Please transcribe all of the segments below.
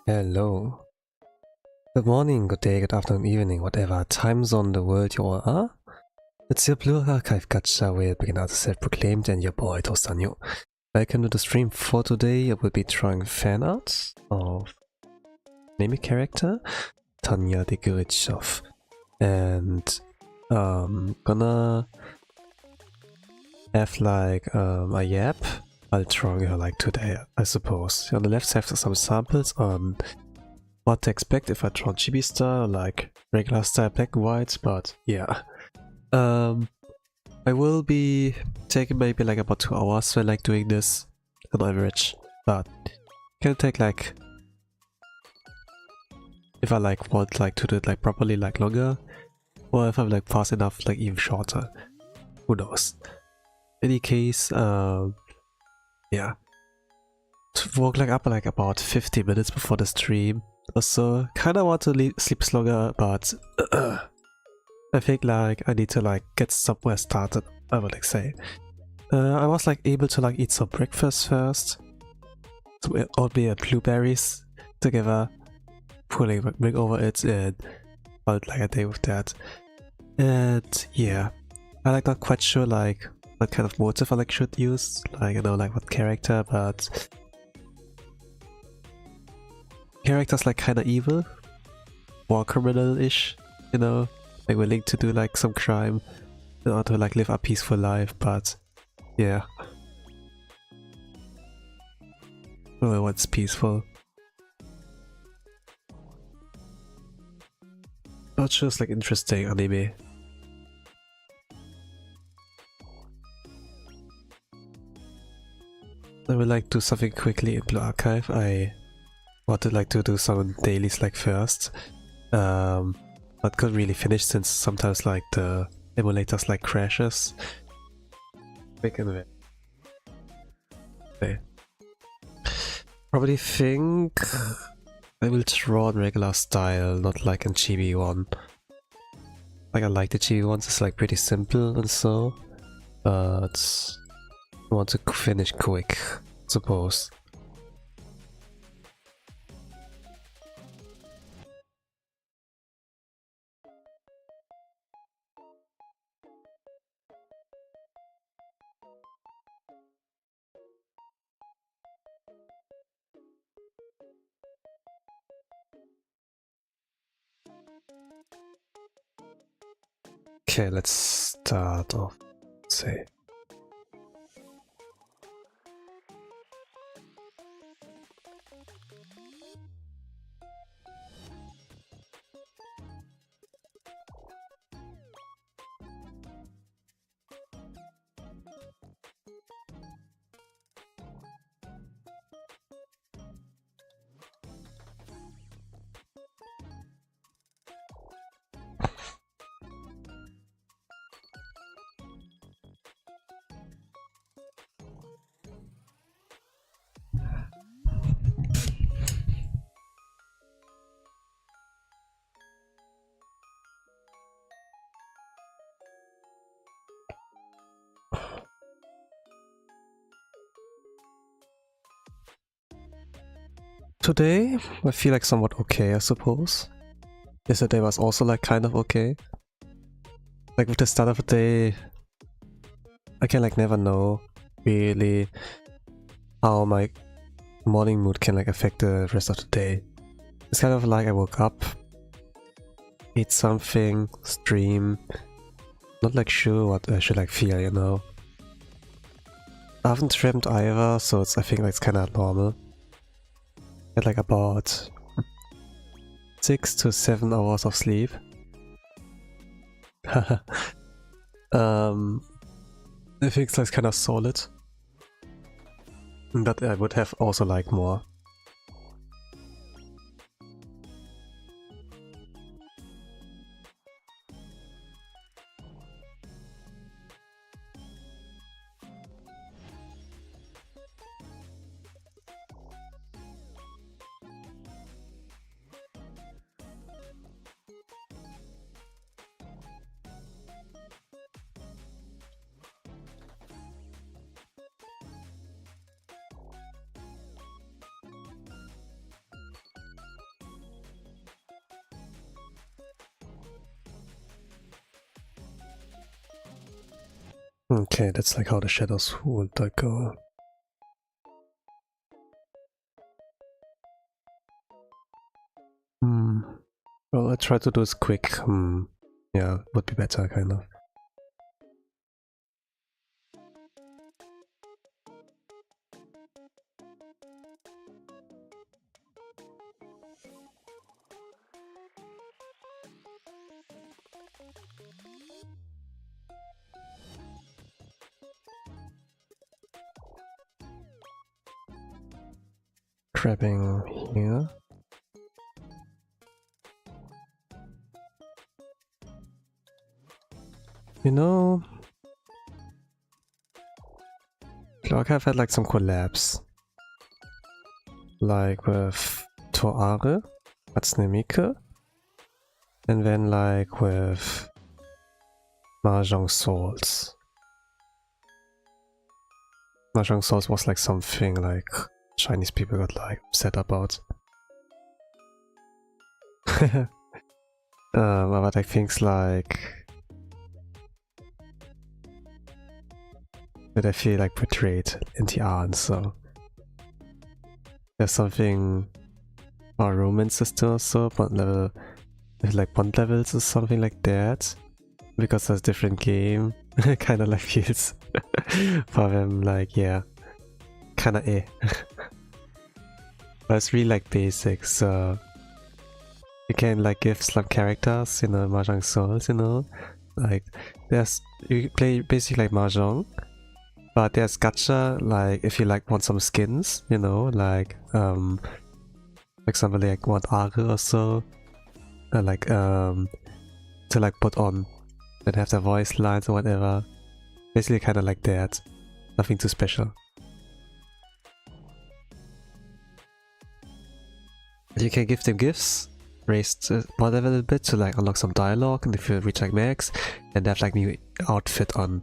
Hello. Good morning, good day, good afternoon, evening, whatever time zone in the world you all are. It's your Blue Archive Gacha with beginner self-proclaimed and your boy Tostanyo. Welcome to the stream. For today I will be trying fan art of anime character Tanya Degurechaff. And gonna have like a yap. I'll draw her like today, I suppose. On the left have some samples on what to expect if I draw chibi style, like regular style black and white, but yeah. I will be taking maybe like about 2 hours for like doing this on average, but can take like, if I like want like to do it like properly like longer, or if I'm like fast enough like even shorter, who knows. In any case, yeah, to woke like up like about 50 minutes before the stream or so. Kinda want to sleep longer, but I think like I need to like get somewhere started, I would like say. I was like able to like eat some breakfast first. So oatmeal and blueberries together, putting milk over it, and felt like a day with that. And yeah, I like not quite sure like what kind of motive I like should use, like like what character, but characters like kinda evil, war criminal-ish, like willing to do like some crime in order to like live a peaceful life, but yeah. Oh, what's peaceful? Not just like interesting anime. I will like do something quickly in Blue Archive. I wanted like to do some dailies like first, but couldn't really finish since sometimes like the emulators like crashes. Okay. Probably think I will draw in regular style, not like in chibi one. Like I like the chibi ones, it's like pretty simple and so, but I want to finish quick, I suppose. Okay, let's start off, let's say. Today, I feel like somewhat okay, I suppose. Yesterday was also like kind of okay. Like with the start of the day, I can like never know really how my morning mood can like affect the rest of the day. It's kind of like I woke up, ate something, stream, not like sure what I should like feel, I haven't dreamt either, so I think like it's kind of normal. Get like about 6 to 7 hours of sleep. I think it's like kind of solid, but I would have also like more. Okay, that's like how the shadows would like go. Well, I try to do this quick. Yeah, would be better, kind of. Grabbing here. You know, Clark have had like some collabs, like with Toare, Hatsune Miku, and then like with Mahjong Souls. Mahjong Souls was like something like Chinese people got like upset about. But I think like that I feel like portrayed in the art, so there's something more romance system also, bond level, like bond levels or something like that, because there's different game. Kind of like feels for them like, yeah, kind of but it's really like basic, so you can like give some characters, you know, Mahjong Souls, you know, like there's, you play basically like Mahjong, but there's gacha, like if you like want some skins, you know, like for example like want Are or so, like to like put on and have their voice lines or whatever. Basically kind of like that, nothing too special. You can give them gifts, raise the bond level a little bit to like unlock some dialogue, and if you reach like max, and they have like new outfit on.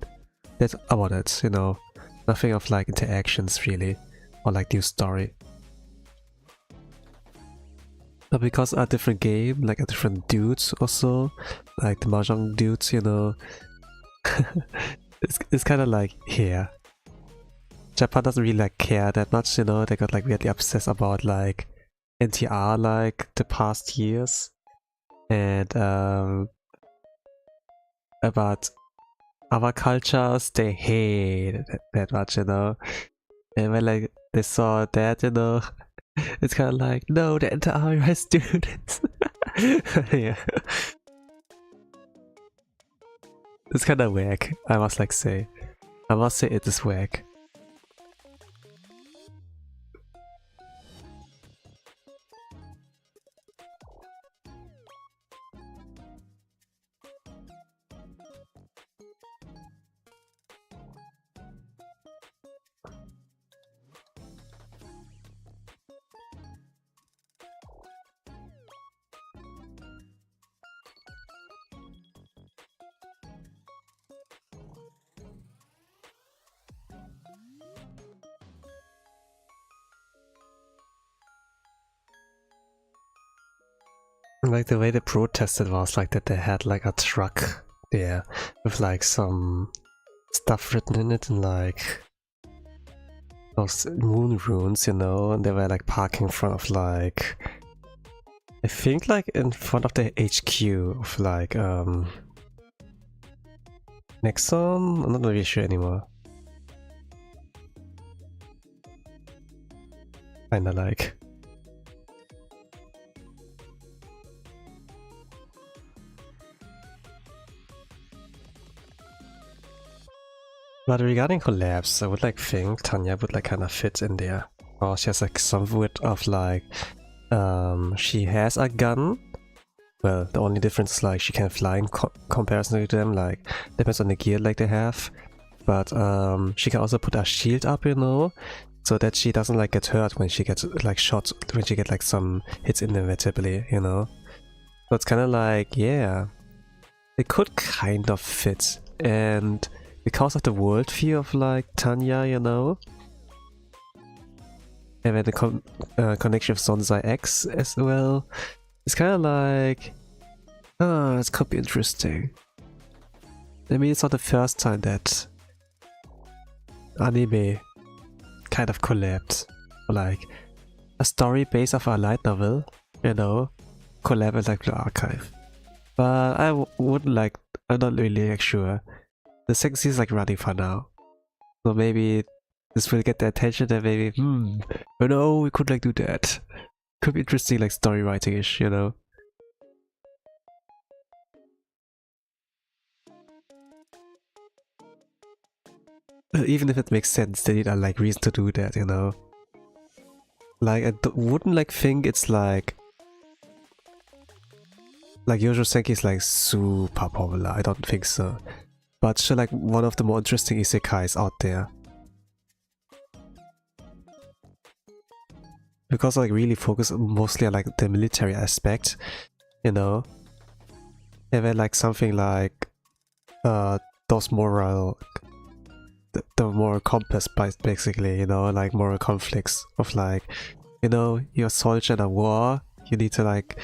That's about it, you know. Nothing of like interactions really, or like new story. But because a different game, like a different dudes also, like the Mahjong dudes, you know, it's kind of like here. Japan doesn't really like care that much, you know. They got like weirdly obsessed about like NTR like the past years, and about other cultures they hate it that much, you know. And when like they saw that, you know, it's kind of like, no, the entire has students. Yeah, it's kind of whack. I must say it is whack. Like the way they protested was like that they had like a truck there with like some stuff written in it and like those moon runes, you know, and they were like parking in front of like, I think like in front of the HQ of like Nexon? I'm not really sure anymore. Kinda like. But regarding collabs, I would like think Tanya would like kind of fit in there. Or she has like some bit of like, she has a gun. Well, the only difference is like she can fly in comparison to them, like depends on the gear like they have. But she can also put a shield up, you know, so that she doesn't like get hurt when she gets like shot, when she get like some hits inevitably, you know. So it's kind of like, yeah, it could kind of fit. And because of the worldview of like Tanya, you know, and then the connection of Sonzai X as well, it's kind of like, it could be interesting. I mean, it's not the first time that anime kind of collabed, like a story based off a light novel, you know, collab with like the archive. But I wouldn't like, I'm not really like sure. The second season is like running for now, so maybe this will get the attention and maybe, you know, we could like do that. Could be interesting, like story writing-ish, you know. Even if it makes sense, they need a like reason to do that, you know. Like I wouldn't like think it's like Youjo Senki is like super popular. I don't think so. But still like one of the more interesting isekais out there. Because like really focus mostly on like the military aspect, you know. And then like something like those moral the moral compass basically, you know, like moral conflicts of like, you know, you're a soldier in a war, you need to like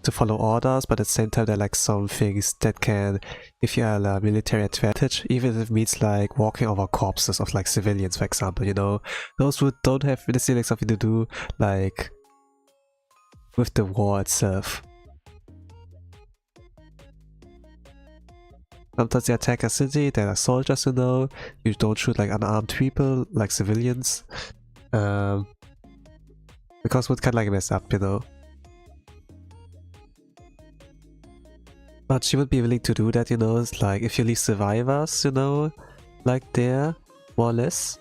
to follow orders, but at the same time there are like some things that can give you a military advantage, even if it means like walking over corpses of like civilians, for example, you know, those who don't have necessarily like something to do like with the war itself. Sometimes they attack a city, there are soldiers, you know, you don't shoot like unarmed people, like civilians, because what can like mess up, you know. But she would be willing to do that, you know, it's like if you leave survivors, you know, like there, more or less.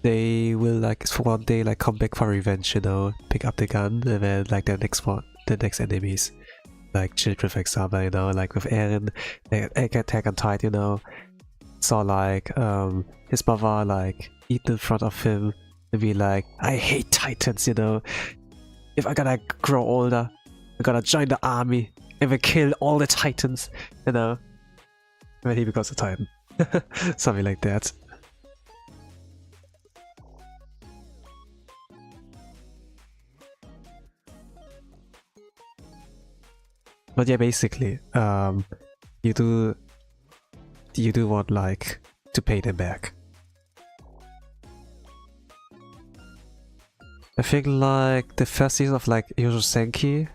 They will like for one day like come back for revenge, you know, pick up the gun and then like the next enemies. Like children, for example, you know, like with Eren, they attack on Tide, you know. Saw like his mother like eat in front of him and be like, I hate Titans, you know. If I gotta grow older, I gotta join the army and then kill all the Titans, you know. And then he becomes a Titan. Something like that. But yeah, basically, you do want like to pay them back. I think like the first season of like Youjo Senki,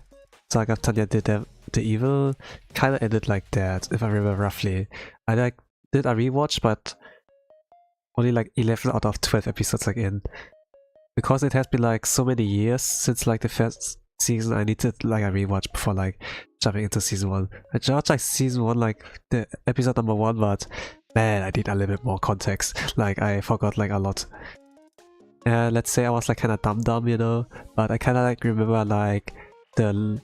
Saga of Tanya the Evil, kind of ended like that, if I remember roughly. I like did a rewatch, but only like 11 out of 12 episodes like in, because it has been like so many years since like the first season. I needed like a rewatch before like jumping into season 1. I judged like season 1, like the episode number 1, but man, I need a little bit more context. Like I forgot like a lot. Let's say I was like kind of dumb, you know, but I kind of like remember like the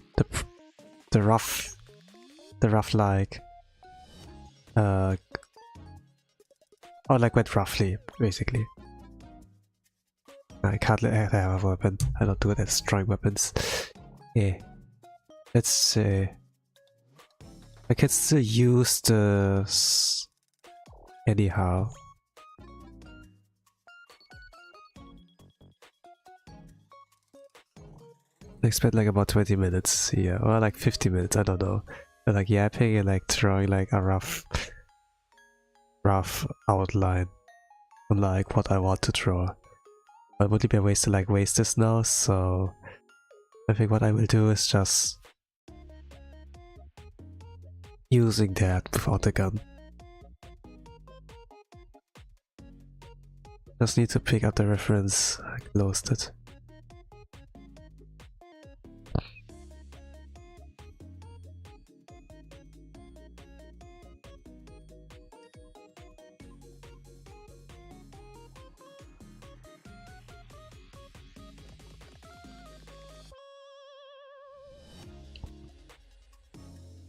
rough like or like went roughly basically. I can't have a weapon. I don't do it as destroying weapons. Yeah. Let's see. I can still use this anyhow. I spent like about 20 minutes here, or like 50 minutes, I don't know. But like yapping and like drawing like a rough outline on like what I want to draw. But would it be a waste to like waste this now? So I think what I will do is just using that without the gun. Just need to pick up the reference. I closed it.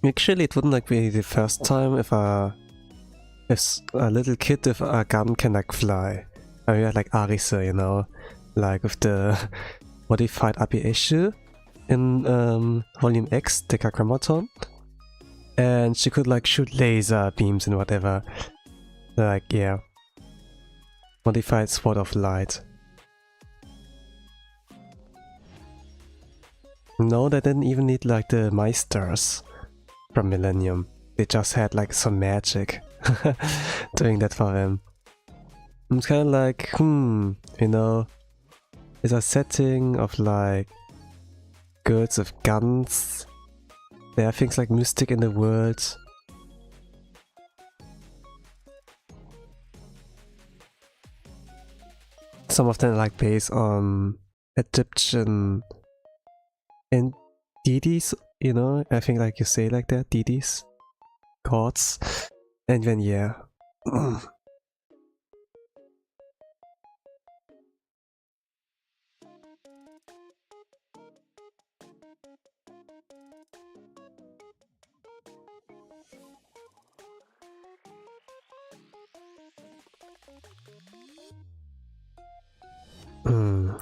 Actually, it wouldn't like be the first time if a little kid with a gun can like fly. I mean, like Arisa, you know, like with the modified Abieshu in Volume X, the Kakramaton, and she could like shoot laser beams and whatever. Like yeah, modified Sword of Light. No, they didn't even need like the Meisters from Millennium. they just had like some magic doing that for them. It's kind of like, you know, it's a setting of like girls with guns. There are things like mystic in the world. Some of them are like based on Egyptian and deities, you know, I think like you say like that, deities, gods, and then yeah.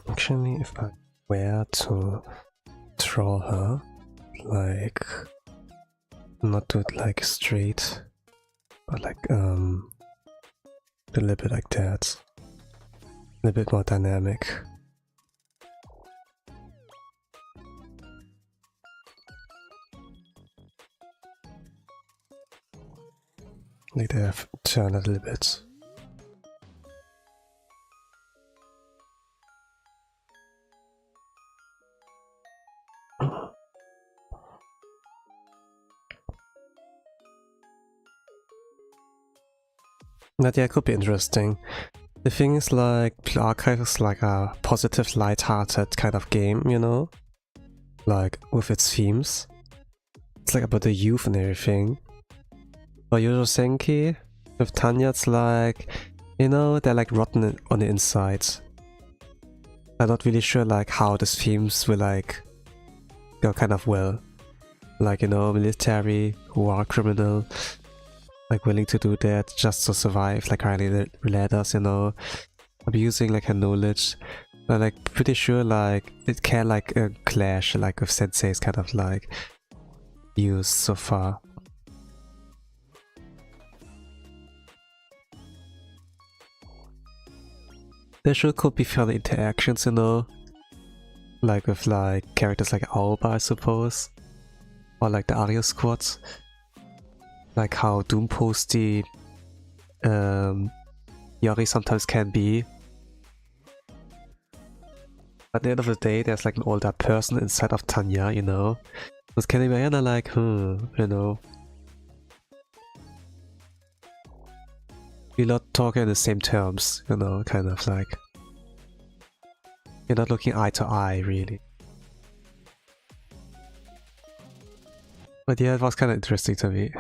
Actually, if I were to draw her, like, not do it like straight, but like, a little bit like that, a little bit more dynamic. Like they have turned a little bit. That yeah, could be interesting. The thing is like, Archive is like a positive, light-hearted kind of game, you know? Like, with its themes. It's like about the youth and everything. But Youjo Senki, with Tanya, it's like, you know, they're like rotten on the inside. I'm not really sure like how these themes will like go kind of well. Like, you know, military who are criminal, like willing to do that just to survive, like Riley Letters, you know, abusing like her knowledge. But like pretty sure like it can like clash like with Sensei's kind of like views so far. There sure could be further interactions, you know, like with like characters like Aoba, I suppose, or like the Ario squad. Like how doomposty Yori sometimes can be. At the end of the day, there's like an older person inside of Tanya, you know. It's kind of kinda like, you know. You're not talking in the same terms, you know, kind of like. You're not looking eye to eye, really. But yeah, it was kind of interesting to me.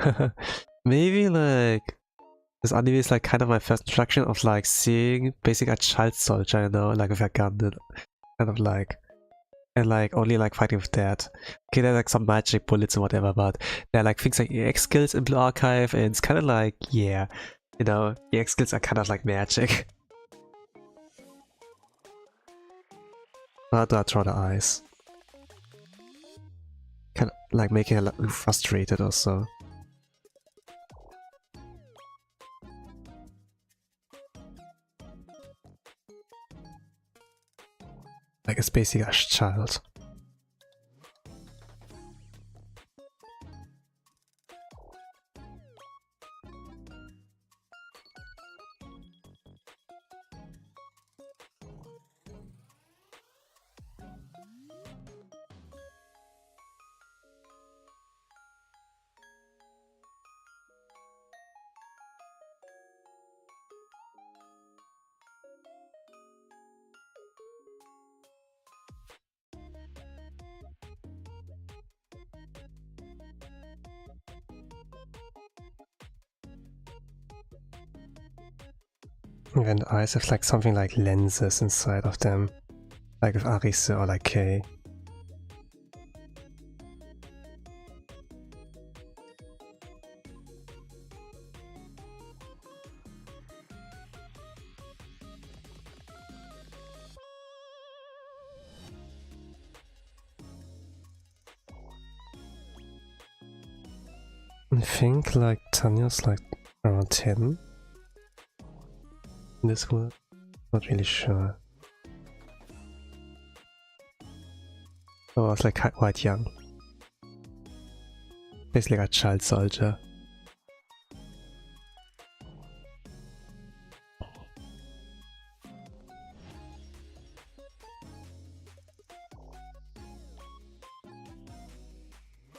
Maybe like this anime is like kind of my first introduction of like seeing basically a child soldier, you know, like with a gun, and kind of like, and like only like fighting with that. Okay, there's like some magic bullets and whatever, but there are like things like EX skills in Blue Archive, and it's kind of like, yeah, you know, EX skills are kind of like magic. How do I draw the eyes? Kind of like making her frustrated or so. Like it's basically a child. And then the eyes have like something like lenses inside of them, like with Arise or like Kei. I think like Tanya's like around 10 in this world. Not really sure. Oh, I was like quite young. Basically like a child soldier.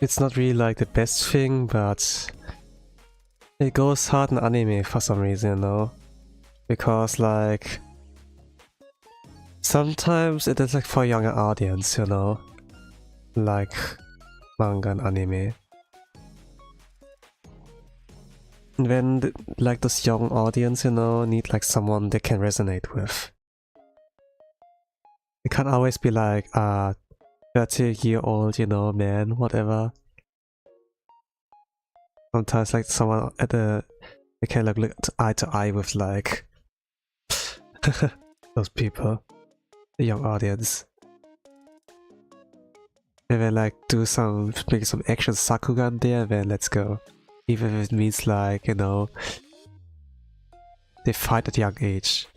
It's not really like the best thing, but it goes hard in anime for some reason, you know? Because like sometimes it is like for a younger audience, you know? Like manga and anime. And when like this young audience, you know, need like someone they can resonate with. It can't always be like 30-year-old, you know, man, whatever. Sometimes like someone at the they can like look eye to eye with like those people, the young audience. And then like do some make some action Sakugan there, then let's go. Even if it means like, you know, they fight at a young age.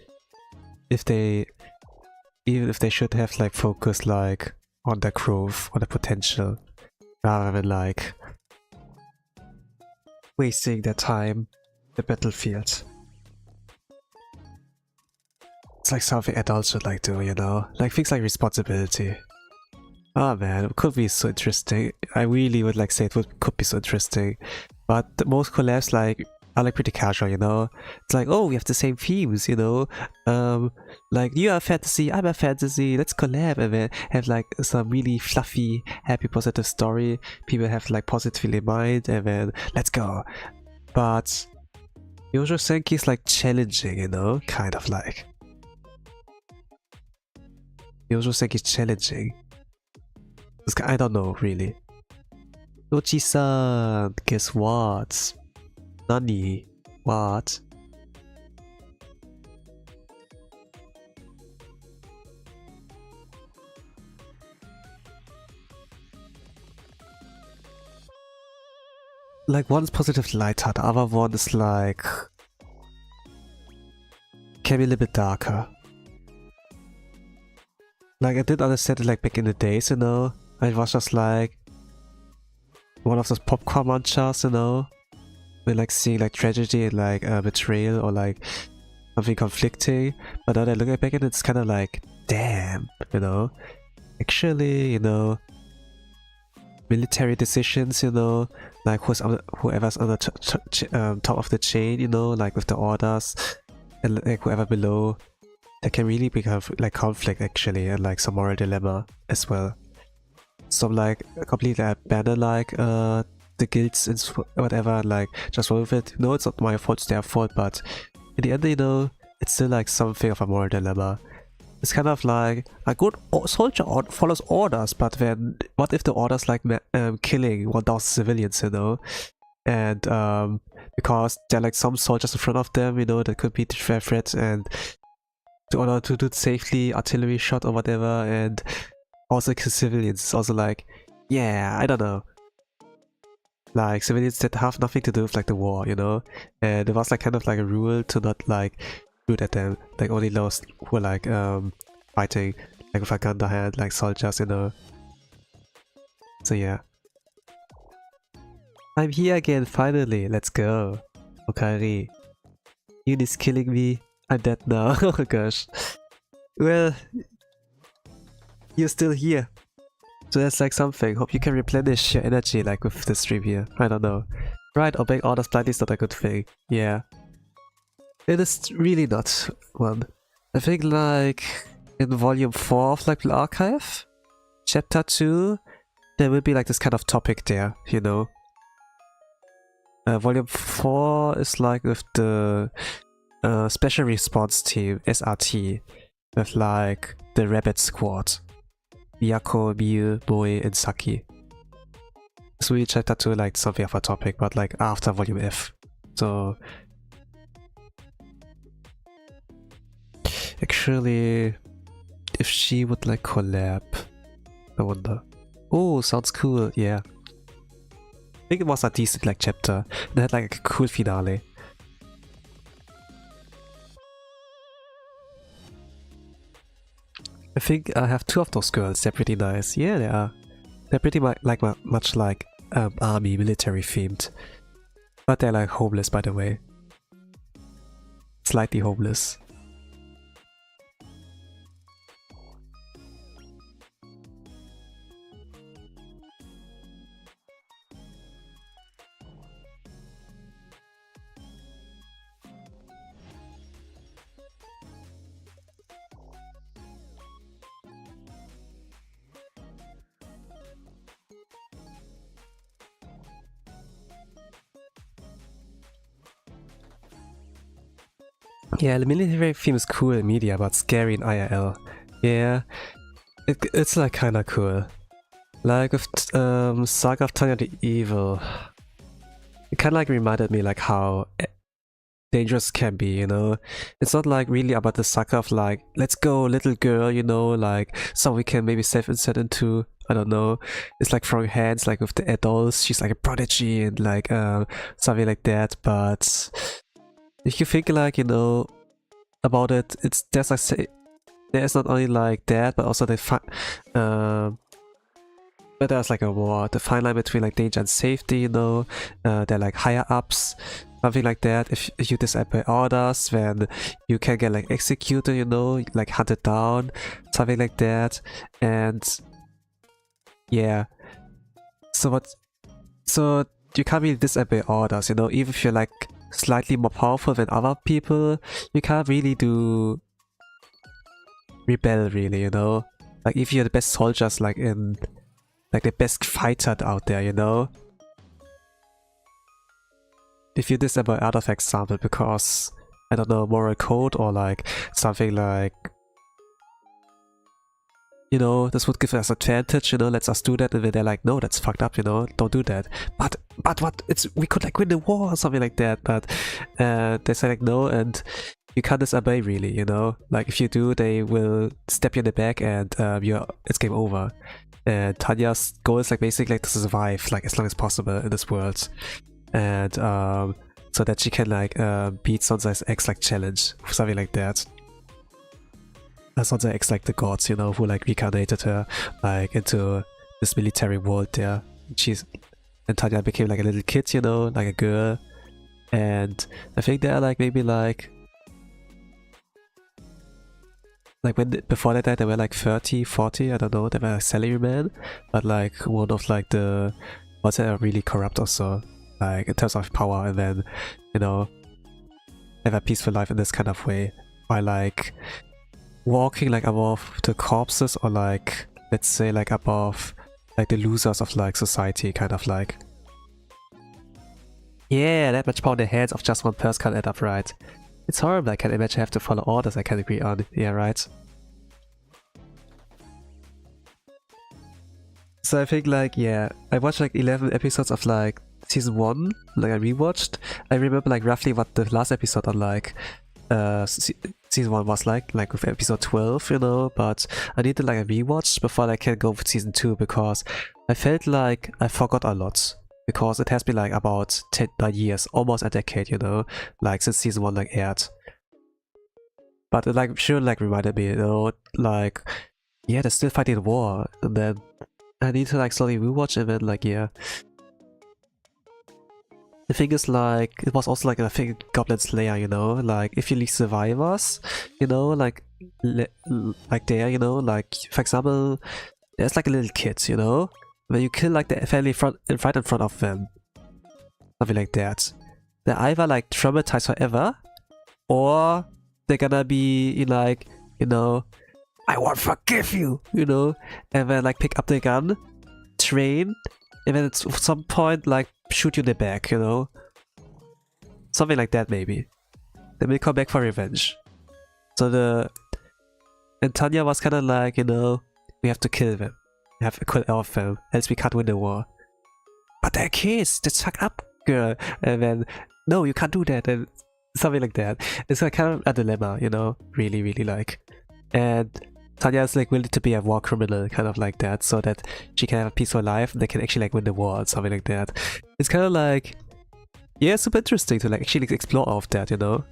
Even if they should have like focus like on their growth, on the potential, rather than like wasting their time the battlefield. It's like something adults should like do, you know? Like things like responsibility. Oh man, it could be so interesting. I really would like say could be so interesting. But most collabs like are like pretty casual, you know? It's like, oh, we have the same themes, you know? Like you are fantasy, I'm a fantasy, let's collab and then have like some really fluffy, happy, positive story. People have like positively in mind and then let's go. But Youjo Senki is like challenging, you know? Kind of like. Youjo Senki is challenging. I don't know, really. Yochi-san, guess what? Nani? What? Like one's positive lighthearted, the other one is like can be a little bit darker. Like I didn't understand it like back in the days, you know? It was just like one of those popcorn manchas, you know? We're like seeing like tragedy and like betrayal or like something conflicting. But now I look back and it's kind of like, damn, you know? Actually, you know, military decisions, you know, like whoever's on the top of the chain, you know, like with the orders, and like whoever below, that can really become like conflict actually, and like some moral dilemma as well. Some like completely abandon like the guilds and whatever, like just roll with it. No, it's not my fault, it's their fault, but in the end, you know, it's still like something of a moral dilemma. It's kind of like a good soldier follows orders, but then what if the orders like killing 1,000 civilians, you know? And because there are like some soldiers in front of them, you know, that could be fair threats, and in order to do it safely, artillery shot or whatever, and also kill civilians. It's also like, yeah, I don't know. Like civilians that have nothing to do with like the war, you know? And it was like kind of like a rule to not like shoot at them. Like only those who are like fighting like with a gun in the hand, like soldiers, you know? So yeah. I'm here again, finally. Let's go. Okari. Uni's killing me. I'm dead now. Oh gosh. Well, you're still here. So that's like something. Hope you can replenish your energy like with the stream here. I don't know. Right, obeying orders blindly is not a good thing. Yeah. It is really not one. I think like in volume 4 of like the archive, chapter 2, there will be like this kind of topic there, you know. Volume 4 is like with the special response team, SRT, with like the rabbit squad. Miyako, Miyu, Moe, and Saki. So we chapter 2 like something of a topic, but like after volume F. So actually, if she would like collab, I wonder. Oh, sounds cool, yeah. I think it was a decent like chapter. It had like a cool finale. I think I have 2 of those girls. They're pretty nice. Yeah, they are. They're pretty much like army, military themed. But they're like homeless, by the way. Slightly homeless. Yeah, the military theme is cool in media, but scary in IRL. Yeah, it's like kinda cool. Like with Saga of Tanya the Evil, it kinda like reminded me like how dangerous can be, you know? It's not like really about the saga of like, let's go little girl, you know, like so we can maybe save insert into, I don't know. It's like throwing hands like with the adults, she's like a prodigy and like something like that. But if you think like, you know, about it, there's like there's not only like that, but also but there's like a war, the fine line between like danger and safety, you know. They're like higher ups, something like that. If you disobey orders, then you can get like executed, you know, like hunted down, something like that. And yeah, so you can't really disobey orders, you know. Even if you're like slightly more powerful than other people, you can't really do rebel, really, you know. Like if you're the best soldiers, like in like the best fighter out there, you know. If you disable out of example because, I don't know, moral code or like something like, you know, this would give us advantage, you know, let's us do that, and then they're like, no, that's fucked up, you know, don't do that. But what, we could like win the war or something like that, but they say like no, and you can't disobey really, you know. Like if you do, they will stab you in the back and it's game over. And Tanya's goal is like basically like to survive like as long as possible in this world. And so that she can like beat Sansa's ex like challenge, something like that. Sansa's ex like the gods, you know, who like reincarnated her like into this military world there. And Tanya became like a little kid, you know, like a girl. And I think they're like maybe like when before that they were like 30, 40, I don't know, they were like salarymen, but like one of like the ones that are really corrupt also, like in terms of power, and then, you know, have a peaceful life in this kind of way by like walking like above the corpses, or like let's say like above like the losers of like society, kind of like. Yeah, that much power in the hands of just one person can't add up, right? It's horrible, I can't imagine I have to follow orders I can agree on. Yeah, right? So I think like, yeah, I watched like 11 episodes of like season 1, like I rewatched. I remember like roughly what the last episode on like season 1 was like with episode 12, you know, but I need to like a rewatch before I can go for season 2, because I felt like I forgot a lot. Because it has been like about 9 years, almost a decade, you know, like since season 1 like aired. But it like sure like reminded me, you know, like, yeah, they're still fighting the war, and then I need to like slowly rewatch it, and like, yeah. The thing is like, it was also like I think Goblin Slayer, you know, like if you leave survivors, you know, like there, you know, like for example, there's like a little kid, you know, when you kill like the family in front of them, something like that, they're either like traumatized forever, or they're gonna be like, you know, I won't forgive you, you know, and then like pick up the gun, train, and then at some point like shoot you in the back, you know, something like that maybe. Then we come back for revenge. So and Tanya was kind of like, you know, we have to kill them. We have to kill all of them, else we can't win the war. But they're kids, that's fucked up, girl. And then, no, you can't do that, and something like that. It's like kind of a dilemma, you know, really, really like. And Tanya is like willing to be a war criminal, kind of like that, so that she can have a peaceful life and they can actually like win the war and something like that. It's kind of like, yeah, super interesting to like actually explore all of that, you know.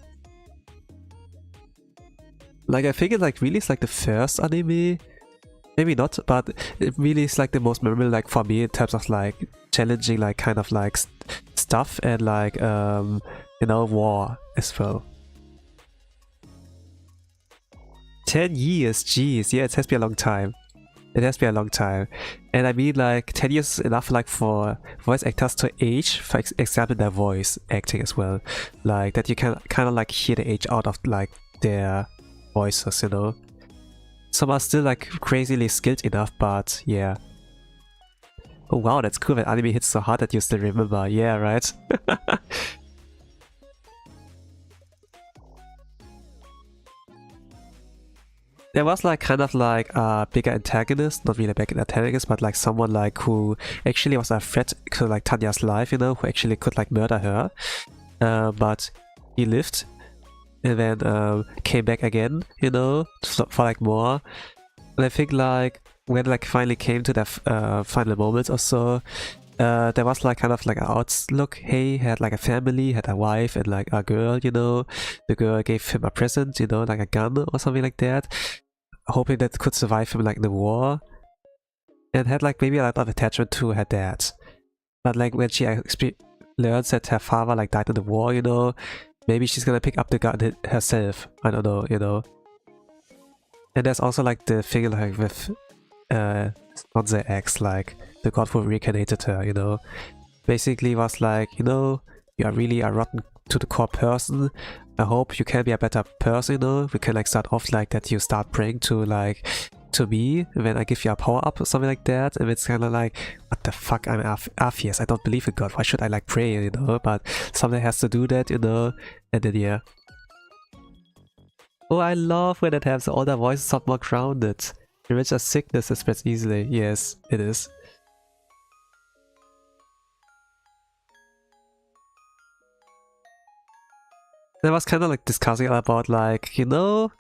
Like I think it like really is like the first anime, maybe not, but it really is like the most memorable like for me in terms of like challenging like kind of like stuff and like you know, war as well. 10 years, jeez, yeah, it has been a long time. It has been a long time. And I mean like 10 years is enough like for voice actors to age, for example their voice acting as well. Like that you can kind of like hear the age out of like their voices, you know. Some are still like crazily skilled enough, but yeah. Oh wow, that's cool that anime hits so hard that you still remember, yeah, right? there was like kind of like a bigger antagonist, not really a big antagonist, but like someone like who actually was a threat to like Tanya's life, you know, who actually could like murder her. But he lived and then came back again, you know, for like more. And I think like when like finally came to the final moments or so, there was like kind of like an outlook. Hey, he had like a family, had a wife and like a girl, you know. The girl gave him a present, you know, like a gun or something like that, hoping that could survive him like in the war. And had like maybe a lot of attachment to her dad. But like when she learns that her father like died in the war, you know, maybe she's gonna pick up the gun herself. I don't know, you know. And there's also like the thing like with on the ex, like the god who reincarnated her, you know, basically was like, you know, you are really a rotten to the core person. I hope you can be a better person, you know. We can like start off like that, you start praying to like to me when I give you a power up or something like that. And it's kind of like, what the fuck, I'm atheist, I don't believe in God, why should I like pray, you know. But somebody has to do that, you know. And then yeah, oh, I love when it happens. All the voices are more grounded. Revenge of sickness that spreads easily. Yes, it is. I was kind of like discussing about like, you know,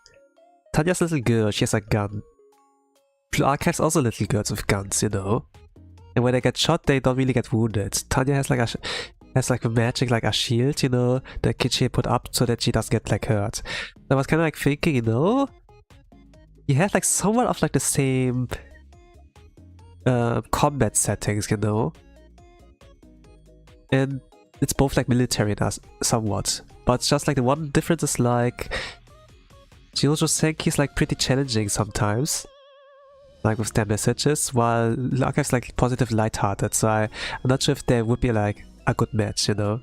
Tanya's little girl, she has a gun. Blue Archive's also little girls with guns, you know. And when they get shot, they don't really get wounded. Tanya has like a magic, like a shield, you know, that she put up so that she doesn't get like hurt. I was kind of like thinking, you know, you have like somewhat of like the same combat settings, you know, and it's both like military and somewhat, but just like the one difference is like Youjo Senki is like pretty challenging sometimes, like with their messages, while Archive's like positive, lighthearted. So I'm not sure if there would be like a good match, you know.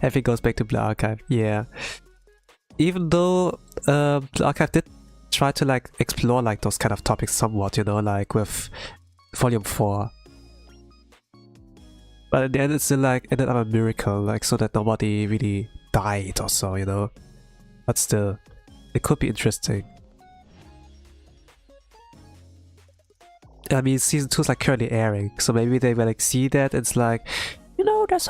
Everything goes back to Blue Archive, yeah. Even though Blue Archive did try to like explore like those kind of topics somewhat, you know, like with Volume 4. But in the end, it's still like ended up a miracle, like so that nobody really died or so, you know. But still, it could be interesting. I mean, season 2 is like currently airing, so maybe they will like see that it's like, you know, there's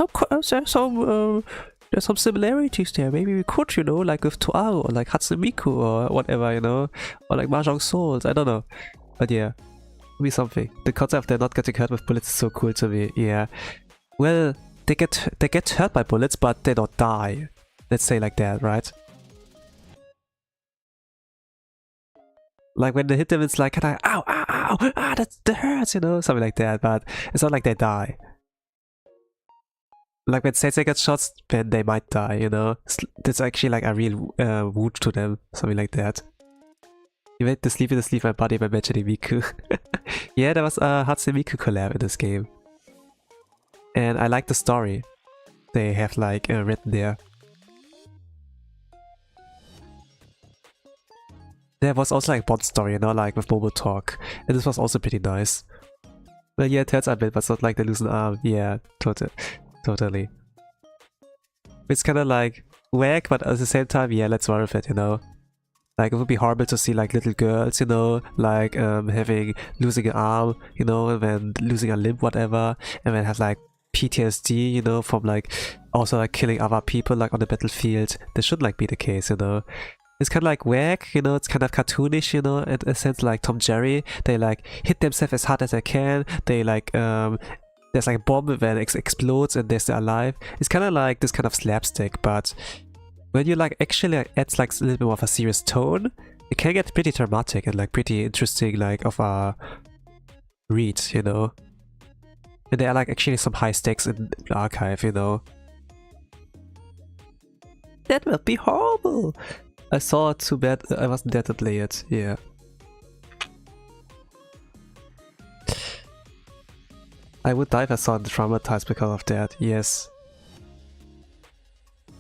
some similarities there. Maybe we could, you know, like with Toaru or like Hatsune Miku or whatever, you know, or like Mahjong Souls. I don't know, but yeah, be something. The concept of they're not getting hurt with bullets is so cool to me. Yeah, well, they get hurt by bullets, but they don't die. Let's say like that, right? Like when they hit them, it's like kind of ow, ow, ow, ah, that hurts, you know, something like that. But it's not like they die. Like when Sensei gets shots, then they might die, you know. It's actually like a real wound to them, something like that. You made the sleep in the sleep my body by mentioning Miku. Yeah, there was a Hatsune Miku collab in this game. And I like the story they have like written there. There was also like Bond story, you know, like with Momo Talk. And this was also pretty nice. But yeah, it hurts a bit, but it's not like they lose an arm. Yeah, totally. It's kind of like whack, but at the same time, yeah, let's worry with it, you know. Like it would be horrible to see like little girls, you know, like losing an arm, you know, and then losing a limb, whatever, and then have like PTSD, you know, from like also like killing other people like on the battlefield. This shouldn't like be the case, you know. It's kind of like whack, you know, it's kind of cartoonish, you know, in a sense like Tom Jerry. They like hit themselves as hard as they can. They like there's like a bomb that explodes and they're still alive. It's kind of like this kind of slapstick, but when you like actually adds like a little bit more of a serious tone, it can get pretty dramatic and like pretty interesting, like of a read, you know. And there are like actually some high stakes in the archive, you know. That would be horrible. I saw it, too bad I wasn't there to play it, yeah. I would die if I saw it traumatized because of that, yes.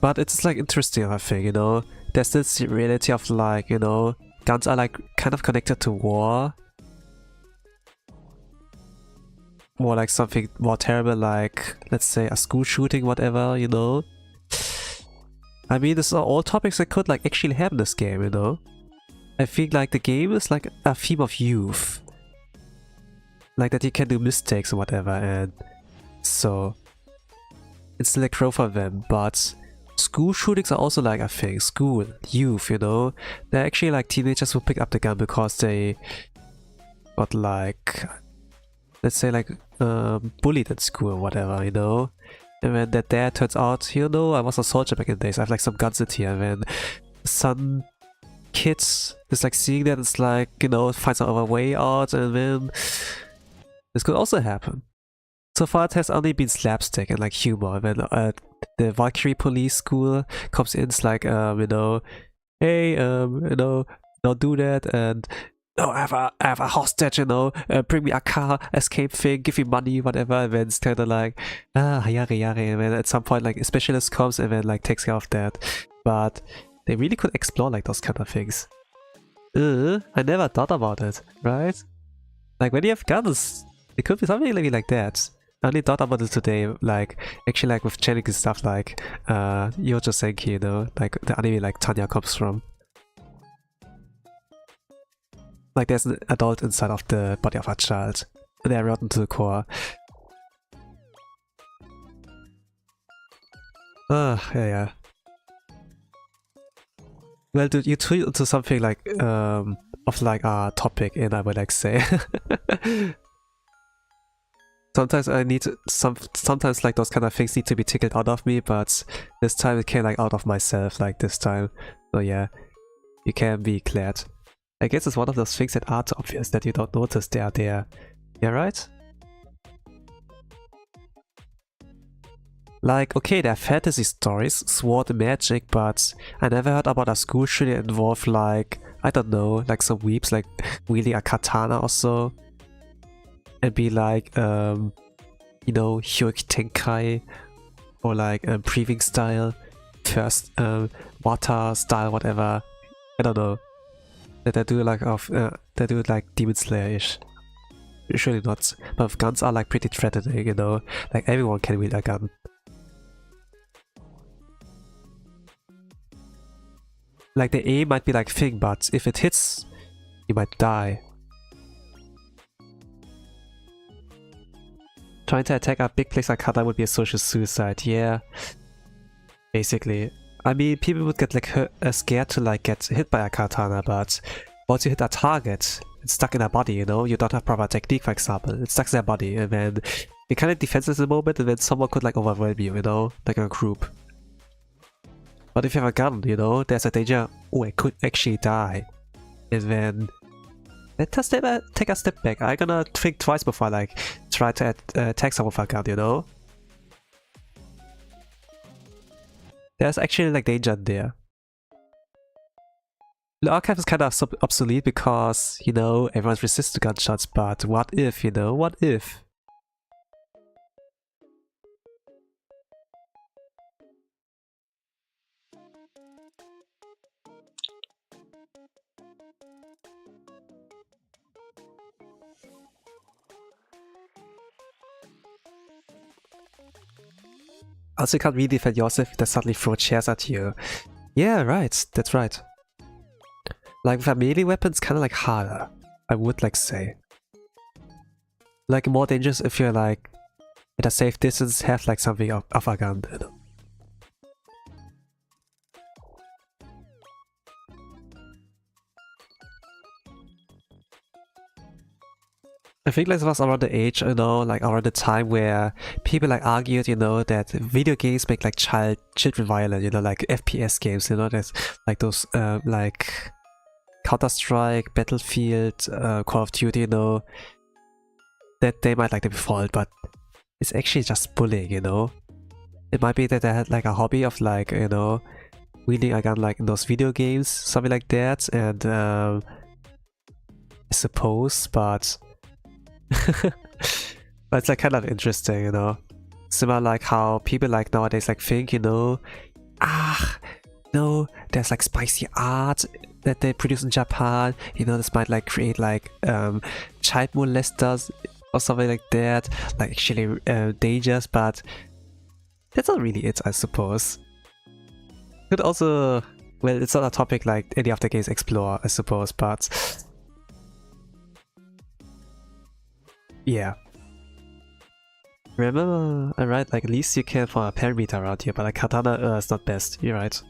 But it's like interesting, I think, you know. There's this reality of like, you know, guns are like kind of connected to war. More like something more terrible, like, let's say a school shooting, whatever, you know. I mean, these are all topics that could like actually happen in this game, you know. I think like the game is like a theme of youth. Like that you can do mistakes or whatever, and so it's like growth for them. But school shootings are also like a thing. School, youth, you know? They're actually like teenagers who pick up the gun because they got like, let's say like bullied at school or whatever, you know? And then that dad turns out, you know, I was a soldier back in the days, I have like some guns in here. And then some kids is like seeing that, it's like, you know, finds out a way out, and then this could also happen. So far it has only been slapstick and like humor. And then the Valkyrie police school comes in, it's like, you know, hey, you know, don't do that, and oh, I have a hostage, you know, bring me a car, escape thing, give me money, whatever. And then it's kind of like, yare yare. And then at some point, like, a specialist comes and then like takes care of that. But they really could explore like those kind of things. I never thought about it, right? Like when you have guns, it could be something maybe like that. I only thought about it today, like actually like with channeling stuff like Youjo Senki, you know, like the anime like Tanya comes from. Like there's an adult inside of the body of a child. And they're rotten to the core. Yeah. Well, dude, you tweet into something like of like a topic, and I would like say. Sometimes I need to, sometimes like those kind of things need to be tickled out of me, but this time it came like out of myself, like this time. So yeah, you can be glad. I guess it's one of those things that are obvious that you don't notice they are there. Yeah, right? Like, okay, there are fantasy stories, sword magic, but I never heard about a school shooting involve like, I don't know, like some weeps like wielding a katana or so. And be like, you know, Hyuk Tenkai, or like breathing style, first water style, whatever. I don't know. That they do like they do like Demon Slayer-ish. Usually not, but guns are like pretty threatening, you know. Like everyone can wield a gun. Like the aim might be like thing, but if it hits, you might die. Trying to attack a big place like Kata would be a social suicide, yeah. Basically. I mean, people would get like scared to like get hit by a katana, but once you hit a target, it's stuck in their body, you know? You don't have proper technique, for example. It's stuck in their body, and then you're kind of defenseless in the moment, and then someone could like overwhelm you, you know? Like a group. But if you have a gun, you know, there's a danger, oh, I could actually die. And then let's take a step back. I'm gonna think twice before I like try to attack someone with a gun, you know? There's actually like danger there. The archive is kind of obsolete because, you know, everyone's resistant to gunshots, but what if, you know, what if? Also, you can't really defend yourself if they suddenly throw chairs at you. Yeah, right, that's right. Like with a melee weapon, it's kind of like harder, I would like say. Like more dangerous if you're like at a safe distance, have like something of a gun, you know. I think this was around the age, you know, like around the time where people like argued, you know, that video games make like children violent, you know, like FPS games, you know, there's like those like Counter-Strike, Battlefield, Call of Duty, you know, that they might like the default, but it's actually just bullying, you know. It might be that they had like a hobby of like, you know, wielding a gun like in those video games, something like that, and I suppose, but but it's like kind of interesting, you know. Similar like how people like nowadays like think, you know, no, there's like spicy art that they produce in Japan, you know, this might like create like child molesters or something like that, like actually dangerous, but that's not really it, I suppose. Could also Well, it's not a topic like any of the games explore, I suppose, but yeah. Remember, right? Like at least you can for a parameter around here, but a katana is not best. You're right.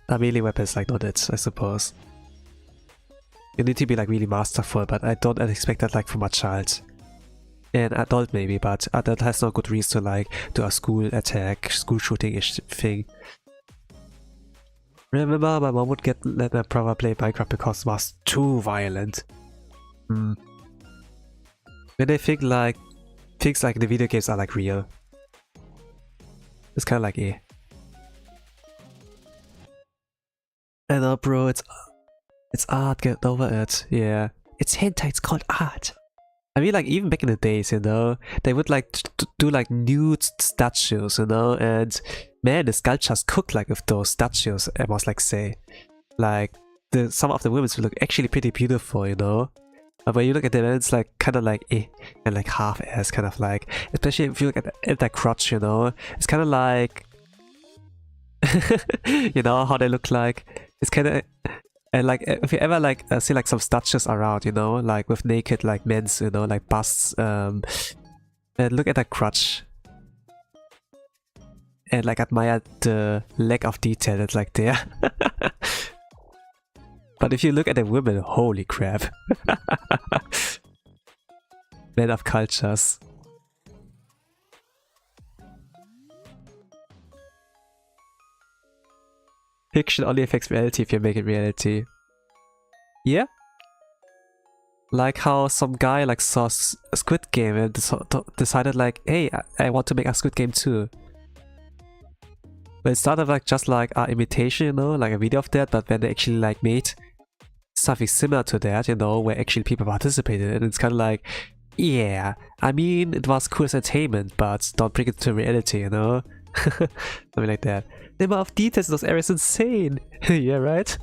A melee weapon is like not it, I suppose. You need to be like really masterful, but I don't expect that like from a child. An adult maybe, but adult has no good reason to like do a school attack, school shooting-ish thing. Remember, my mom would let my brother play Minecraft because it was too violent. When I think like things like the video games are like real, it's kind of like eh. I know, bro. It's art. Get over it. Yeah, it's hentai. It's called art. I mean, like even back in the days, you know, they would like do like nude statues, you know, and man, the sculptures cooked like with those statues. I must like say, like some of the women look actually pretty beautiful, you know. But when you look at them, it's like kind of like eh, and like half-ass, kind of like, especially if you look at that crotch, you know, it's kind of like, you know how they look like. It's kind of. And like, if you ever like see like some statues around, you know, like with naked like men's, you know, like busts, and look at that crotch, and like admire the lack of detail that's like there. But if you look at the women, holy crap! Men of cultures. Fiction only affects reality if you make it reality. Yeah? Like how some guy like saw a Squid Game and decided like, hey, I want to make a Squid Game too. But it started like just like an imitation, you know, like a video of that, but when they actually like made something similar to that, you know, where actually people participated, and it's kind of like, yeah, I mean, it was cool as entertainment, but don't bring it to reality, you know? Something like that. The amount of details in those areas is insane. Yeah, right?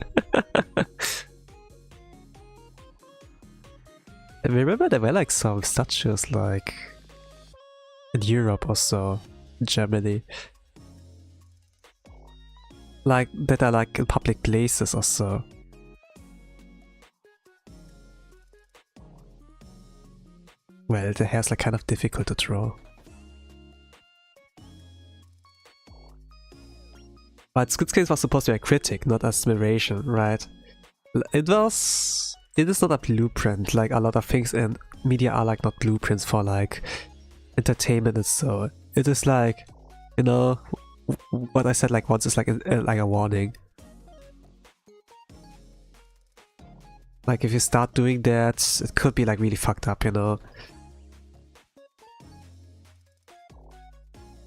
And remember there were like some statues like in Europe or so, in Germany. Like that are like in public places or so. Well, the hair's like kind of difficult to draw. But Squid Game was supposed to be a critic, not admiration, right? It is not a blueprint, like a lot of things in media are like not blueprints for like entertainment and so. It is like, you know, what I said like once is like a warning. Like if you start doing that, it could be like really fucked up, you know.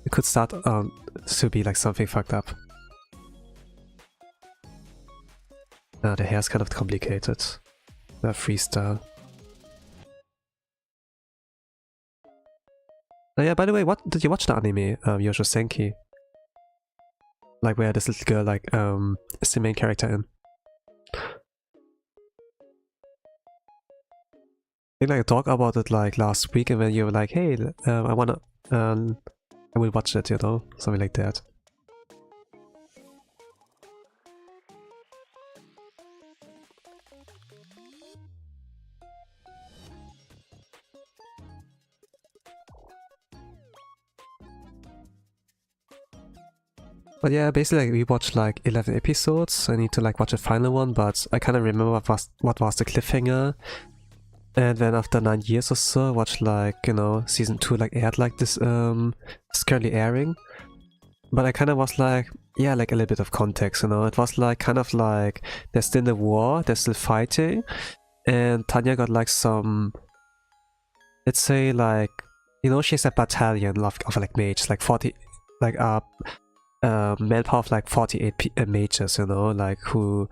It could start to be like something fucked up. The hair's kind of complicated. The freestyle. Oh yeah, by the way, what did you watch the anime, Youjo Senki? Like where this little girl like is the main character in. I think like I talked about it like last week, and when you were like, hey, I wanna I will watch it, you know, something like that. But yeah, basically like, we watched like 11 episodes. I need to like watch the final one, but I kind of remember what was the cliffhanger. And then after 9 years or so, I watched like, you know, season 2 like aired like this, it's currently airing. But I kind of was like, yeah, like a little bit of context, you know. It was like kind of like they're still in the war, they're still fighting, and Tanya got like some, let's say like, you know, she has a battalion of like mages, like 40, like manpower of like 48 mages, you know, like who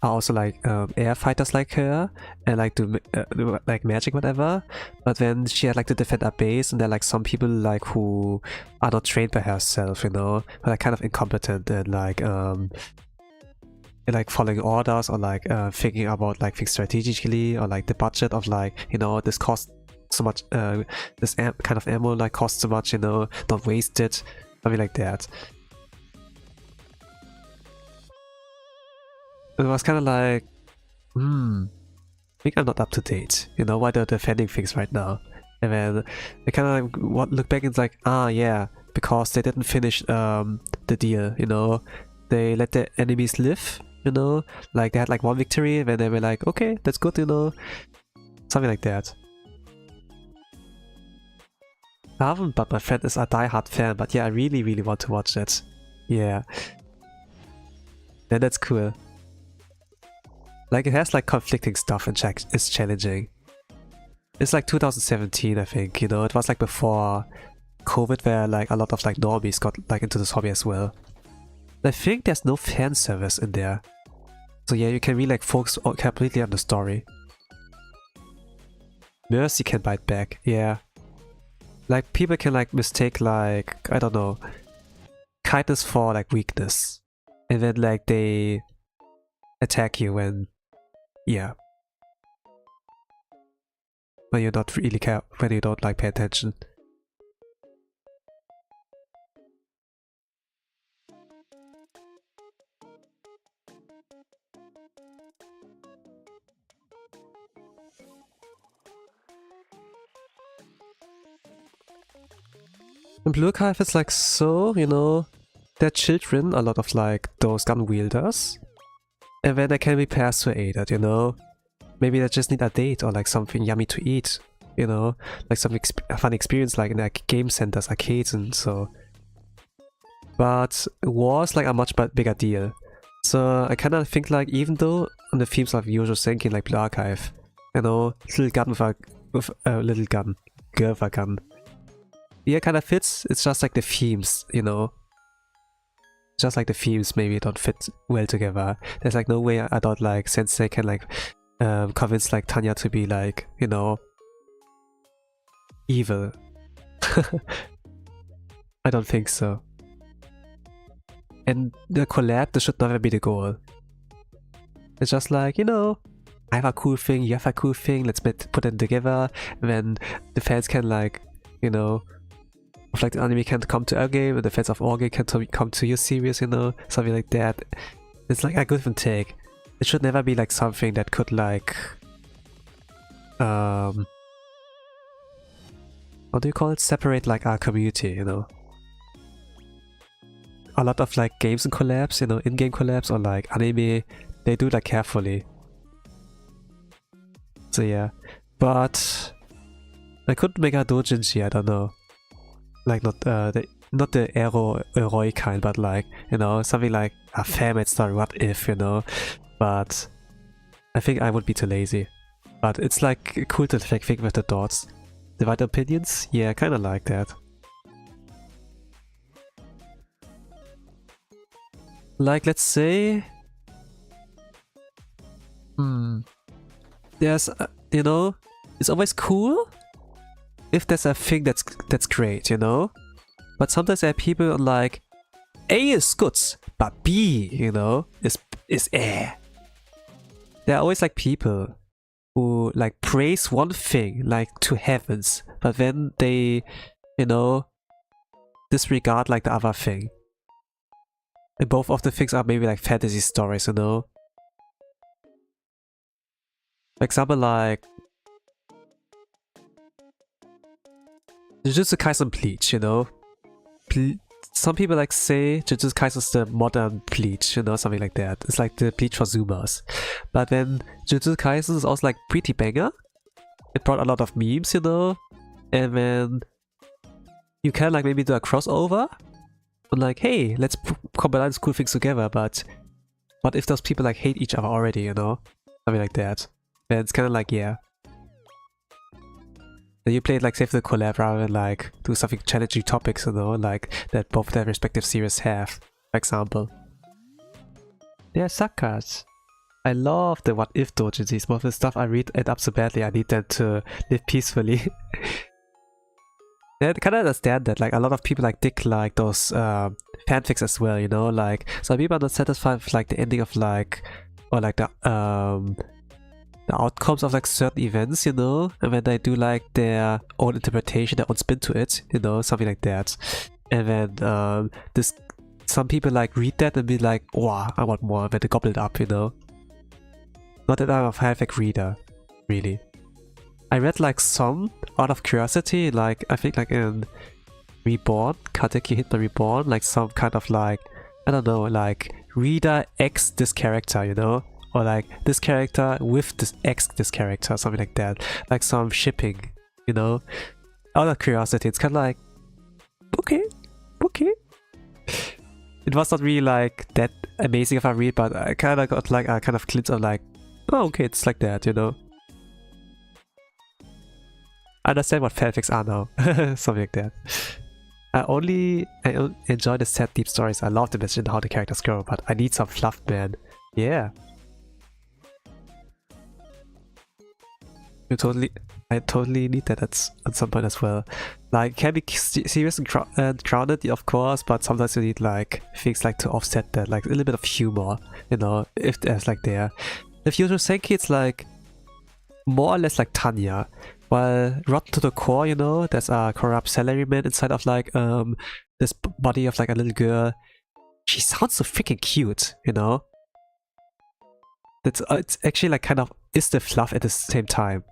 are also like air fighters like her and like do like magic whatever. But then she had like to defend a base, and there are like some people like who are not trained by herself, you know, but are kind of incompetent and like following orders or like thinking about like things strategically, or like the budget of like, you know, this cost so much, this kind of ammo like costs so much, you know, don't waste it, something like that. It was kind of like, I think I'm not up to date, you know, why they're defending things right now. And then I kind of like, look back and it's like, yeah, because they didn't finish the deal, you know, they let the enemies live, you know, like they had like one victory and then they were like, okay, that's good, you know, something like that. I haven't, but my friend is a die-hard fan, but yeah, I really, really want to watch it. Yeah. And that's cool. Like, it has like conflicting stuff and it's challenging. It's like 2017, I think, you know, it was like before COVID where like a lot of like normies got like into this hobby as well. I think there's no fan service in there. So yeah, you can really like focus completely on the story. Mercy can bite back, yeah. Like people can like mistake like, I don't know, kindness for like weakness. And then like they attack you when, yeah. When you don't really care, when you don't like pay attention. In Blue Archive it's like so, you know, they're children, a lot of like those gun wielders. And then they can be persuaded, you know. Maybe they just need a date or like something yummy to eat, you know, like some fun experience like in like game centers, arcades and so. But war's like a much bigger deal. So I kind of think like even though on the themes of Youjo Senki like Blue Archive, you know, little gun with a little gun, girl with a gun. Yeah, kind of fits. It's just like the themes, you know. Just like the themes maybe don't fit well together. There's like no way adult like sensei can like convince like Tanya to be like, you know, evil. I don't think so. And the collab, this should never be the goal. It's just like, you know, I have a cool thing, you have a cool thing, let's put them together, and then the fans can like, you know, if like the anime can come to our game and the fans of our game can come to your series, you know, something like that. It's like a give and take. It should never be like something that could like what do you call it? Separate like our community, you know. A lot of like games and collabs, you know, in-game collabs or like anime, they do that carefully. So yeah. But I could make a doujinshi, I don't know. Like not the heroic kind, but like, you know, something like a fan-made story, what if, you know. But I think I would be too lazy. But it's like cool to think with the thoughts. Divide opinions? Yeah, kinda like that. Like, let's say... There's, you know, it's always cool if there's a thing that's great, you know? But sometimes there are people like, A is good, but B, you know, is eh. There are always like people who like praise one thing like to heavens, but then they, you know, disregard like the other thing. And both of the things are maybe like fantasy stories, you know? For example, like Jujutsu Kaisen Bleach, you know? Some people like say Jujutsu Kaisen is the modern Bleach, you know, something like that. It's like the Bleach for Zoomers. But then Jujutsu Kaisen is also like pretty banger. It brought a lot of memes, you know? And then you can like maybe do a crossover. And like, hey, let's combine these cool things together, but what if those people like hate each other already, you know? Something like that. Then it's kind of like, yeah. Then you play it like save the collab rather than like do something challenging topics, you know, like that both their respective series have, for example. They're suckers. I love the what if doujinshis. Most of the stuff I read end up so badly, I need them to live peacefully. I kind of understand that, like a lot of people like dig like those fanfics as well, you know, like some people are not satisfied with like the ending of like, or like the the outcomes of like certain events, you know, and then they do like their own interpretation, their own spin to it, you know, something like that. And then some people like read that and be like, wow, I want more, and then they gobble it up, you know. Not that I'm a fanfic reader, really. I read like some out of curiosity, like I think like in Reborn, Kateki Hitman Reborn, like some kind of like, I don't know, like reader X this character, you know, or like this character with this X this character, something like that, like some shipping, you know. Out of curiosity, it's kind of like, okay. It was not really like that amazing if I read, but I kind of got like a kind of glimpse of like, oh okay, it's like that, you know. I understand what fanfics are now, something like that. I enjoy the sad deep stories. I love the message and how the characters grow, but I need some fluff, man. Yeah. I totally need that at some point as well. Like, it can be serious and grounded, of course, but sometimes you need like things like to offset that, like a little bit of humor, you know, if there's like there. If Youjo Senki, it's like more or less like Tanya. While rotten to the core, you know, there's a corrupt salaryman inside of like this body of like a little girl. She sounds so freaking cute, you know. It's actually like kind of is the fluff at the same time.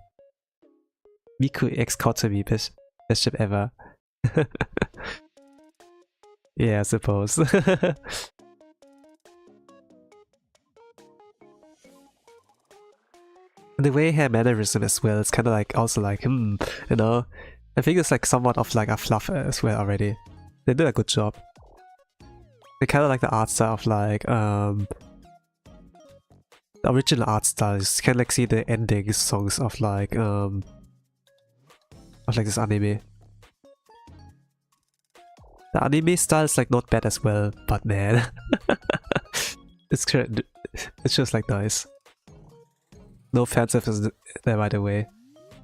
Miku X Kotomi, best ship ever. Yeah, I suppose. The way her mannerism as well, it's kind of like also like, you know. I think it's like somewhat of like a fluff as well already. They did a good job. They kind of like the art style of like, the original art style. You can like see the ending songs of like this anime. The anime style is like not bad as well, but man, it's just like nice. No fan service there, by the way,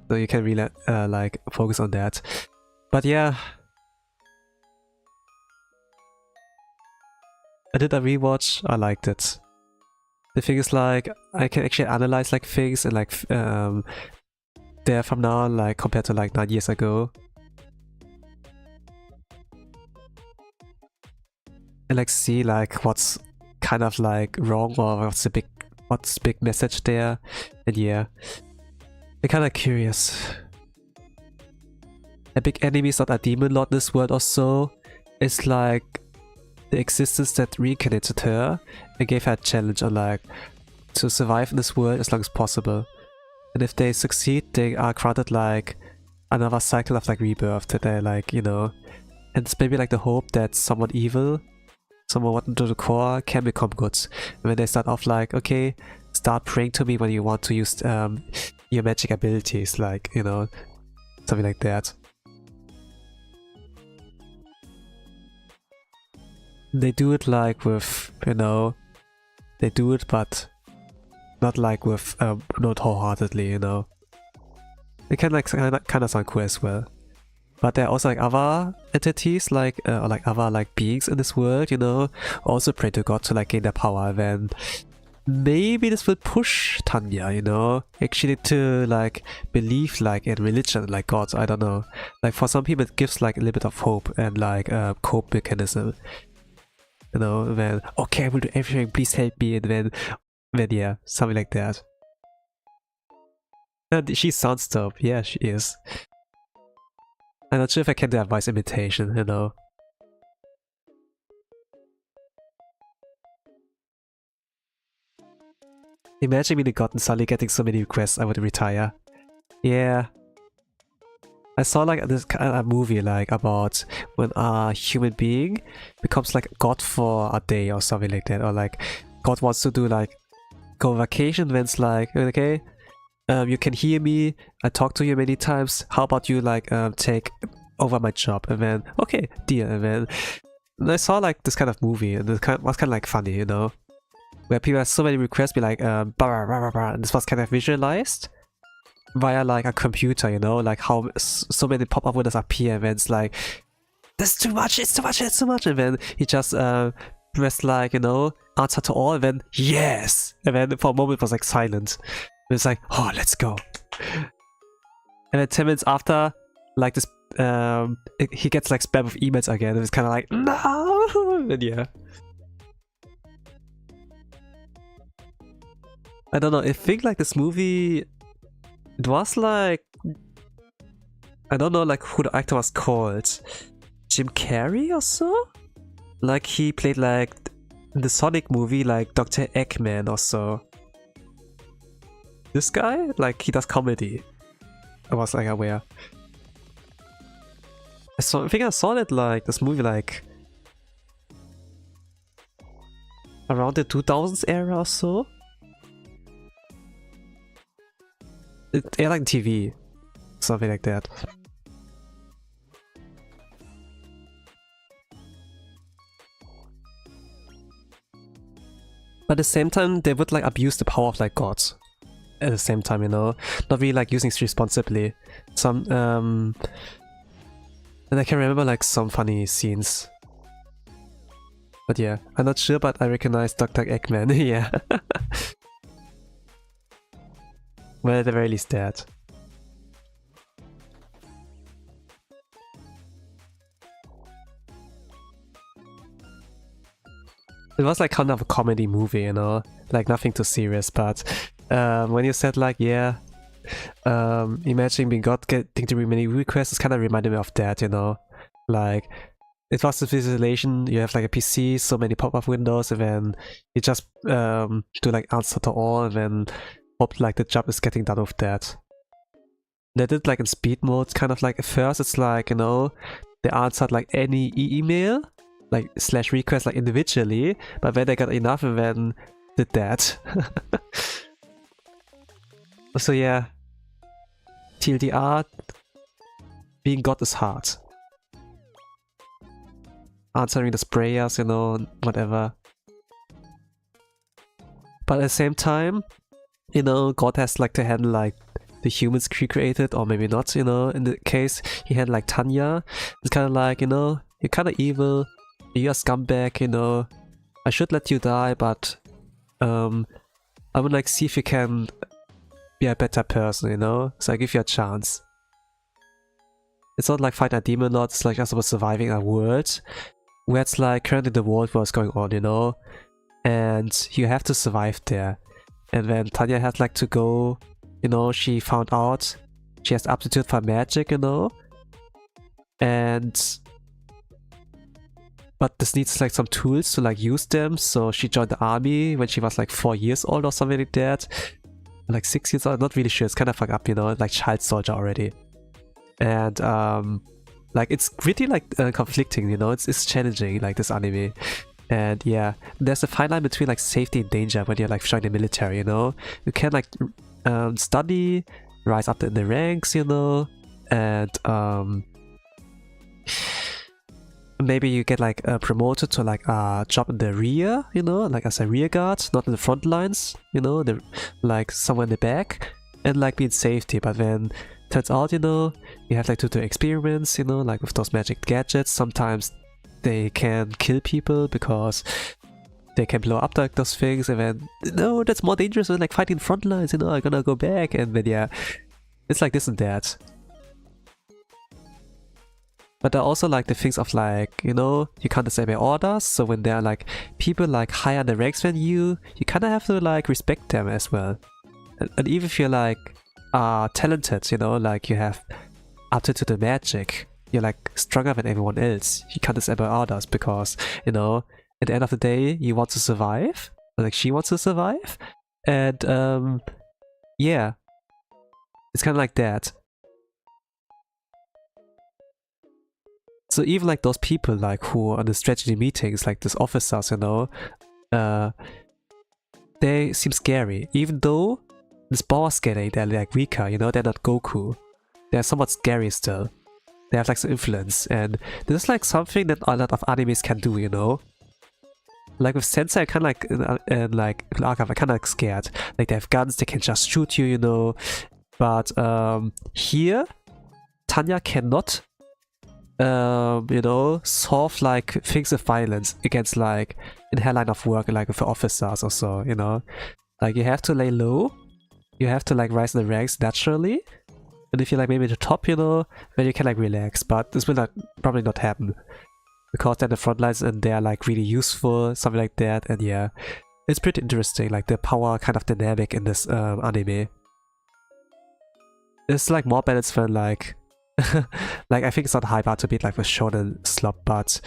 so you can really like focus on that. But yeah, I did a rewatch. I liked it. The thing is, like, I can actually analyze like things and like there from now, like compared to like 9 years ago, and like see like what's kind of like wrong or what's big message there. And yeah, I'm kinda curious. A big enemy is not a demon lord in this world or so. It's like the existence that reincarnated her and gave her a challenge on like to survive in this world as long as possible. And if they succeed, they are granted like another cycle of like rebirth that they like, you know. And it's maybe like the hope that someone evil, someone rotten to the core, can become good. And when they start off like, okay, start praying to me when you want to use your magic abilities, like, you know, something like that. They do it like with, you know, they do it, but not like with, not wholeheartedly, you know. It can like kind of sound cool as well. But there are also like other entities, like or like other like beings in this world, you know, also pray to God to like gain their power. Then maybe this will push Tanya, you know, actually to like believe like in religion, like God. I don't know. Like for some people, it gives like a little bit of hope and like a cope mechanism. You know, then okay, I will do everything. Please help me, and then yeah, something like that. And she sounds dope. Yeah, she is. I'm not sure if I can do a voice imitation, you know. Imagine me the God and suddenly getting so many requests, I would retire. Yeah. I saw like this kind of movie like about when a human being becomes like God for a day or something like that, or like God wants to do like go on vacation, when it's like, okay, you can hear me, I talk to you many times, how about you like take over my job? And then okay, deal. And then I saw like this kind of movie, and it was kind of like funny, you know, where people have so many requests, be like blah, blah, blah, blah, and this was kind of visualized via like a computer, you know, like how so many pop-up windows appear, and then it's like, that's too much, it's too much, it's too much, and then he just pressed like, you know, answer to all, and then yes, and then for a moment it was like silent. It's like, oh, let's go. And then 10 minutes after, like this, he gets like spam of emails again. And it's kind of like, no. And yeah. I don't know. I think like this movie, it was like, I don't know like who the actor was called. Jim Carrey or so? Like he played like in the Sonic movie like Dr. Eggman or so. This guy, like he does comedy. I was like aware. I think I saw it like this movie like around the 2000s era or so. It aired like TV, something like that. But at the same time, they would like abuse the power of like gods. At the same time, you know, not really like using it responsibly. Some and I can remember like some funny scenes. But yeah, I'm not sure, but I recognize Dr. Eggman. Yeah. Well, at the very least that. It was like kind of a comedy movie, you know, like nothing too serious, but when you said like, yeah, imagining being God getting to many requests, it kind of reminded me of that, you know, like it was the visualization, you have like a PC, so many pop-up windows, and then you just do like answer to all, and then hope like the job is getting done with that. They did like in speed mode, kind of like at first it's like, you know, they answered like any email, like slash request like individually, but then they got enough and then did that. So yeah, TLDR, being God is hard. Answering the prayers, you know, whatever. But at the same time, you know, God has like to handle like the humans he created, or maybe not, you know. In the case he had like Tanya, it's kind of like, you know, you're kind of evil, you're a scumbag, you know, I should let you die, but I would like see if you can be a better person, you know, so I give you a chance. It's not like fighting a demon lord, it's like just about surviving a world where it's like currently the world war is going on, you know, and you have to survive there. And then Tanya had like to go, you know, she found out she has aptitude for magic, you know, and but this needs like some tools to like use them, so she joined the army when she was like 4 years old or something like that, like 6 years old, not really sure, it's kind of fucked up, you know, like child soldier already. And like it's really like conflicting, you know, it's challenging, like this anime. And yeah, there's a fine line between like safety and danger when you're like joining the military, you know. You can like study, rise up in the ranks, you know, and maybe you get like promoted to like a job in the rear, you know, like as a rear guard, not in the front lines, you know, like somewhere in the back, and like be in safety. But then turns out, you know, you have like to do experiments, you know, like with those magic gadgets. Sometimes they can kill people because they can blow up like those things, and then no, that's more dangerous than like fighting front lines, you know, I'm gonna go back. And then yeah, it's like this and that. But there are also like the things of like, you know, you can't disobey orders, so when there are like people like higher in the ranks than you kind of have to like respect them as well. And even if you're like talented, you know, like you have aptitude to magic, you're like stronger than everyone else, you can't disobey orders because, you know, at the end of the day you want to survive, like she wants to survive, and yeah, it's kind of like that. So even like those people like who are on the strategy meetings, like these officers, you know, they seem scary. Even though this power scaling, they're like weaker, you know, they're not Goku. They're somewhat scary still. They have like some influence, and this is like something that a lot of animes can do, you know. Like with Sensei, I kind of like, and like Archive, I kind of like scared. Like they have guns, they can just shoot you, you know. But here, Tanya cannot you know, solve like things of violence against like in her line of work, like with officers or so, you know. Like you have to lay low you have to like rise in the ranks naturally. And if you're like maybe at the top, you know, then you can like relax. But this will probably not happen. Because they're the front lines and they're like really useful, something like that. And yeah, it's pretty interesting, like the power kind of dynamic in this anime. It's like more balanced than like like I think it's not hype out to be like a shonen slop, but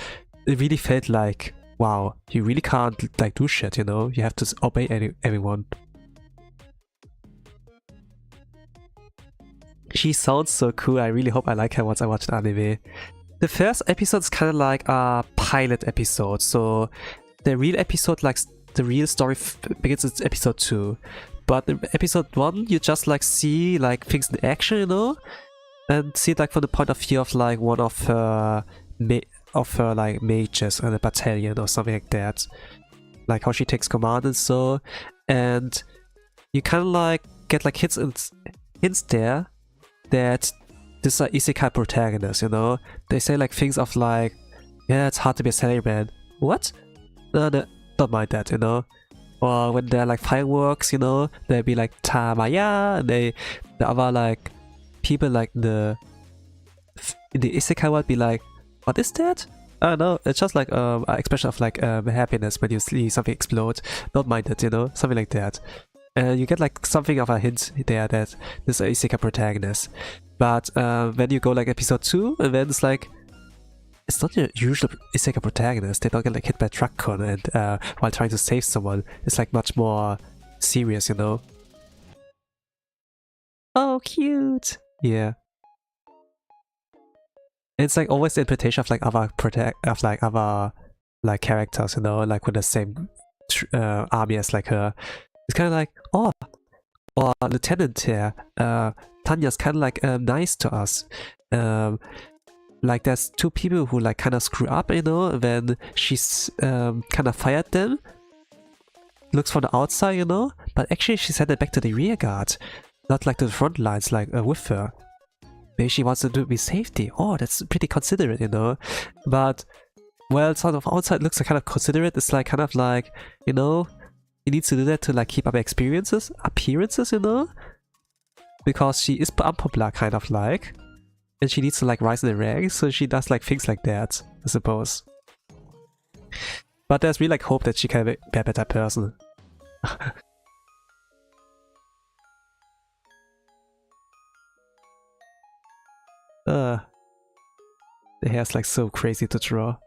it really felt like, wow, you really can't like do shit, you know? You have to obey everyone. She sounds so cool. I really hope I like her once I watch the anime. The first episode is kind of like a pilot episode, so the real episode, like the real story begins in episode 2. But in episode 1, you just like see like things in action, you know? And see it like from the point of view of like one of her like mages in a battalion or something like that. Like how she takes command and so. And you kind of like get like hints there that this is an isekai protagonist, you know? They say like things of like, yeah, it's hard to be a salaryman. What? No, don't mind that, you know? Or when they're like fireworks, you know, they'll be like Tamaya, and the other like people like in the isekai world be like, what is that? I don't know, it's just like an expression of like happiness when you see something explode. Don't mind it, you know, something like that. And you get like something of a hint there that this is a isekai protagonist. But when you go like episode 2, and then it's like, it's not your usual isekai protagonist. They don't get like hit by a truck con and while trying to save someone. It's like much more serious, you know? Oh, cute! Yeah. It's like always the interpretation of like other like characters, you know, like with the same army as like her. It's kind of like, oh, or Lieutenant here. Tanya's kind of like nice to us. Like there's 2 people who like kind of screw up, you know, when she's kind of fired them. Looks from the outside, you know, but actually she sent it back to the rear guard, not like to the front lines, like with her. Maybe she wants to do it with safety. Oh, that's pretty considerate, you know. But well, sort of outside looks like kind of considerate. It's like kind of like, you know, he needs to do that to like keep up appearances, you know, because she is unpopular, kind of like. And she needs to like rise in the ranks, so she does like things like that, I suppose. But there's really like hope that she can be a better person. The hair's like so crazy to draw,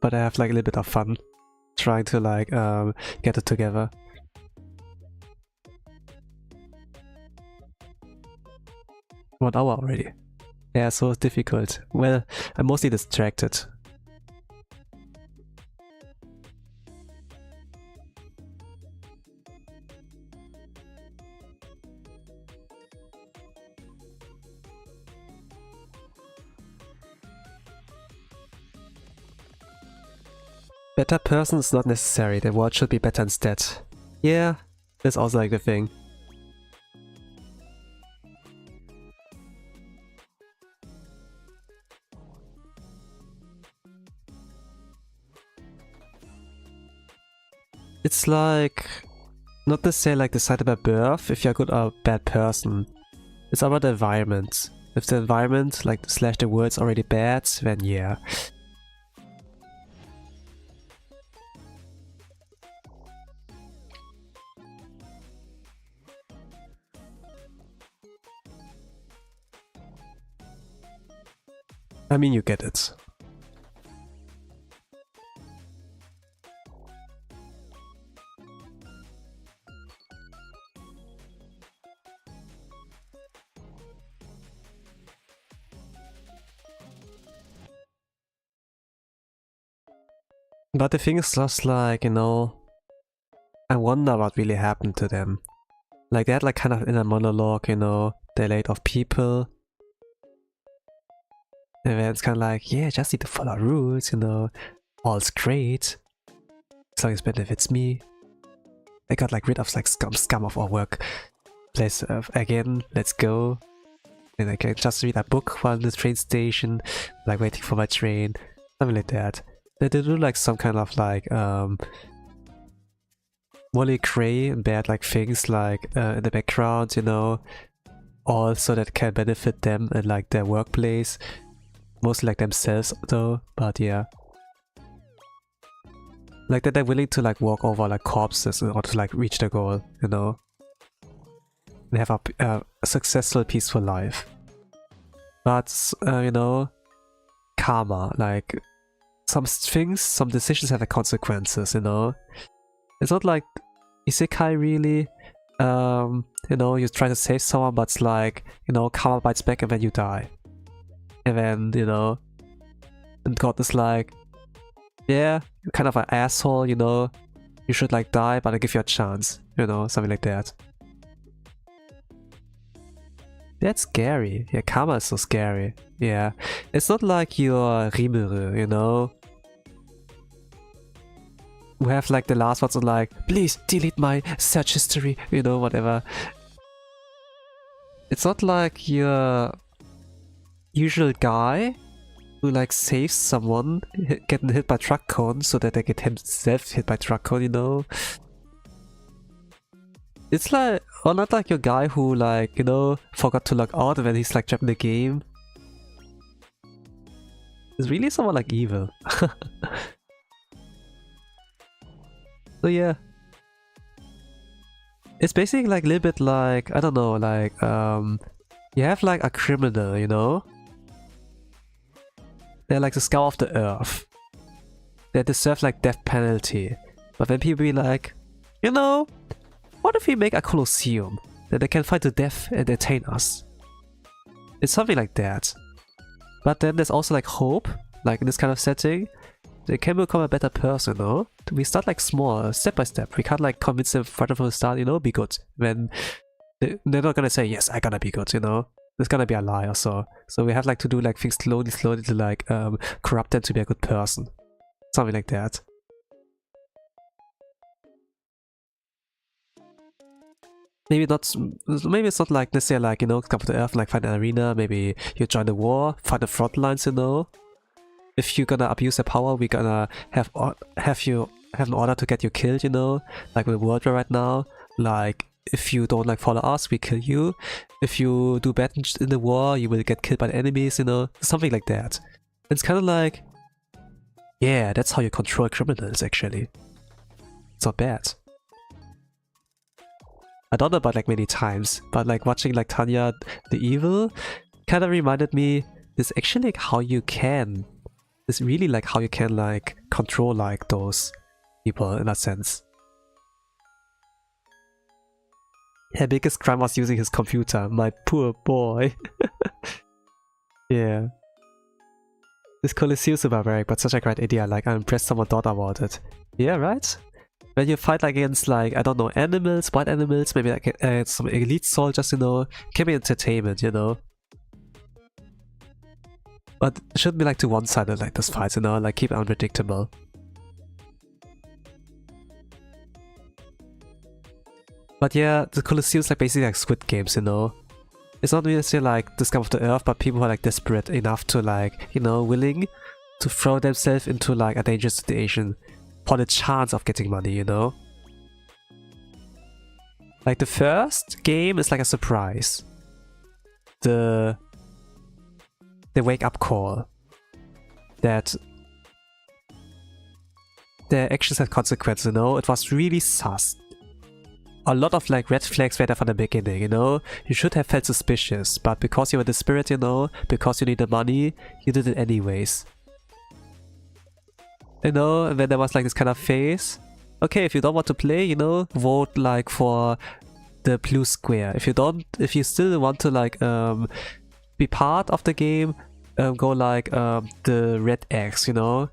but I have like a little bit of fun trying to like get it together. One hour already. Yeah, so it's difficult. Well, I'm mostly distracted. Better person is not necessary, the world should be better instead. Yeah, that's also like the thing. It's like, not necessarily like decided by birth if you're a good or a bad person. It's about the environment. If the environment, like slash the world's already bad, then yeah. I mean, you get it. But the thing is just like, you know, I wonder what really happened to them. Like they had like kind of inner monologue, you know, they laid off people. And then it's kind of like, yeah, just need to follow rules, you know, all's great. As long as it benefits me. They got like rid of like scum of our work. Place again, let's go. And I can just read a book while in the train station, like waiting for my train, something like that. They do like some kind of like morally gray and bad like things like in the background, you know, also that can benefit them and like their workplace, mostly like themselves though, but yeah. Like that they're willing to like walk over like corpses in order to like reach their goal, you know. They have a successful, peaceful life. But, you know, karma, like some things, some decisions have like consequences, you know. It's not like isekai really, you know, you try to save someone, but it's like, you know, karma bites back and then you die. And then, you know, and God is like, yeah, you're kind of an asshole, you know, you should like die, but I give you a chance, you know, something like that. That's scary. Yeah, karma is so scary. Yeah, it's not like your Rimuru, you know, who have like the last words are like, please delete my search history, you know, whatever. It's not like your usual guy who like saves someone getting hit by truck cone so that they get himself hit by truck cone, you know. It's like, or not like your guy who like, you know, forgot to log out and then he's like trapped in the game. It's really someone like evil. So yeah. It's basically like a little bit like, I don't know, like, you have like a criminal, you know? They're like the scum of the earth. They deserve like death penalty. But then people be like, you know, what if we make a Colosseum that they can fight to death and entertain us? It's something like that. But then there's also like hope, like in this kind of setting. They can become a better person, no? We start like small, step by step. We can't like convince them right from the start, you know, be good. When they're not gonna say, yes, I gotta be good, you know? There's gonna be a lie or so. So we have like to do like things slowly to like corrupt them to be a good person. Something like that. Maybe not. Maybe it's not like necessarily like, you know, come to the earth, like fight an arena. Maybe you join the war, fight the front lines, you know. If you're gonna abuse the power, we're gonna have an order to get you killed, you know, like with the world right now. Like if you don't like follow us, we kill you. If you do bad in the war, you will get killed by the enemies, you know, something like that. It's kind of like, yeah, that's how you control criminals. Actually, it's not bad. I don't know about like many times, but like watching like Tanya the Evil kind of reminded me, this actually like how you can. It's really like how you can like control like those people in a sense. Her biggest crime was using his computer, my poor boy. Yeah. This Colosseum is barbaric, but such a great idea, like I'm impressed someone thought about it. Yeah, right? When you fight like against like, I don't know, animals, wild animals, maybe like some elite soldiers, you know, it can be entertainment, you know. But it shouldn't be like too one-sided like this fight, you know, like keep it unpredictable. But yeah, the Colosseum is like basically like Squid Games, you know. It's not necessarily like the scum of the earth, but people who are like desperate enough to like, you know, willing to throw themselves into like a dangerous situation for the chance of getting money, you know. Like the first game is like a surprise. The wake-up call that their actions had consequences, you know. It was really sus. A lot of like red flags were there from the beginning, you know. You should have felt suspicious, but because you were the spirit, you know, because you needed money, you did it anyways. You know, and then there was like this kind of phase. Okay, if you don't want to play, you know, vote like for the blue square. If you still want to like be part of the game, go like the red X, you know.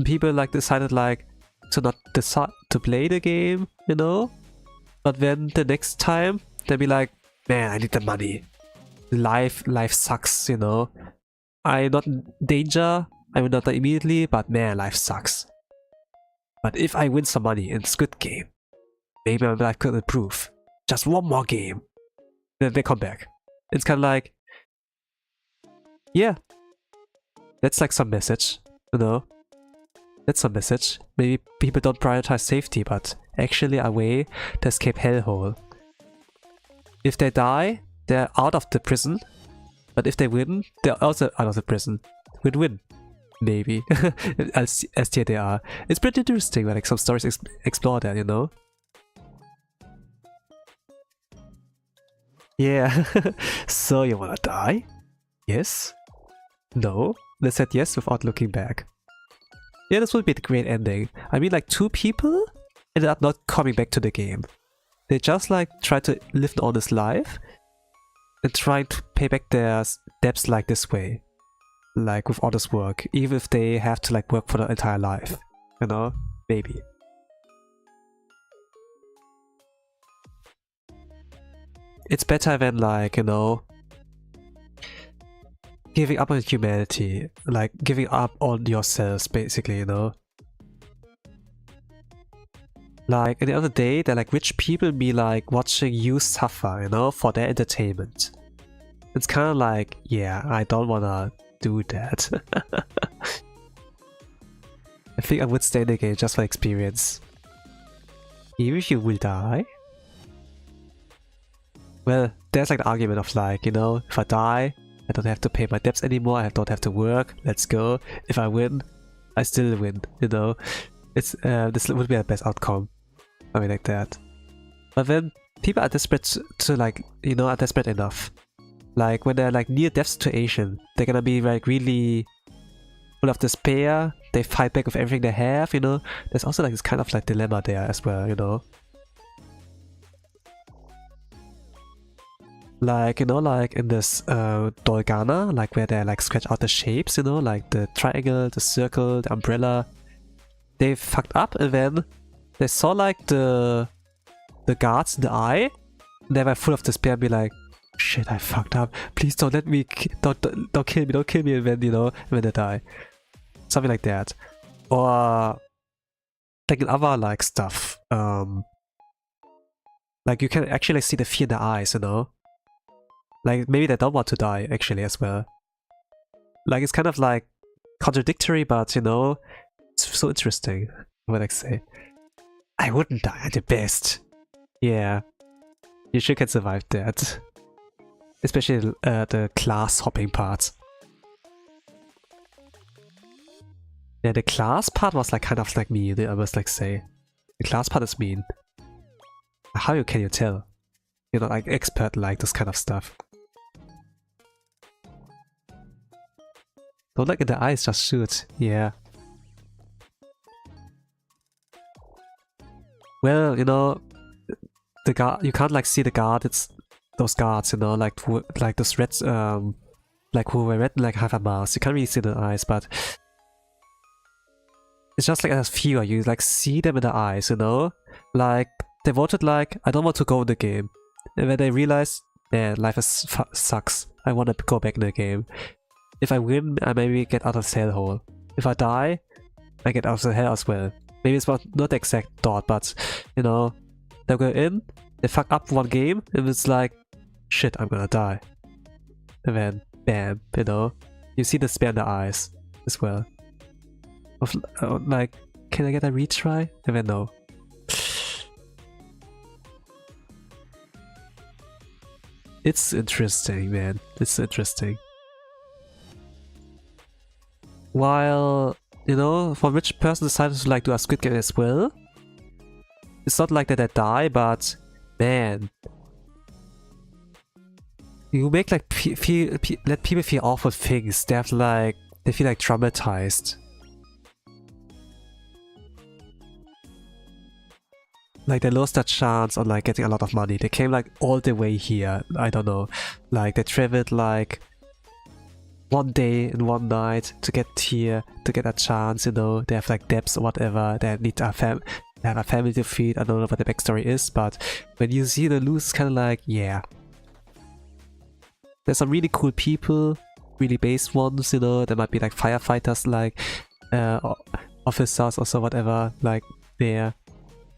People like decided like to not decide to play the game, you know. But then the next time they'll be like, man, I need the money. Life sucks, you know. I'm not in danger. I will not die immediately, but man, life sucks. But if I win some money in Squid Game, maybe my life could improve. Just one more game. Then they come back. It's kind of like, yeah, that's like some message, you know. That's a message. Maybe people don't prioritize safety, but actually a way to escape hellhole. If they die, they're out of the prison. But if they win, they're also out of the prison. Win-win. Maybe. as tier they are. It's pretty interesting when like some stories explore that, you know? Yeah. So you wanna die? Yes? No? They said yes without looking back. Yeah, this would be the great ending. I mean, like 2 people ended up not coming back to the game. They just like tried to live an honest life and trying to pay back their debts like this way. Like with honest work, even if they have to like work for their entire life. You know? Maybe. It's better than like, you know, giving up on humanity, like giving up on yourselves basically, you know. Like at the end of the day, they're like rich people be like watching you suffer, you know, for their entertainment. It's kind of like, yeah, I don't wanna do that. I think I would stay in the game just for experience. Even if you will die? Well, there's like the argument of like, you know, if I die, I don't have to pay my debts anymore, I don't have to work, let's go. If I win, I still win, you know. It's this would be the best outcome. I mean like that. But then people are desperate to like, you know, are desperate enough. Like when they're like near death situation, they're gonna be like really full of despair, they fight back with everything they have, you know. There's also like this kind of like dilemma there as well, you know. Like, you know, like in this Dolgana, like where they like scratch out the shapes, you know, like the triangle, the circle, the umbrella. They fucked up and then they saw like the guards in the eye. And they were full of despair and be like, shit, I fucked up. Please don't let me, don't kill me, don't kill me. And then, you know, when they die. Something like that. Or like in other like stuff. Like you can actually see the fear in their eyes, you know. Like, maybe they don't want to die, actually, as well. Like, it's kind of, like, contradictory, but, you know, it's so interesting, what I say. I wouldn't die, I'm the best. Yeah. You sure can survive that. Especially the class hopping part. Yeah, the class part was, like, kind of like mean, I must, like, say. The class part is mean. How can you tell? You're not, like, expert like this kind of stuff. Don't look in the eyes, just shoot. Yeah. Well, you know, the guard, you can't like see the guard. It's those guards, you know, like those reds, like who were red and like have a mask. You can't really see the eyes, but it's just like a fear. You like see them in the eyes, you know. Like they voted like, I don't want to go in the game, and when they realize, man, life sucks. I want to go back in the game. If I win, I maybe get out of the hellhole. If I die, I get out of the hell as well. Maybe it's not the exact thought, but, you know, they go in, they fuck up one game, and it's like, shit, I'm gonna die. And then, bam, you know, you see the despair in the eyes as well. Of, like, can I get a retry? And then no. It's interesting, man. It's interesting. While, you know, for which person decided to like do a Squid Game as well, it's not like that they die, but man, you make like let people feel awful things. They have like, they feel like traumatized. Like they lost their chance on like getting a lot of money. They came like all the way here. I don't know. Like they traveled like one day and one night to get here, to get a chance, you know. They have like debts or whatever. They need a they have a family to feed. I don't know what the backstory is, but when you see the lose, it's kind of like, yeah. There's some really cool people, really base ones, you know. There might be like firefighters, like officers or so whatever, like there.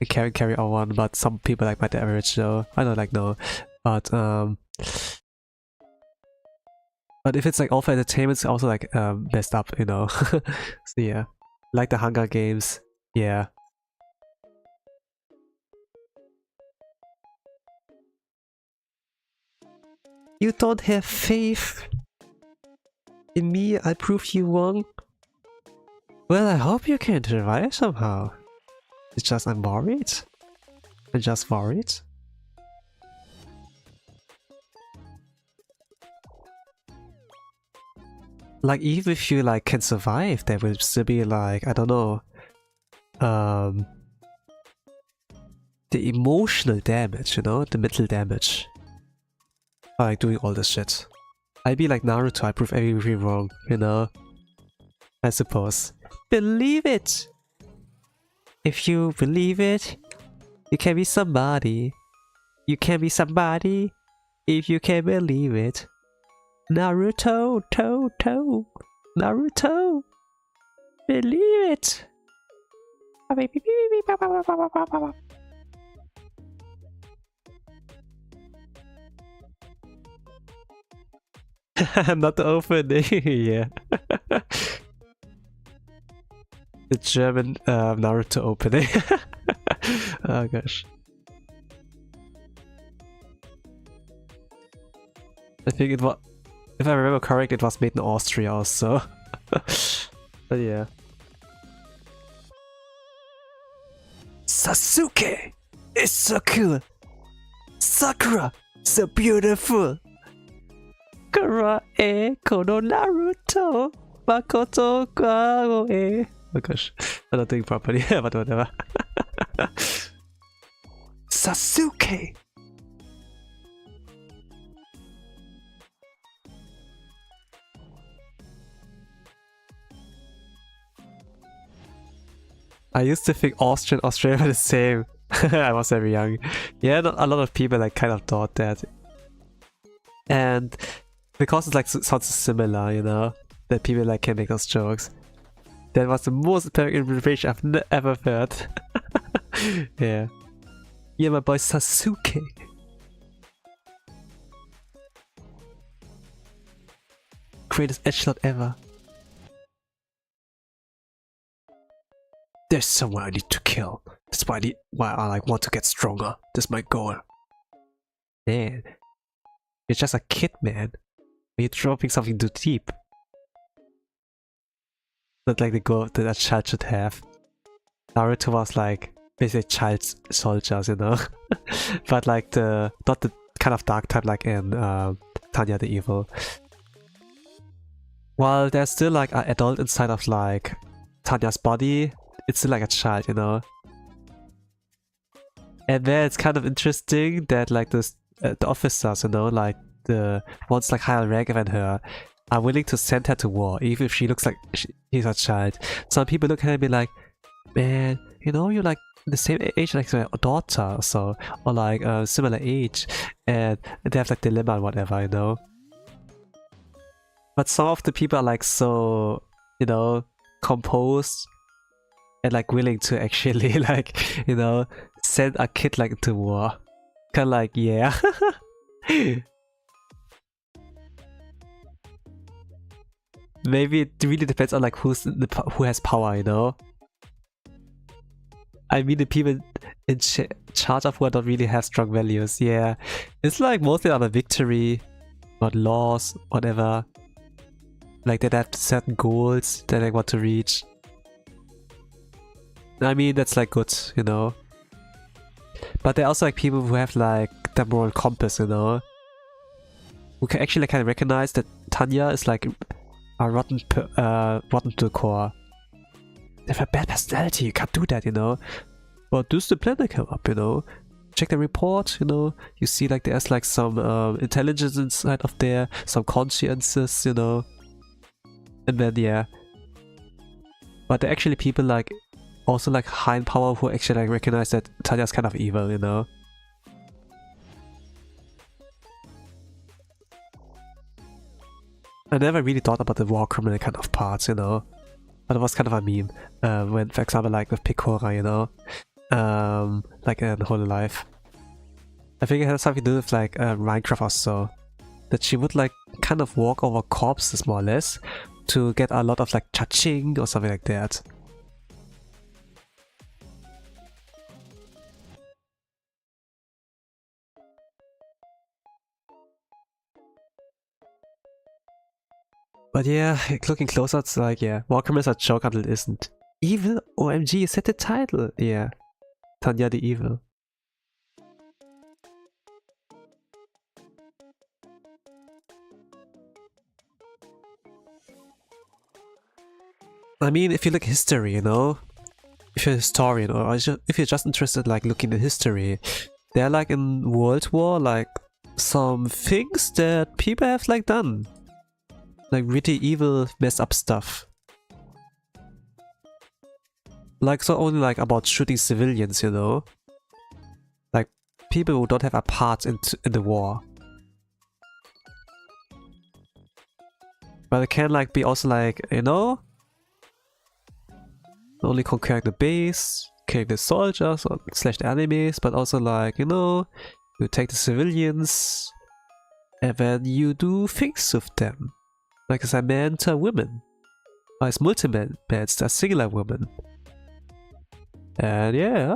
Carry on one, but some people like by the average though. I don't like no, but if it's like all for entertainment, it's also like messed up, you know. So yeah, Like the Hunger Games. Yeah. You don't have faith in me, I'll prove you wrong. Well, I hope you can survive somehow. It's just I'm worried. I'm just worried. Like, even if you like can survive, there will still be like, I don't know, the emotional damage, you know, the mental damage. Like doing all this shit. I'd be like Naruto, I prove everything wrong, you know? I suppose. Believe it! If you believe it, you can be somebody. You can be somebody if you can believe it. Naruto, Naruto, believe it. Not the opening, yeah. The German Naruto opening. Oh gosh. I think it was, if I remember correctly, it was made in Austria also. But yeah. Sasuke is so cool. Sakura, so beautiful. Sakura e kono Naruto makoto kao e. Oh gosh, I'm not doing it properly, but whatever. Sasuke. I used to think Austria and Australia were the same. I was very young. Yeah, a lot of people like kind of thought that. And because it's like sounds similar, you know, that people like can make those jokes. That was the most perfect interpretation I've ever heard. Yeah. Yeah, my boy Sasuke. Greatest edgelord ever. There's someone I need to kill. That's why I like want to get stronger. That's my goal. Man, you're just a kid, man. You're dropping something too deep. Not like the goal that a child should have. Naruto was like basically child soldiers, you know. But like not the kind of dark type like in Tanya the Evil. While there's still like an adult inside of like Tanya's body, it's still like a child, you know. And then it's kind of interesting that like the officers, you know, like the ones like higher rank than her, are willing to send her to war, even if she looks like she's a child. Some people look at her and be like, man, you know, you're like the same age like your daughter or so, or like similar age, and they have like dilemma and whatever, you know. But some of the people are like so, you know, composed and like willing to actually like, you know, send a kid like into war. Kinda like, yeah. Maybe it really depends on like who has power, you know. I mean, the people in charge of war don't really have strong values. Yeah, it's like mostly about victory, about laws, whatever. Like they have certain goals that they want to reach. I mean, that's like good, you know. But there are also like people who have like the moral compass, you know, who can actually like, kind of recognize that Tanya is like a rotten to the core. They have a bad personality, you can't do that, you know. But this is the plan they come up, you know. Check the report, you know. You see like there's like some intelligence inside of there, some consciences, you know. And then yeah. But there are actually people like also like high in power who actually like recognize that Tanya's kind of evil, you know. I never really thought about the war criminal kind of parts, you know. But it was kind of a meme. When, for example, like with Picora, you know. Like in Whole Life. I think it has something to do with like Minecraft or so. That she would like kind of walk over corpses more or less to get a lot of like cha-ching or something like that. But yeah, looking closer, it's like, yeah, war crime is a joke until it isn't. Evil? OMG, is that the title? Yeah. Tanya the Evil. I mean, if you look at history, you know, if you're a historian or if you're just interested like looking at history, there are like in World War like some things that people have like done. Like really evil, messed up stuff. Like it's not only like about shooting civilians, you know. Like people who don't have a part in the war. But it can like be also like, you know, not only conquering the base, killing the soldiers or slash the enemies, but also like, you know, you take the civilians and then you do things with them. Like as a man to a woman. Or as multi-men to a singular woman. And yeah.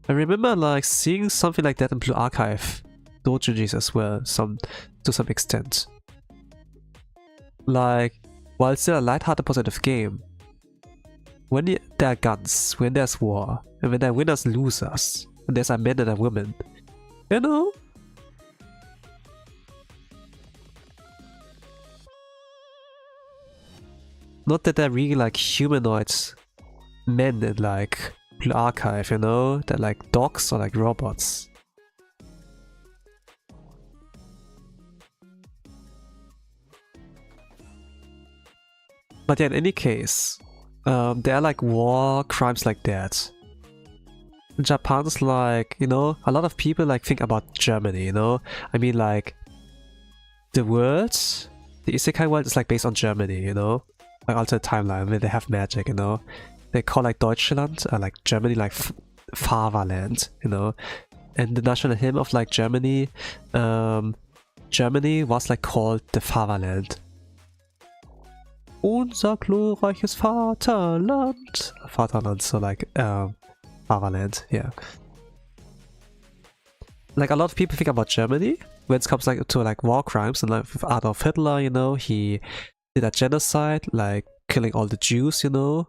I remember like seeing something like that in Blue Archive doujinshis as well, to some extent. Like, while it's still a lighthearted positive game, when there are guns, when there's war, and when there are winners and losers, and there's a man and a woman, you know? Not that they're really like humanoid men in like Blue Archive, you know? They're like dogs or like robots. But yeah, in any case, there are like war crimes like that. Japan's like, you know, a lot of people like think about Germany, you know? I mean like, the world, the isekai world is like based on Germany, you know? Like alternate timeline where they have magic, you know? They call like Deutschland, like Germany like Fatherland, you know? And the national hymn of like Germany, Germany was like called the Fatherland. Unser glorreiches Vaterland. Vaterland, so like, Fatherland, yeah. Like a lot of people think about Germany when it comes like to like war crimes, and like with Adolf Hitler, you know, he did a genocide, like killing all the Jews, you know,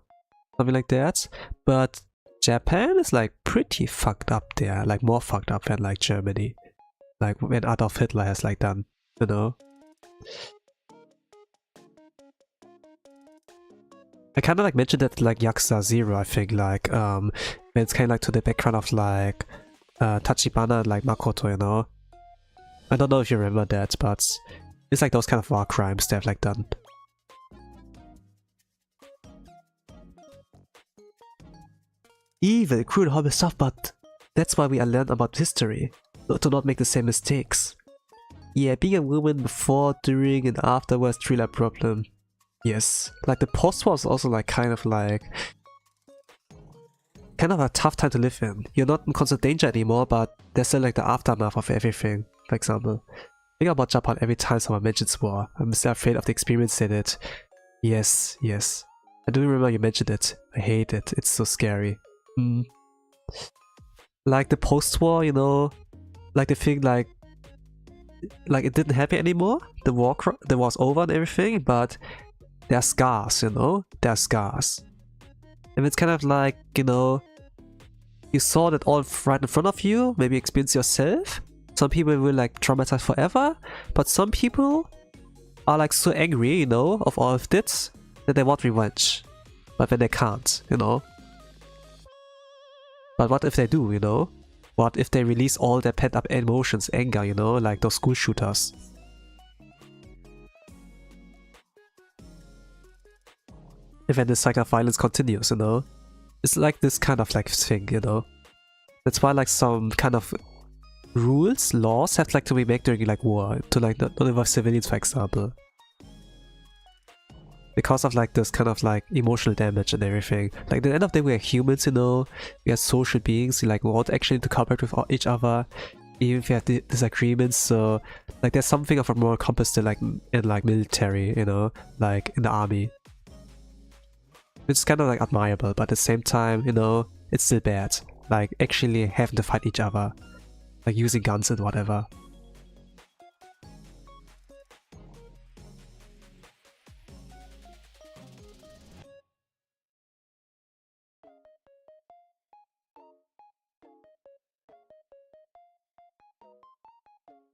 something like that. But Japan is like pretty fucked up there, like more fucked up than like Germany, like when Adolf Hitler has like done, you know. I kind of like mentioned that like Yakuza 0, I think, like when it's kind of like to the background of like Tachibana and like Makoto, you know. I don't know if you remember that, but it's like those kind of war crimes they've like done. Evil, cruel, horrible stuff, but that's why we learn about history, to not make the same mistakes. Yeah, being a woman before, during, and afterwards is really a problem. Yes, like the post-war is also like kind of a tough time to live in. You're not in constant danger anymore, but there's still like the aftermath of everything. For example, think about Japan every time someone mentions war. I'm still afraid of the experience in it. Yes, yes. I do remember you mentioned it. I hate it. It's so scary. Like the post-war, you know, like the thing like it didn't happen anymore. The war's over and everything, but there are scars, you know? There are scars. And it's kind of like, you know, you saw that all right in front of you, maybe experience yourself. Some people will like traumatize forever, but some people are like so angry, you know, of all of this, that they want revenge. But then they can't, you know? But what if they do, you know? What if they release all their pent-up emotions, anger, you know, like those school shooters? And then the cycle of violence continues, you know? It's like this kind of like thing, you know? That's why like some kind of rules, laws have like to be made during like war, to like not involve civilians, for example. Because of like this kind of like emotional damage and everything. Like at the end of the day, we're humans, you know? We are social beings, we like want actually to cooperate with each other, even if we have disagreements. So like there's something of a moral compass to like in like military, you know? Like in the army. It's kind of like admirable, but at the same time, you know, it's still bad. Like actually having to fight each other, like using guns and whatever.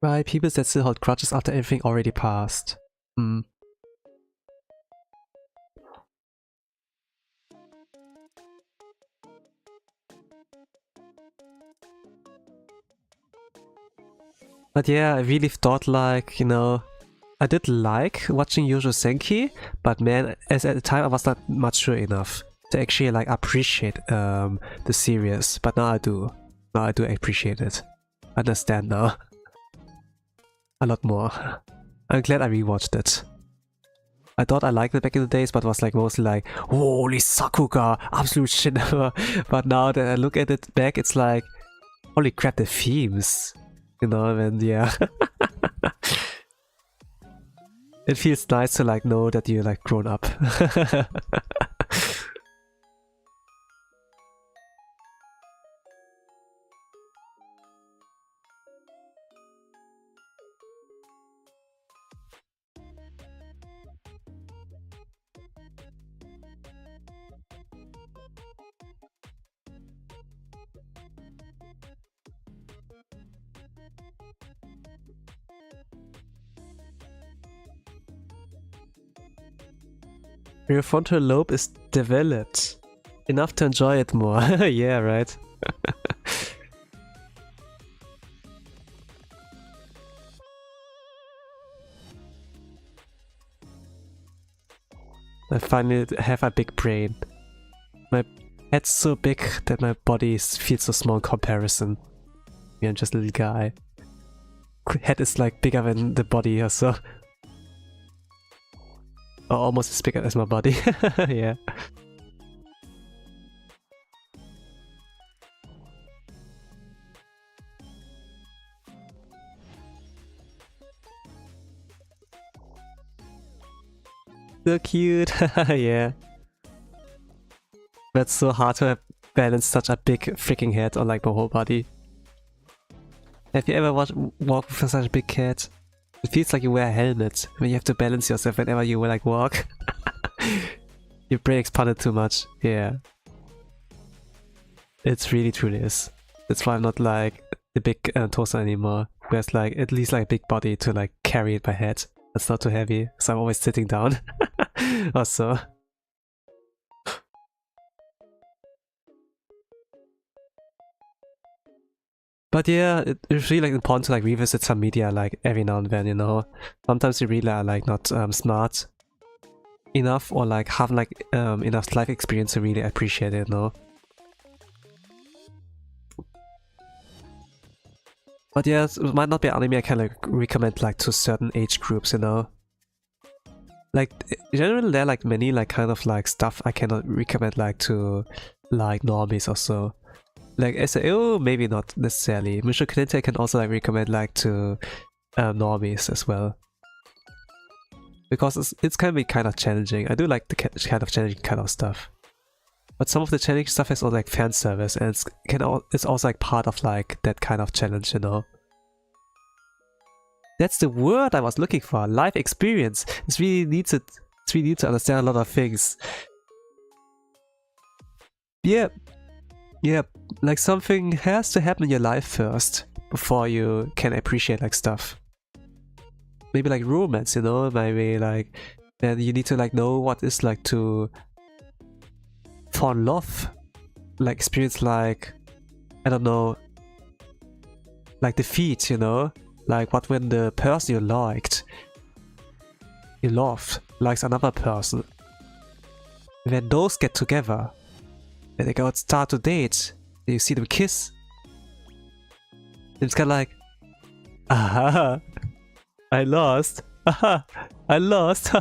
Right, people that still hold grudges after everything already passed. But yeah, I really thought like, you know, I did like watching Youjo Senki, but man, as at the time I was not mature enough to actually like appreciate the series. But now I do. Now I do appreciate it. I understand now. A lot more. I'm glad I rewatched it. I thought I liked it back in the days, but was like mostly like, holy Sakuga, absolute shit ever. But now that I look at it back, it's like, holy crap, the themes. You know, and yeah. It feels nice to like know that you're like grown up. Your frontal lobe is developed enough to enjoy it more. Yeah, right. I finally have a big brain. My head's so big that my body feels so small in comparison. Yeah, I'm just a little guy. Head is like bigger than the body or so. Or almost as big as my body. Yeah. So cute. Yeah. That's so hard to balance such a big freaking head on like my whole body. Have you ever walked with such a big head? It feels like you wear a helmet when you have to balance yourself whenever you like walk. Your brain expanded too much. Yeah. It's really truly is. That's why I'm not like the big torso anymore. There's like at least like a big body to like carry my head. That's not too heavy, so I'm always sitting down. Also. But yeah, it's really like important to like revisit some media like every now and then, you know. Sometimes you really are like not smart enough or like have like enough life experience to really appreciate it, you know. But yeah, it might not be anime I can like recommend like to certain age groups, you know. Like in general, there are like many like kind of like stuff I cannot recommend like to like normies or so. Like SAO, maybe not necessarily. Musho Kente I can also like recommend like to normies as well. Because it's kind of challenging. I do like the kind of challenging kind of stuff. But some of the challenging stuff is also like fan service, and it's also like part of like that kind of challenge, you know. That's the word I was looking for. Life experience. It's really needs it. It's really need to understand a lot of things. Yeah. Yeah, like something has to happen in your life first before you can appreciate like stuff. Maybe like romance, you know, maybe like then you need to like know what it's like to fall in love. Like experience like, I don't know, like defeat, you know? Like what when the person you loved likes another person. When those get together, and they go and start to date, and you see them kiss. And it's kind of like, aha, I lost, aha, I lost,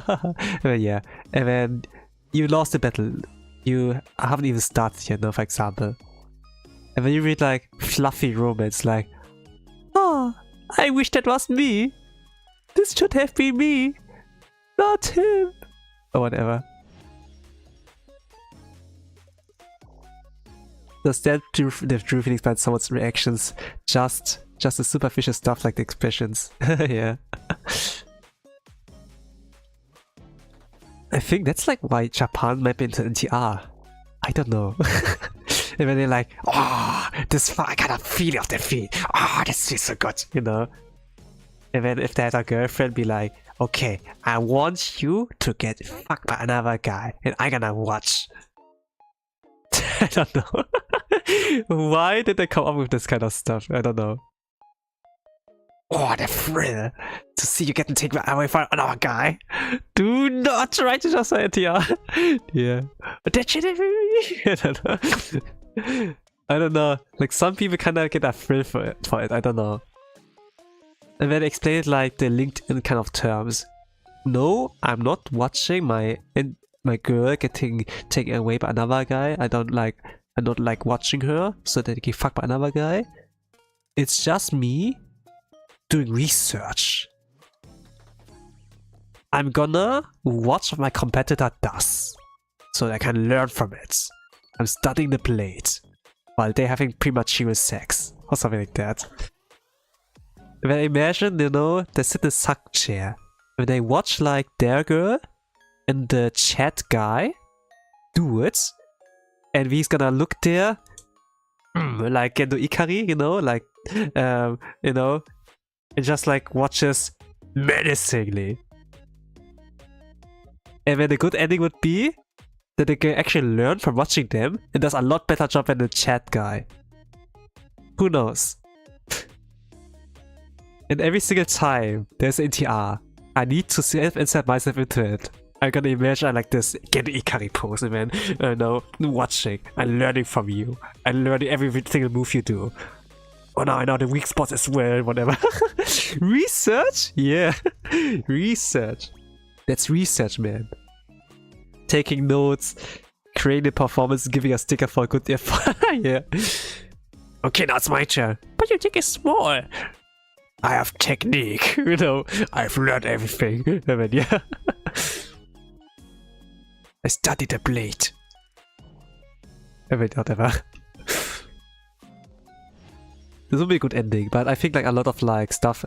and yeah, and then you lost the battle. You haven't even started yet, no, for example. And when you read like fluffy romance, like, oh, I wish that was me. This should have been me, not him, or whatever. Does that the true feelings behind someone's reactions just the superficial stuff like the expressions? Yeah. I think that's like why Japan might be into NTR. I don't know. And when they're like, oh, this I got a feeling of the feet. Oh, this feels so good, you know. And then if they had a girlfriend, be like, okay, I want you to get fucked by another guy, and I'm gonna watch. I don't know. Why did they come up with this kind of stuff? I don't know. Oh, the thrill to see you getting taken away from another guy. Do not try to just say it here. Yeah. That shit is me. I don't know. I don't know. Like, some people kind of get a thrill for it. I don't know. And then explain it like the LinkedIn kind of terms. No, I'm not watching my girl getting taken away by another guy. I don't like watching her so that they get fucked by another guy. It's just me doing research. I'm gonna watch what my competitor does so that I can learn from it. I'm studying the plate while they're having premature sex or something like that. When I imagine, you know, they sit in a suck chair. When they watch like their girl and the chat guy do it, and he's gonna look there like Gendo Ikari, you know, like you know, and just like watches menacingly. And then the good ending would be that they can actually learn from watching them and does a lot better job than the chat guy. Who knows? And every single time there's an NTR, I need to insert myself into it. I'm gonna imagine I like this Gendo Ikari pose, and then no, watching, I'm learning from you. I'm learning every single move you do. Oh no, I know the weak spots as well, whatever. Research? Yeah. Research. That's research, man. Taking notes, creating a performance, giving a sticker for a good effort. Yeah. Okay, now it's my turn. But your dick is small. I have technique, you know. I've learned everything. I mean, yeah. I studied the blade. I mean, whatever. This will be a good ending, but I think like a lot of like stuff.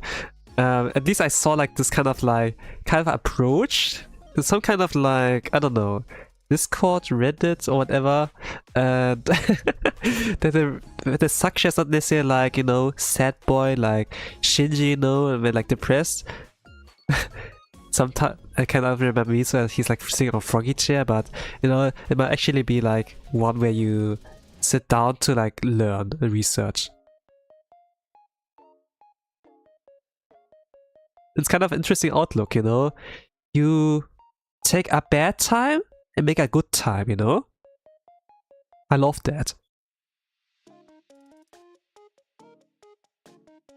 At least I saw like this kind of approach to some kind of like, I don't know, Discord, Reddit or whatever. And that the suction is not necessarily like, you know, sad boy like Shinji, you know, and then like depressed. Sometimes I cannot remember me, so he's like sitting on a froggy chair, but you know, it might actually be like one where you sit down to like learn and research. It's kind of interesting outlook, you know. You take a bad time and make a good time, you know. I love that.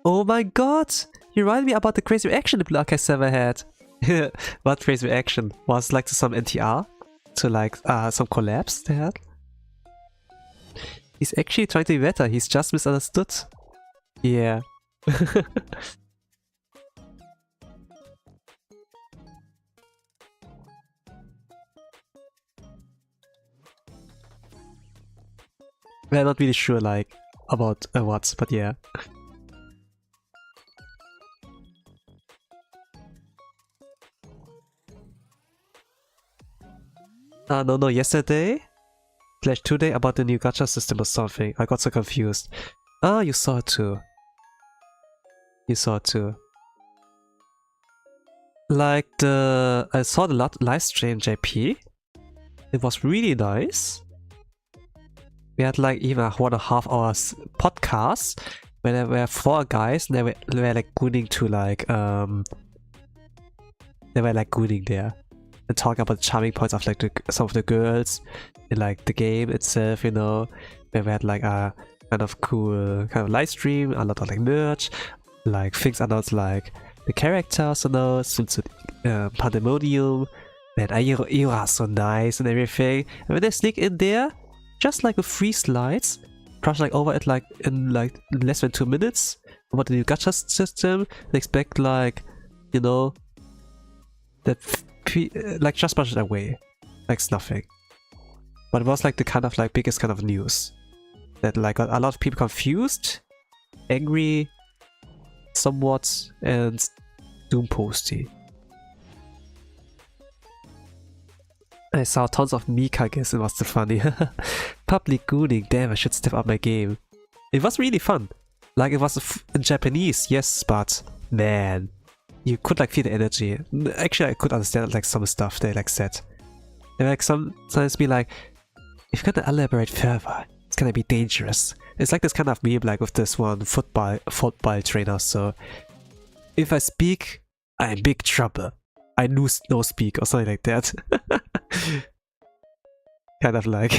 Oh my god! You reminded me about the crazy reaction the Black Eyes ever had. What crazy reaction? Was like to some NTR? To like some collabs they had? He's actually trying to be better, he's just misunderstood. Yeah. We're not really sure like about what, but yeah. No, yesterday / today about the new gacha system or something. I got so confused. Ah, you saw it too. You saw it too. Like I saw the live stream JP. It was really nice. We had like even a 1.5 hours podcast where there were 4 guys and they were like gooning to like they were like gooning there and talking about the charming points of like some of the girls in like the game itself, you know. Where we had like a kind of cool kind of live stream, a lot of like merch, like things announced like the characters, you know, Pandemonium, man, Ayura so nice and everything. And when they sneak in there, just like with 3 slides, brush like over it like in like less than 2 minutes about the new gacha system. They expect like, you know, that like just brush it away, like it's nothing. But it was like the kind of like biggest kind of news that like got a lot of people confused, angry, somewhat, and doom posty. I saw tons of Mikages, it was so funny. Public gooning, damn, I should step up my game. It was really fun. Like, it was in Japanese, yes, but man, you could like feel the energy. Actually, I could understand like some stuff they like said. They like sometimes be like, if you're gonna elaborate further, it's gonna be dangerous. It's like this kind of meme like with this one football trainer. So if I speak, I'm in big trouble. I lose no speak or something like that. Kind of like.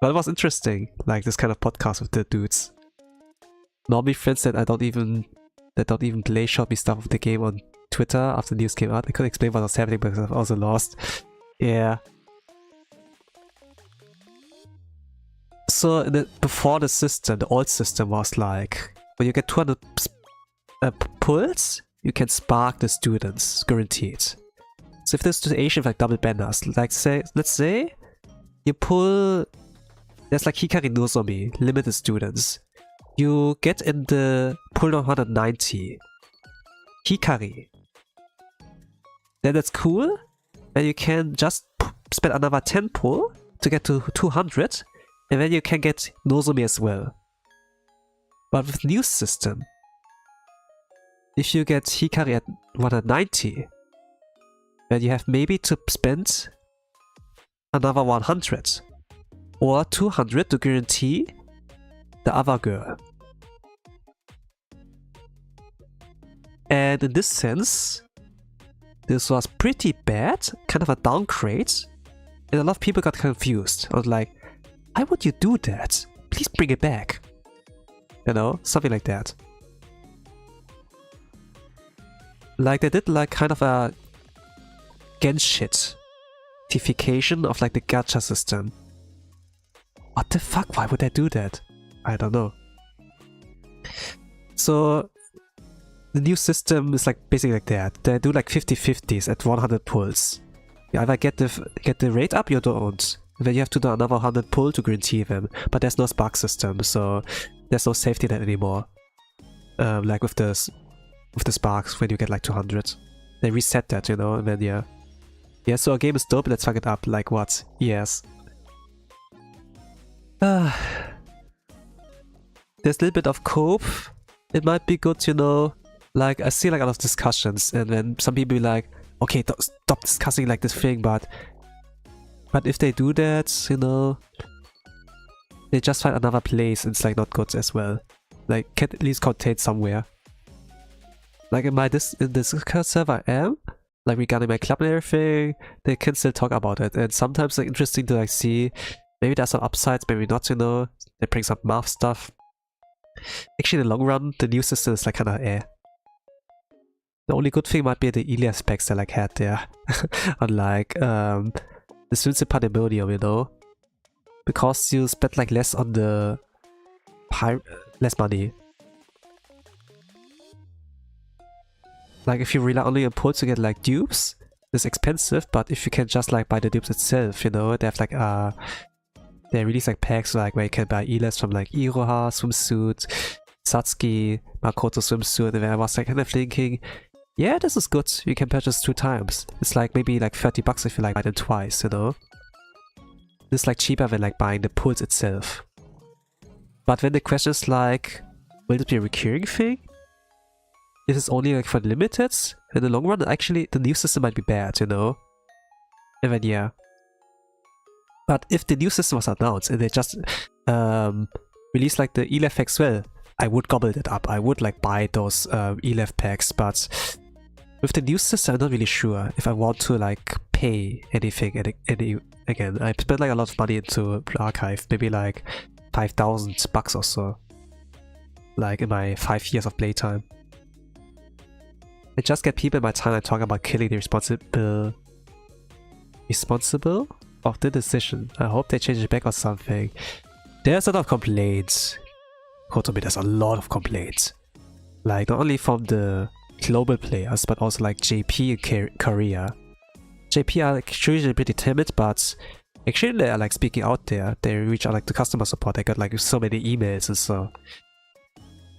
But it was interesting, like this kind of podcast with the dudes. Normally friends that don't even play showed me stuff of the game on Twitter after the news came out. I couldn't explain what was happening because I was also lost. Yeah. So before the system, the old system was like, when you get 200 pulls, you can spark the students, guaranteed. So if there's a situation like double banners, like let's say you pull, there's like Hikari Nozomi, limited students. You get in the pull 190 Hikari. Then that's cool. Then you can just spend another 10 pull to get to 200, and then you can get Nozomi as well. But with new system, if you get Hikari at 190, then you have maybe to spend another 100 or 200 to guarantee the other girl. And in this sense, this was pretty bad, kind of a downgrade, and a lot of people got confused. I was like, why would you do that? Please bring it back. You know, something like that. Like they did like kind of a Genshification of like the gacha system. What the fuck? Why would I do that? I don't know. So the new system is like basically like that. They do like 50-50s at 100 pulls. You either get the rate up, you don't. Then you have to do another 100 pull to guarantee them. But there's no spark system, so there's no safety net anymore. Like with the sparks when you get like 200. They reset that, you know, and then yeah. Yeah, so our game is dope, let's fuck it up. Like what? Yes. There's a little bit of cope. It might be good, you know. Like, I see like a lot of discussions, and then some people be like, okay, stop discussing like this thing, but if they do that, you know, they just find another place, and it's like not good as well. Like, can at least contain somewhere. Like in this Discord server I am, like regarding my club and everything, they can still talk about it, and sometimes like interesting to like see, maybe there's some upsides, maybe not, you know, they bring some math stuff. Actually in the long run, the new system is like kinda eh. The only good thing might be the Elias specs they like had there. Unlike the students in Pandemonium, you know. Because you spend like less on the less money. Like if you rely only on pulls to get like dupes, it's expensive, but if you can just like buy the dupes itself, you know, they have like they release like packs like where you can buy Elias from like Iroha swimsuit, Satsuki, Makoto swimsuit, and I was like kind of thinking, yeah, this is good, you can purchase 2 times. It's like maybe like 30 bucks if you like buy them twice, you know. It's like cheaper than like buying the pulls itself. But then the question is like, will it be a recurring thing? Is this only like for the limiteds? In the long run, actually the new system might be bad, you know. And then yeah. But if the new system was announced and they just release like the ELEF packs, well, I would gobble it up. I would like buy those ELEF packs, but with the new system I'm not really sure if I want to like pay anything again. I spent like a lot of money into Archive, maybe like 5,000 bucks or so. Like in my 5 years of playtime. I just get people in my time talking about killing the responsible of the decision. I hope they change it back or something. There's a lot of complaints. Kotomi, there's a lot of complaints. Like not only from the global players, but also like JP in Korea. JP are like usually pretty timid, but actually they are like speaking out there. They reach out like to customer support. They got like so many emails and so.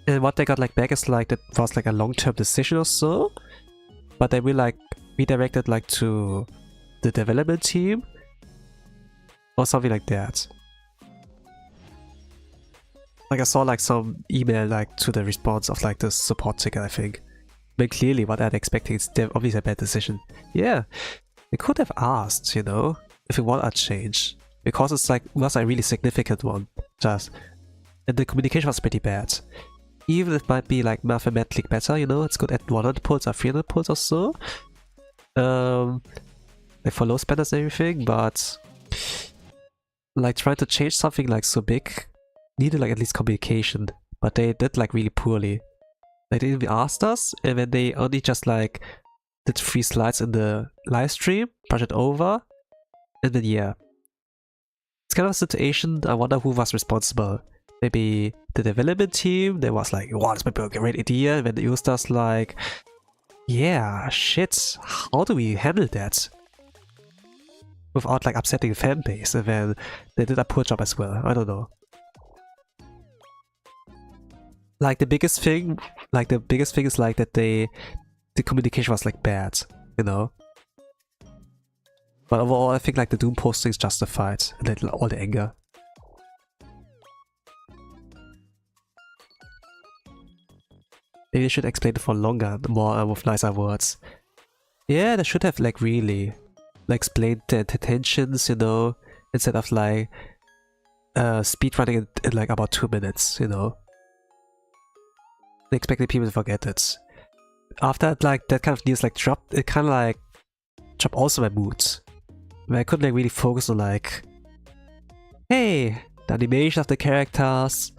And what they got like back is like that was like a long-term decision or so, but they will like redirected like to the development team or something like that. Like I saw like some email like to the response of like the support ticket, I think. But clearly what I'm expecting is obviously a bad decision. Yeah, they could have asked, you know, if they want a change. Because it's like, was a really significant one. Just, and the communication was pretty bad. Even if it might be like mathematically better, you know, it's good at 100 pulls or 300 pulls or so. Like for low spenders and everything, but like trying to change something like so big needed like at least communication, but they did like really poorly. They didn't even ask us, and then they only just like did 3 slides in the live stream, brush it over, and then yeah. It's kind of a situation, I wonder who was responsible. Maybe the development team, they was like, wow, this might be a great idea, and then it was just like, yeah, shit, how do we handle that? Without like upsetting the fan base, and then they did a poor job as well, I don't know. Like the biggest thing is like that the communication was like bad, you know? But overall I think like the Doom posting is justified, and all the anger. Maybe they should explain it for longer, more with nicer words. Yeah, they should have like really like explained the intentions, you know, instead of like speedrunning it in like about 2 minutes, you know. They expected people to forget it. After like that kind of news like dropped, it kind of like dropped also my mood. Where I couldn't like really focus on like, hey, the animation of the characters,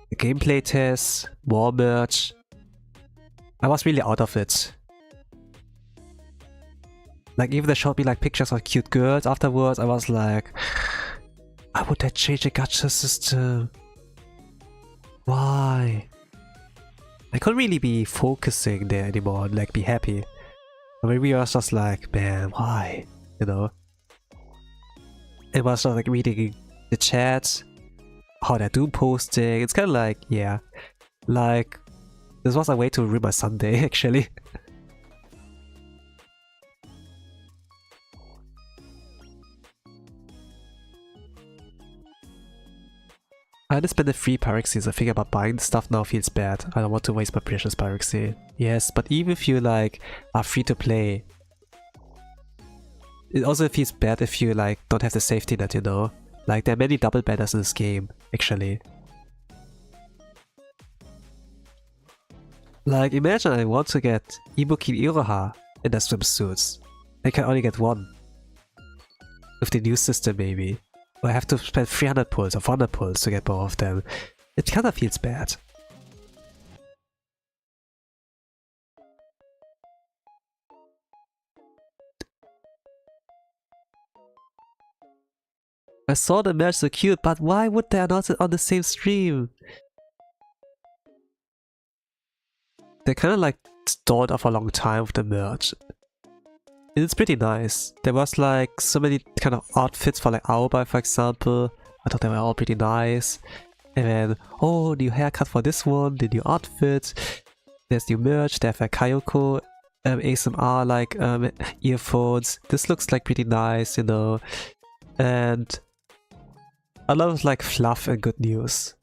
the gameplay tests, more merch. I was really out of it. Like even they showed me like pictures of cute girls afterwards, I was like, why would they change the gacha system? Why? I couldn't really be focusing there anymore and like be happy. Or maybe I was just like, man, why? You know? It was just like reading the chat, how they're doing posting. It's kind of like, yeah, like this was a way to ruin my Sunday actually. I understand the free Pyrexies. I think about buying stuff now feels bad. I don't want to waste my precious Pyrexy. Yes, but even if you like are free to play, it also feels bad if you like don't have the safety net, you know? Like there are many double banners in this game, actually. Like imagine I want to get Ibuki Iroha in their swimsuits. I can only get one. With the new system maybe. I have to spend 300 pulls or 400 pulls to get both of them. It kinda feels bad. I saw the merch so cute, but why would they announce it on the same stream? They kinda like stalled off a long time with the merch. It's pretty nice. There was like so many kind of outfits for like Aoba, for example. I thought they were all pretty nice. And then, oh, new haircut for this one, the new outfit. There's new merch. They have like Kayoko ASMR like earphones. This looks like pretty nice, you know. And a lot of like fluff and good news.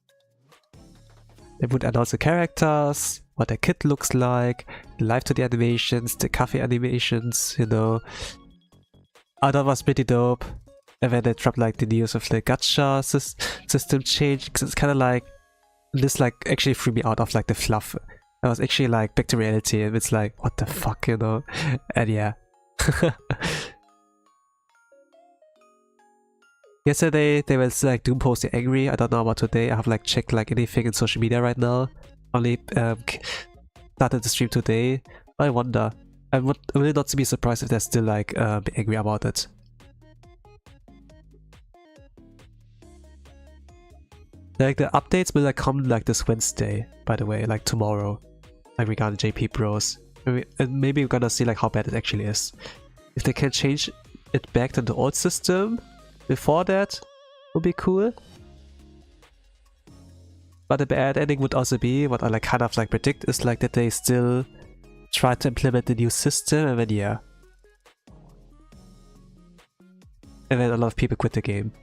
They would announce the characters, what their kit looks like, the live to the animations, the cafe animations, you know. I thought it was pretty dope. And then they dropped like the news of the gacha system change, because it's kind of like, this like actually threw me out of like the fluff. I was actually like back to reality, and it's like, what the fuck, you know. And yeah. Yesterday they were like doom posting angry. I don't know about today. I have like checked like anything in social media right now. Only started the stream today. I wonder. I would really not be surprised if they're still like angry about it. Like the updates will like come like this Wednesday, by the way, like tomorrow. Like regarding JP Bros. Maybe we're gonna see like how bad it actually is. If they can change it back to the old system before that, would be cool. But the bad ending would also be, what I like kind of like predict, is like that they still try to implement the new system, and then yeah. And then a lot of people quit the game.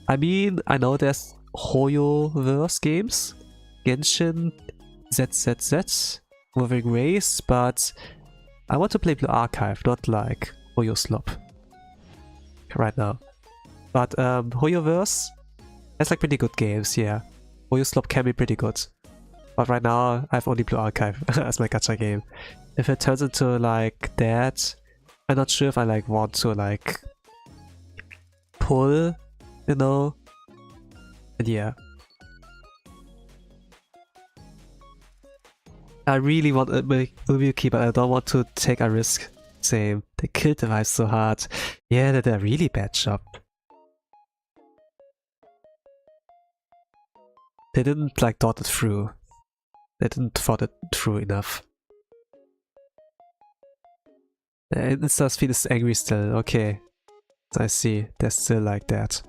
I mean, I know there's Hoyoverse games, Genshin, ZZZ, Wuthering Race, but I want to play Blue Archive, not like Hoyo Slop right now. But Hoyoverse has like pretty good games, yeah. Hoyo Slop can be pretty good. But right now I have only Blue Archive as my gacha game. If it turns into like that, I'm not sure if I like want to like pull, you know. And yeah. I really want a Ubuki, but I don't want to take a risk. Same. They killed the vibe so hard. Yeah, they did a really bad job. They didn't like thought it through. They didn't thought it through enough. And Instasphere is angry still. Okay. I see. They're still like that.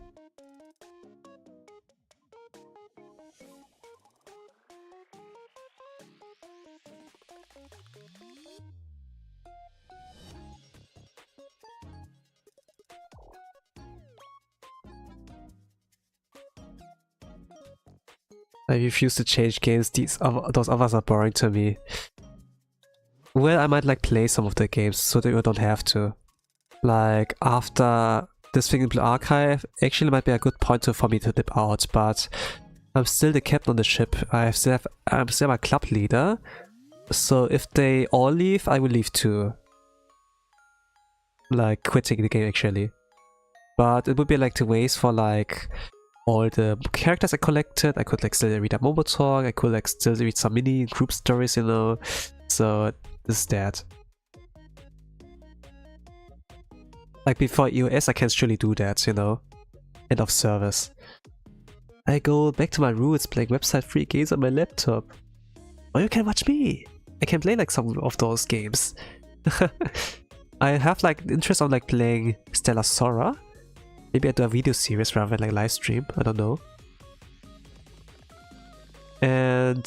I refuse to change games. Those others are boring to me. Well, I might like play some of the games so that you don't have to. Like after this thing in Blue Archive, actually might be a good point for me to dip out, but I'm still the captain on the ship. I'm still a club leader. So if they all leave, I will leave too. Like quitting the game actually. But it would be like to waste for like all the characters I collected. I could like still read a Momo talk, I could like still read some mini group stories, you know. So this is that. Like before EOS I can surely do that, you know. End of service. I go back to my roots playing website free games on my laptop. Or you can watch me. I can play like some of those games. I have like interest on like playing Stellar Sora. Maybe I do a video series rather than like live stream, I don't know. And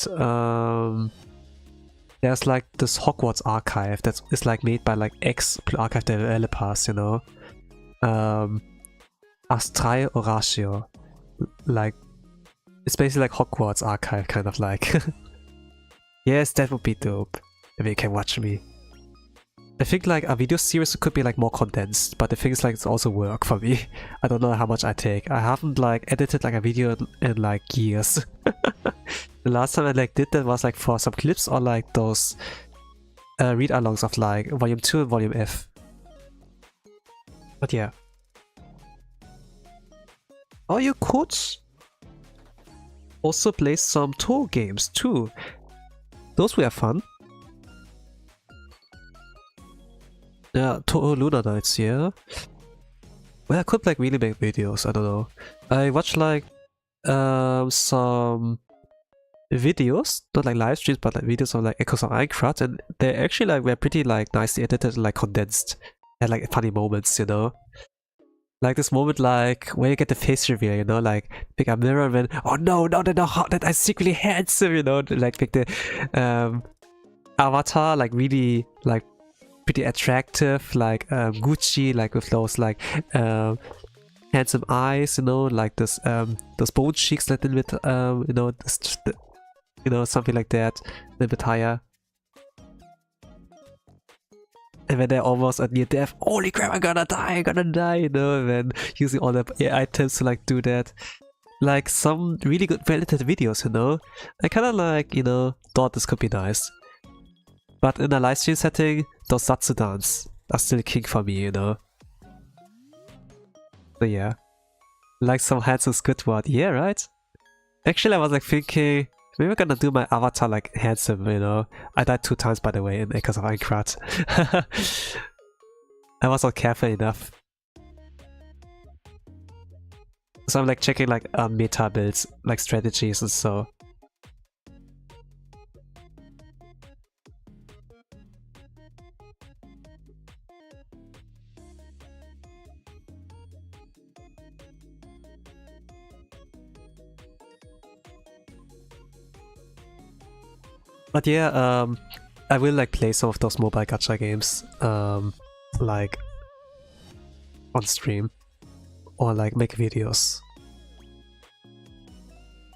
there's like this Hogwarts archive that is like made by like ex-archive developers, you know. Astral Horatio. Like, it's basically like Hogwarts archive, kind of like. Yes, that would be dope, if you can watch me. I think like a video series could be like more condensed, but the thing is like it's also work for me. I don't know how much I take. I haven't like edited like a video in like years. The last time I like did that was like for some clips or like those read-alongs of like Volume 2 and Volume F. But yeah. Oh, you could also play some tour games too. Those were fun. Yeah, Toho Lunar Nights, yeah. Well, I could like really make videos, I don't know. I watched like some videos, not like live streams, but like videos of like Echoes of Minecraft, and they actually like were pretty like nicely edited and like condensed. And like funny moments, you know. Like this moment like where you get the face reveal, you know, like pick a mirror and then oh no, now they know how that I'm secretly handsome, you know, like pick the avatar, like really like pretty attractive, like Gucci, like with those like handsome eyes, you know, like this those bone cheeks, like a little bit you know, you know, something like that, a little bit higher. And when they're almost at near death, holy crap, I'm gonna die, you know, and then using all the items to like do that. Like some really good related videos, you know. I kinda like, you know, thought this could be nice. But in a live stream setting, those Satsu dance are still king for me, you know. So yeah. Like some handsome Squidward, yeah, right? Actually, I was like thinking, maybe I'm gonna do my avatar like handsome, you know. I died 2 times by the way in Echoes of Minecraft. I was not careful enough. So I'm like checking like meta builds, like strategies and so. But yeah, I will like play some of those mobile gacha games, like on stream, or like make videos.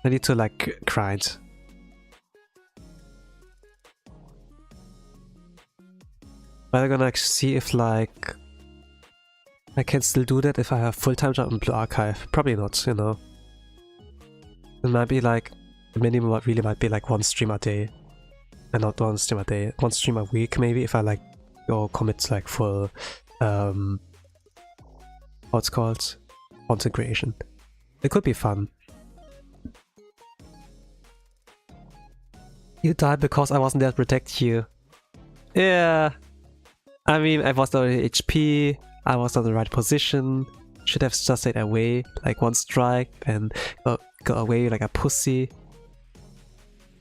I need to like grind. But I'm gonna see if like I can still do that if I have full-time job in Blue Archive. Probably not, you know. It might be like the minimum really might be like 1 stream a day. And not 1 stream a day, 1 stream a week maybe if I like go commit like full what's called content creation. It could be fun. You died because I wasn't there to protect you. Yeah. I mean, I was not in HP, I was not in the right position. Should have just stayed away, like 1 strike, and go away like a pussy.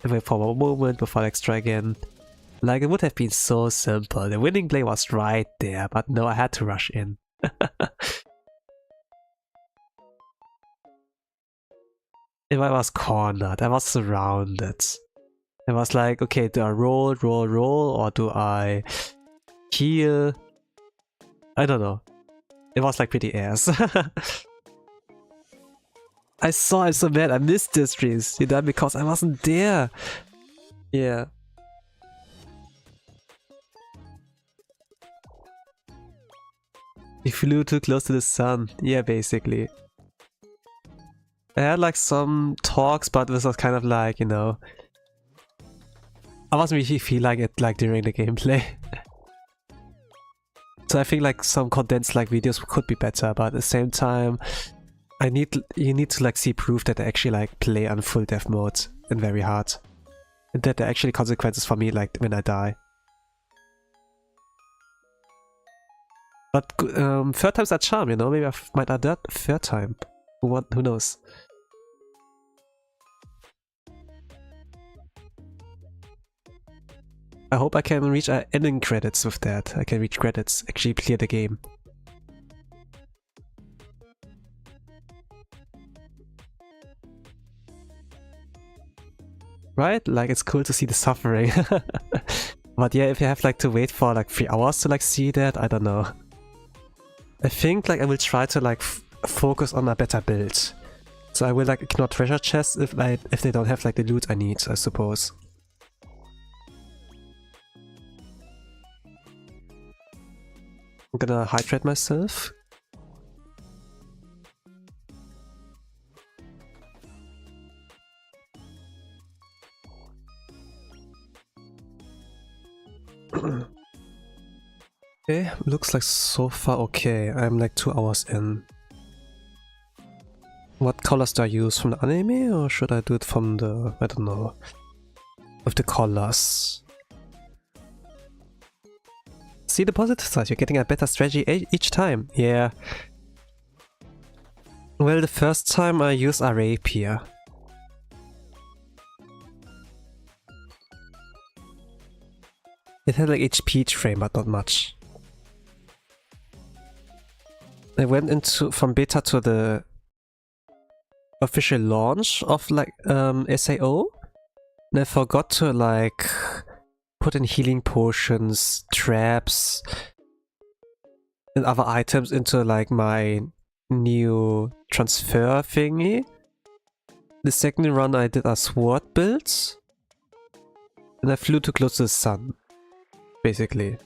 And wait for a moment before I like strike again. Like, it would have been so simple. The winning play was right there, but no, I had to rush in. If I was cornered, I was surrounded. I was like, okay, do I roll, or do I heal? I don't know. It was like pretty ass. I'm so mad, I missed this streams. You know, because I wasn't there. Yeah. You flew too close to the sun. Yeah, basically. I had like some talks, but this was kind of like, you know, I wasn't really feel like it like during the gameplay. So I think like some condensed like videos could be better, but at the same time, you need to like see proof that I actually like play on full death mode and very hard, and that there are actually consequences for me like when I die. But third time's a charm, you know. Maybe I might add that third time. Who knows? I hope I can reach ending credits with that. I can reach credits, actually clear the game. Right? Like, it's cool to see the suffering. But yeah, if you have like to wait for like 3 hours to like see that, I don't know. I think like I will try to like focus on a better build. So I will like ignore treasure chests if they don't have like the loot I need, I suppose. I'm gonna hydrate myself. Okay, looks like so far okay. I'm like 2 hours in. What colors do I use? From the anime, or should I do it from the, I don't know, with the colors? See the positive side, you're getting a better strategy each time. Yeah. Well, the first time I used a rapier. It had like HP frame, but not much. I went into from beta to the official launch of like SAO, and I forgot to like put in healing potions, traps, and other items into like my new transfer thingy. The second run I did a sword build, and I flew too close to the sun, basically.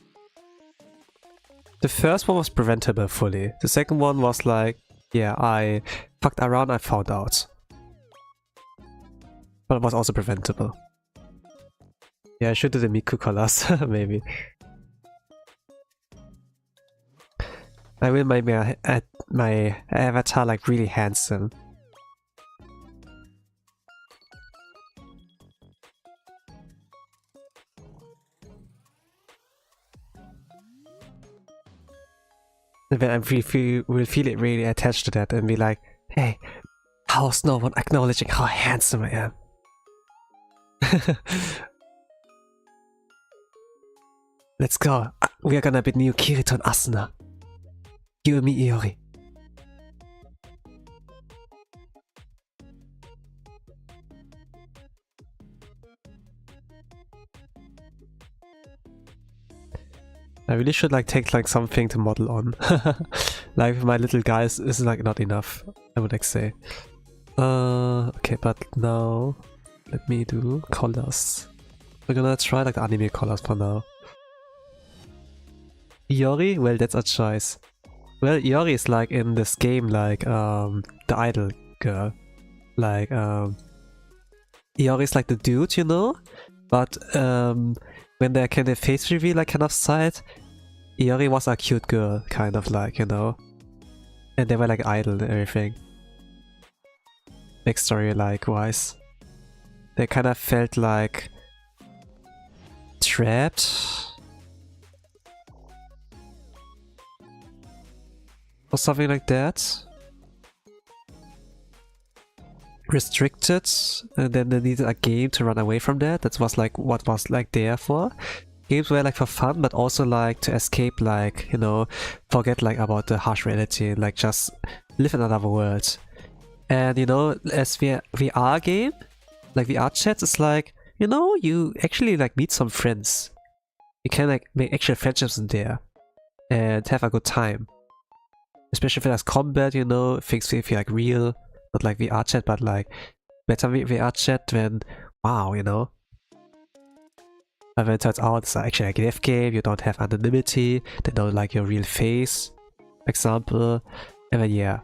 The first one was preventable fully. The second one was like, yeah, I fucked around, I found out. But it was also preventable. Yeah, I should do the Miku colors, maybe. I will make my avatar like really handsome. And then I will feel it really attached to that and be like, hey, how's no one acknowledging how handsome I am? Let's go. We are gonna be new Kirito and Asuna. You and me, Iori. I really should like take like something to model on. Like my little guys is like not enough, I would like say. Okay, but now let me do colors. We're gonna try like the anime colors for now. Iori? Well, that's a choice. Well, Iori is like in this game like the idol girl. Like Iori is like the dude, you know? But when they kind of face reveal like kind of side, Iori was a cute girl, kind of like, you know? And they were like idol and everything. Backstory like wise. They kind of felt like trapped or something like that. Restricted, and then they needed a game to run away from that. That was like what was like there for. Games were like for fun, but also like to escape, like, you know, forget like about the harsh reality, like just live in another world. And you know, as VR game, like VR chats, it's like, you know, you actually like meet some friends. You can like make actual friendships in there and have a good time. Especially if there's combat, you know, things feel like real, not like VR chat, but like better VR chat when, wow, you know. But when it turns out it's actually a dev game, you don't have anonymity, they don't like your real face, example, and then yeah.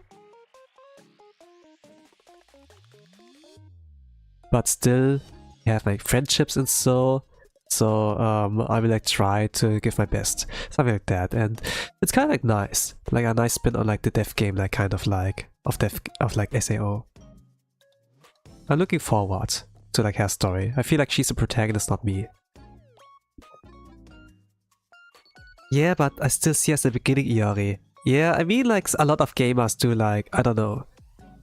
But still, you have like friendships and so I will like try to give my best, something like that, and it's kind of like nice, like a nice spin on like the dev game, like kind of like of like SAO. I'm looking forward to like her story. I feel like she's the protagonist, not me. Yeah, but I still see as the beginning Iori. Yeah, I mean like a lot of gamers do like, I don't know,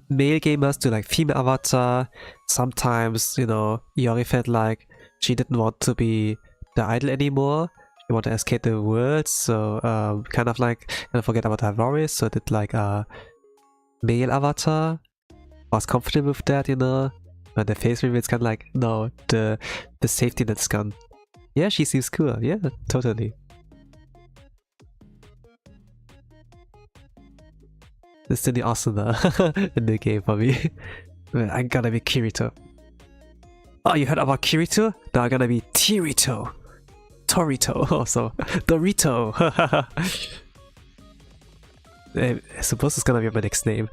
male gamers do like female avatar. Sometimes, you know, Iori felt like she didn't want to be the idol anymore. She wanted to escape the world, so kind of forget about her worries, so did like a male avatar. Was comfortable with that, you know. But the face reveal is kind of like, no, the safety net's gone. Yeah, she seems cool. Yeah, totally. It's still the Asuna in the game for me. I'm gonna be Kirito. Oh, you heard about Kirito? Now I'm gonna be Tirito. Torito also. Dorito. I suppose it's gonna be my next name.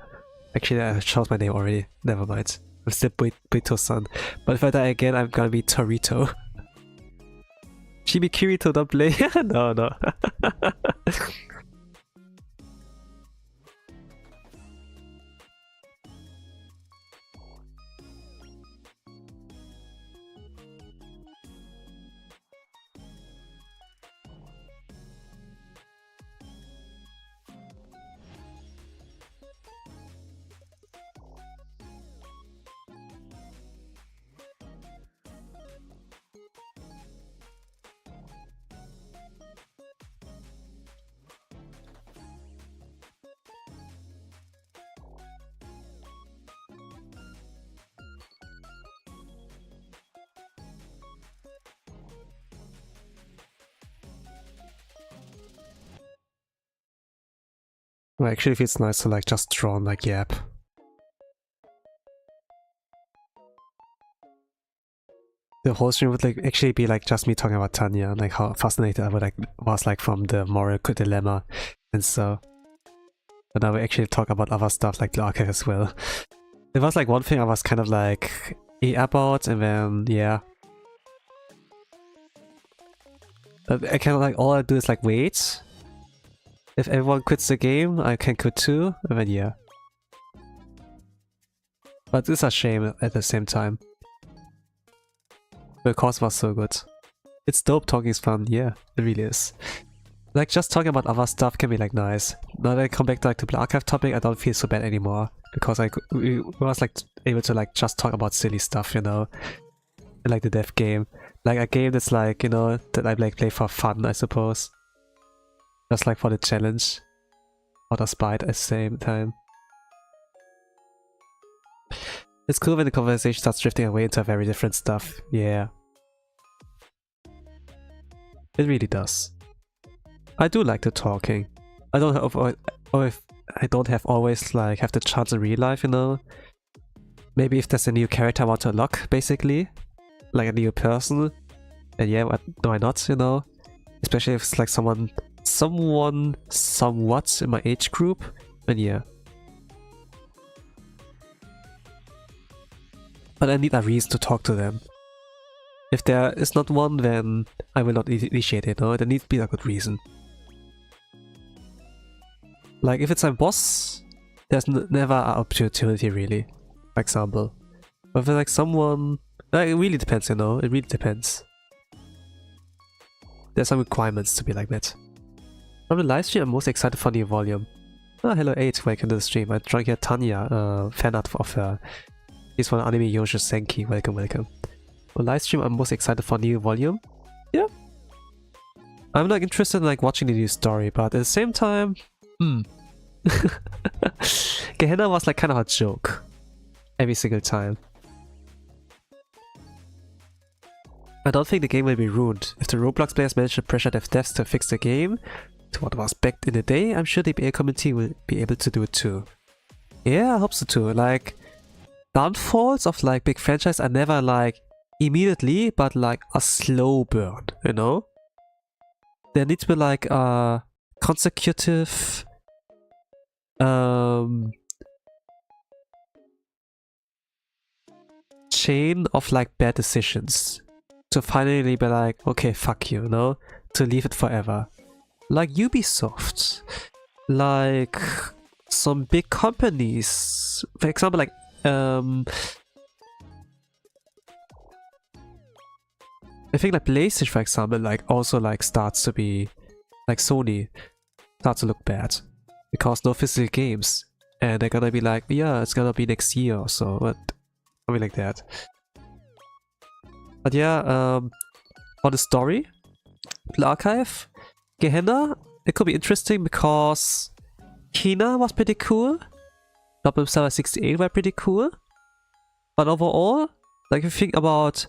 Actually, I chose my name already. Never mind. I'm still Buito-san. But if I die again, I'm gonna be Torito. Chibi Kirito, don't play. No, no. Well, actually, it feels nice to like just draw on like yap. The whole stream would like actually be like just me talking about Tanya, like how fascinated I would like was like from the moral dilemma and so. But I would actually talk about other stuff like the archive as well. It was like one thing I was kind of like about, and then yeah. I kind of like all I do is like wait. If everyone quits the game, I can quit too, and then yeah. But it's a shame at the same time. The course was so good. It's dope, talking is fun, yeah, it really is. Like just talking about other stuff can be like nice. Now that I come back to like the archive topic, I don't feel so bad anymore. Because we was like able to like just talk about silly stuff, you know. Like the dev game. Like a game that's like, you know, that I like play for fun, I suppose. Just like for the challenge. Or the spite at the same time. It's cool when the conversation starts drifting away into very different stuff. Yeah. It really does. I do like the talking. I don't have always like have the chance in real life, you know. maybe if there's a new character I want to unlock, basically, like a new person, and yeah, why not, you know? Especially if it's like someone somewhat in my age group, then yeah. But I need a reason to talk to them. If there is not one, then I will not initiate it, no? There needs to be a good reason. Like, if it's a boss, there's never an opportunity, really, for example. But if it's like someone... Like, it really depends, you know? It really depends. There's some requirements to be like that. From the livestream, I'm most excited for new volume. Oh, hello 8, welcome to the stream. I'm trying to get Tanya, fan art of her. He's from anime Youjo Senki, welcome, welcome. For livestream, I'm most excited for new volume. Yeah. I'm like interested in like watching the new story, but at the same time, Gehenna was like kind of a joke. Every single time. I don't think the game will be ruined. If the Roblox players manage to pressure dev devs to fix the game to what was back in the day, I'm sure the APA community will be able to do it too. Yeah, I hope so too. Like, downfalls of like big franchise are never like immediately, but like a slow burn, you know? There needs to be like a consecutive chain of like bad decisions to finally be like, okay, fuck you, you know? To leave it forever. Like Ubisoft, like some big companies, for example, like I think like PlayStation, for example, like also like starts to be like Sony starts to look bad because no physical games, and they're gonna be like, yeah, it's gonna be next year or so, but something like that. But yeah, for the story, the archive, Gehenna, it could be interesting because Kina was pretty cool. Double 68 were pretty cool. But overall, like if you think about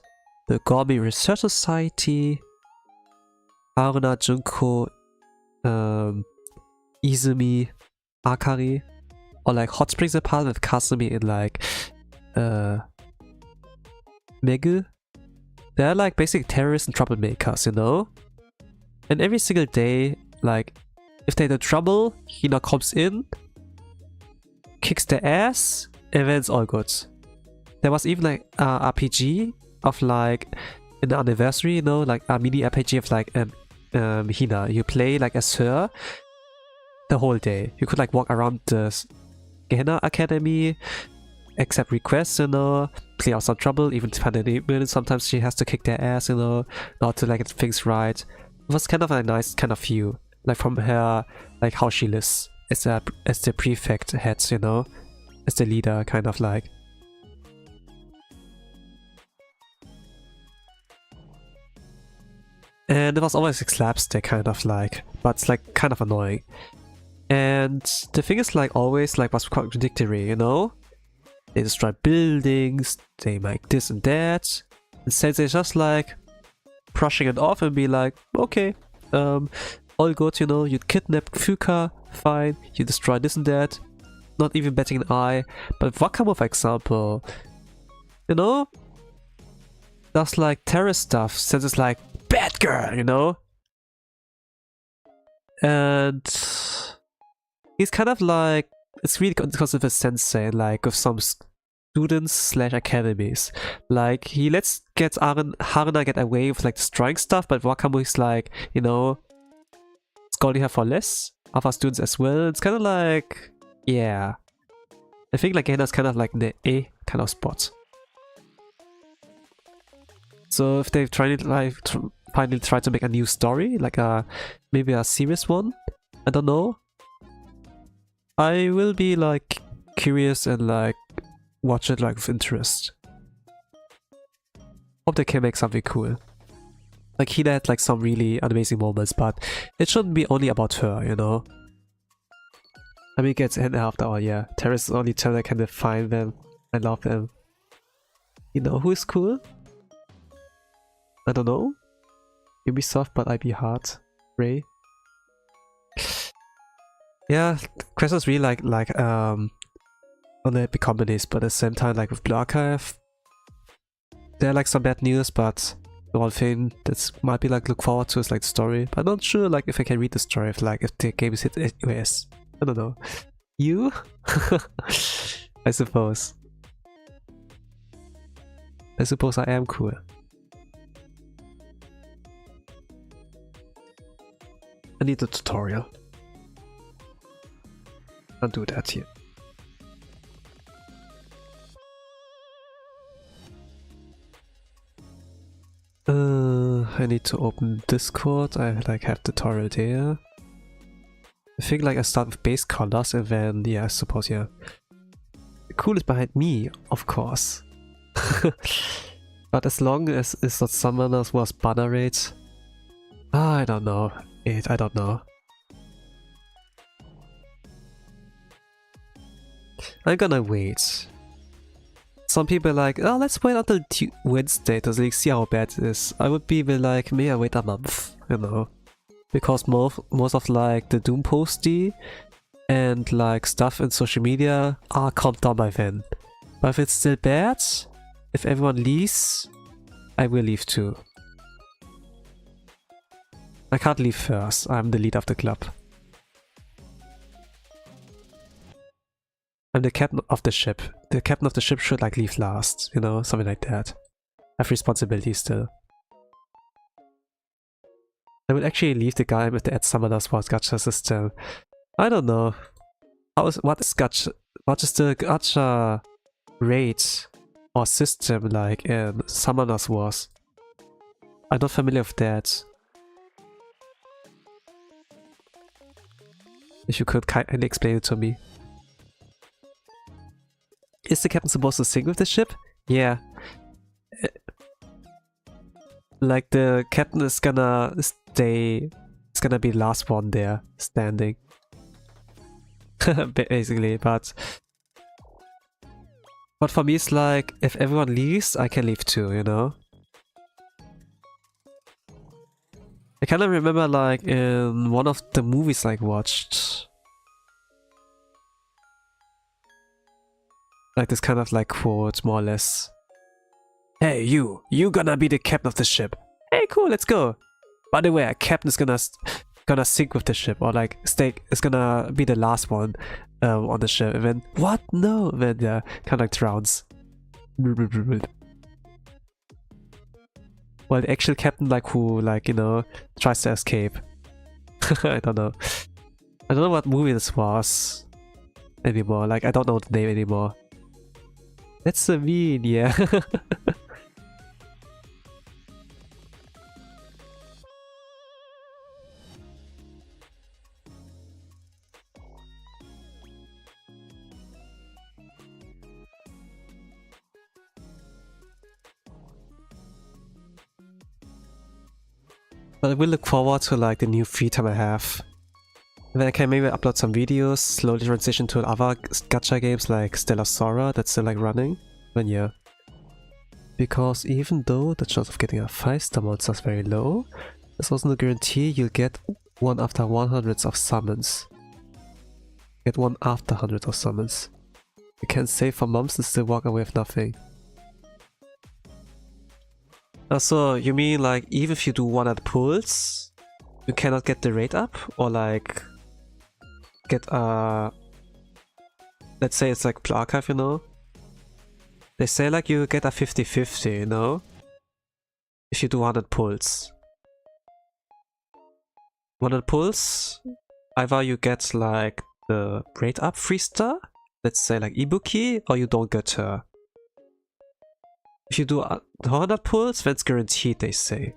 the Gourmet Research Society, Haruna, Junko, Izumi, Akari, or like Hot Springs Apartment with Kasumi and like Megu, they're like basically terrorists and troublemakers, you know? And every single day, like, if they're in trouble, Hina comes in, kicks their ass, and then it's all good. There was even like a RPG of like, in the anniversary, you know, like a mini RPG of like Hina. You play like as her the whole day. You could like walk around the Gehenna Academy, accept requests, you know, clear out some trouble, even sometimes she has to kick their ass, you know, not to like get things right. It was kind of a nice kind of view, like from her, like how she lives as the prefect head, you know, as the leader, kind of like. And it was always like slapstick, kind of like, but it's like kind of annoying. And the thing is like always like was contradictory, you know? They destroy buildings, they make this and that. Instead they're just like brushing it off and be like, okay, all good, you know, you kidnap Fuka, fine, you destroy this and that, not even batting an eye. But Wakamo, for example, you know, does like terrorist stuff, since it's like, bad girl, you know? And he's kind of like, it's really because of a sensei, like with some students slash academies. Like he lets Haruna get away with like destroying stuff, but Wakamo is like, you know, scolding her for less. Other students as well. It's kind of like, yeah. I think like Gehenna's kind of like in the A kind of spot. So if they finally try to make a new story, like maybe a serious one, I don't know. I will be like curious and like watch it like with interest. Hope they can make something cool. Like he had like some really amazing moments, but it shouldn't be only about her, you know. I mean, it gets in after all, yeah. Terrorists only tell I can define them. I love them. You know who is cool? I don't know. Ubisoft, but I'd be hard. Ray. Yeah, questions really like unhappy companies, but at the same time, like with Blue Archive, there are like some bad news, but the one thing that might be like look forward to is like the story. But I'm not sure like if I can read the story if the game is hit US. I don't know. You? I suppose. I suppose I am cool. I need a tutorial. I'll do that here. I need to open Discord. I like have tutorial there. I think like I start with base colors and then yeah, I suppose yeah. The cool is behind me, of course. But as long as it's not someone else was banner rate, I don't know. I don't know. I'm gonna wait. Some people are like, oh, let's wait until Wednesday to like, see how bad it is. I would be like, may I wait a month, you know? Because most of like the Doom posty and like stuff in social media are calmed down by then. But if it's still bad, if everyone leaves, I will leave too. I can't leave first, I'm the leader of the club. I'm the captain of the ship. The captain of the ship should like leave last, you know, something like that. I have responsibility still. I would actually leave the guy with the Add Summoner Sports Gacha system. I don't know. What is the gacha rate or system like in Summoners Wars? I'm not familiar with that. If you could kindly explain it to me. Is the captain supposed to sing with the ship? Yeah. Like the captain is gonna stay. It's gonna be the last one there standing. Basically, but for me it's like if everyone leaves, I can leave too, you know? I kind of remember like in one of the movies I watched, like this kind of like quote, more or less. Hey you gonna be the captain of the ship. Hey cool, let's go. By the way, a captain is gonna sink with the ship, or like is gonna be the last one on the ship. And then what? No, and then yeah, kind of like drowns. Well, the actual captain, like who, like, you know, tries to escape. I don't know. I don't know what movie this was anymore. Like, I don't know the name anymore. That's so mean, yeah. But I will look forward to like the new free time I have. And then I can maybe upload some videos, slowly transition to other gacha games like Stellar Sora that's still like running. Then yeah. Because even though the chance of getting a 5-star monster is very low, there's also no guarantee you'll get one after 100s of summons. Get one after hundreds of summons. You can save for months and still walk away with nothing. So you mean like even if you do one at pulls, you cannot get the rate up? Or like get let's say it's like Blue Archive, you know? They say like you get a 50-50, you know? If you do 100 pulls. 100 pulls, either you get like the rate up 3-star, let's say like Ibuki, or you don't get her. If you do 100 pulls, that's guaranteed, they say.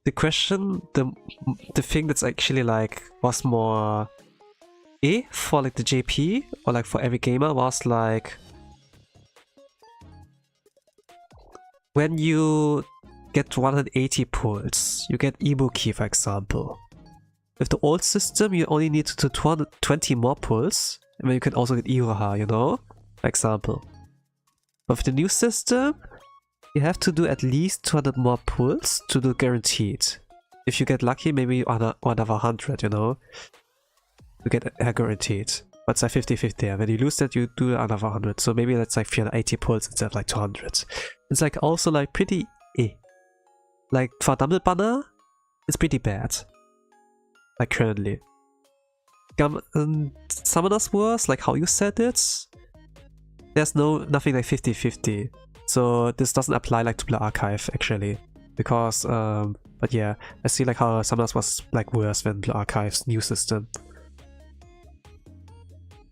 The question, the thing that's actually like was more for like the JP or like for every gamer was like when you get 180 pulls, you get Ibuki, for example. With the old system, you only need to do 220 more pulls. And then you can also get Iroha, you know? For example. But with the new system, you have to do at least 200 more pulls to do guaranteed. If you get lucky, maybe another 100, you know? to get guaranteed. But it's like 50-50 there. When you lose that, you do another 100. So maybe that's like 380 pulls instead of like 200. It's like also like pretty Like for double banner, it's pretty bad. Like currently. Summoner's Wars, like how you said it, there's nothing like 50-50. So this doesn't apply like to the archive actually. Because but yeah, I see like how Summoners was like worse than the archive's new system.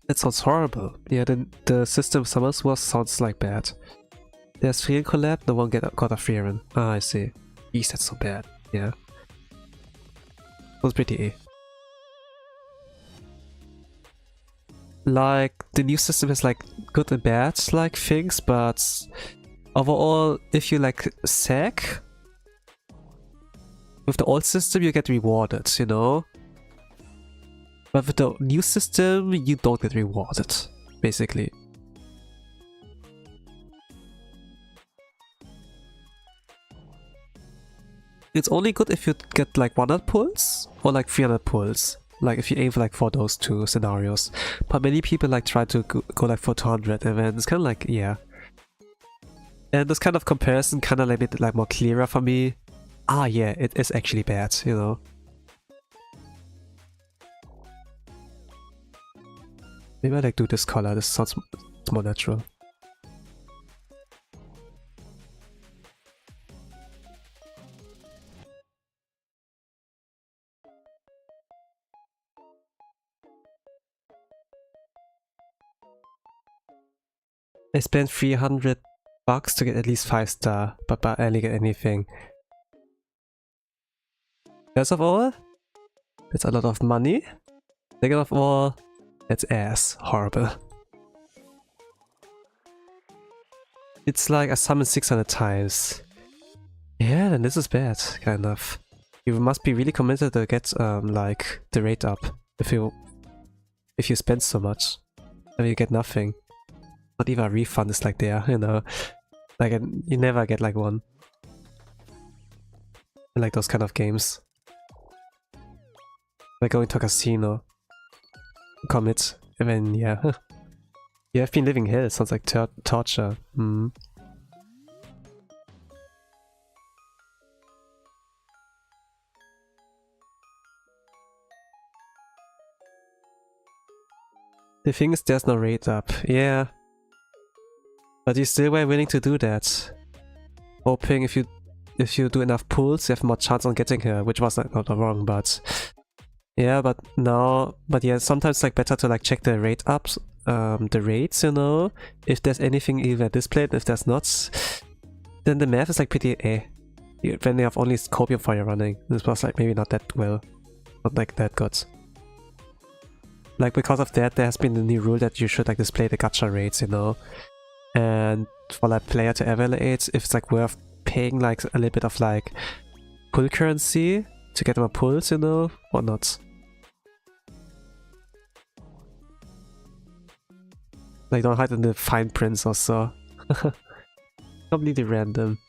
That sounds horrible. Yeah, the system Summoners Wars sounds like bad. There's Frieren collab, no one got a Frieren. Ah, I see. Eesh, that's so bad. Yeah. Was pretty Like, the new system has like good and bad like things, but overall, if you like sack with the old system, you get rewarded, you know? But with the new system, you don't get rewarded, basically. It's only good if you get like 100 pulls or like 300 pulls. Like if you aim for like for those two scenarios. But many people like try to go like for 200 and then it's kind of like, yeah. And this kind of comparison kind of like made it like more clearer for me. Ah yeah, it is actually bad, you know. Maybe I like do this color, this sounds more natural. I spent 300 bucks to get at least 5-star, but I barely get anything. First of all, that's a lot of money. Second of all, that's ass. Horrible. It's like I summoned 600 times. Yeah, then this is bad, kind of. You must be really committed to get like the rate up if you spend so much. I mean, you get nothing. Not even a refund is like there, you know. Like you never get like one. I like those kind of games. Like going to a casino. Commit. And then yeah. You have been living hell, sounds like torture. Mm. The thing is there's no rate up, yeah. But you still were willing to do that. Hoping if you do enough pulls, you have more chance on getting her, which was like, not wrong, but yeah, but yeah, sometimes like better to like check the rate ups, the rates, you know, if there's anything either displayed, if there's not, then the math is like pretty when they have only Scorpion Fire running. This was like maybe not that well, not like that good. Like because of that, there has been the new rule that you should like display the gacha rates, you know. And for like player to evaluate if it's like worth paying like a little bit of like pull currency to get more pulls, you know, or not. Like don't hide in the fine prints or so. Completely random.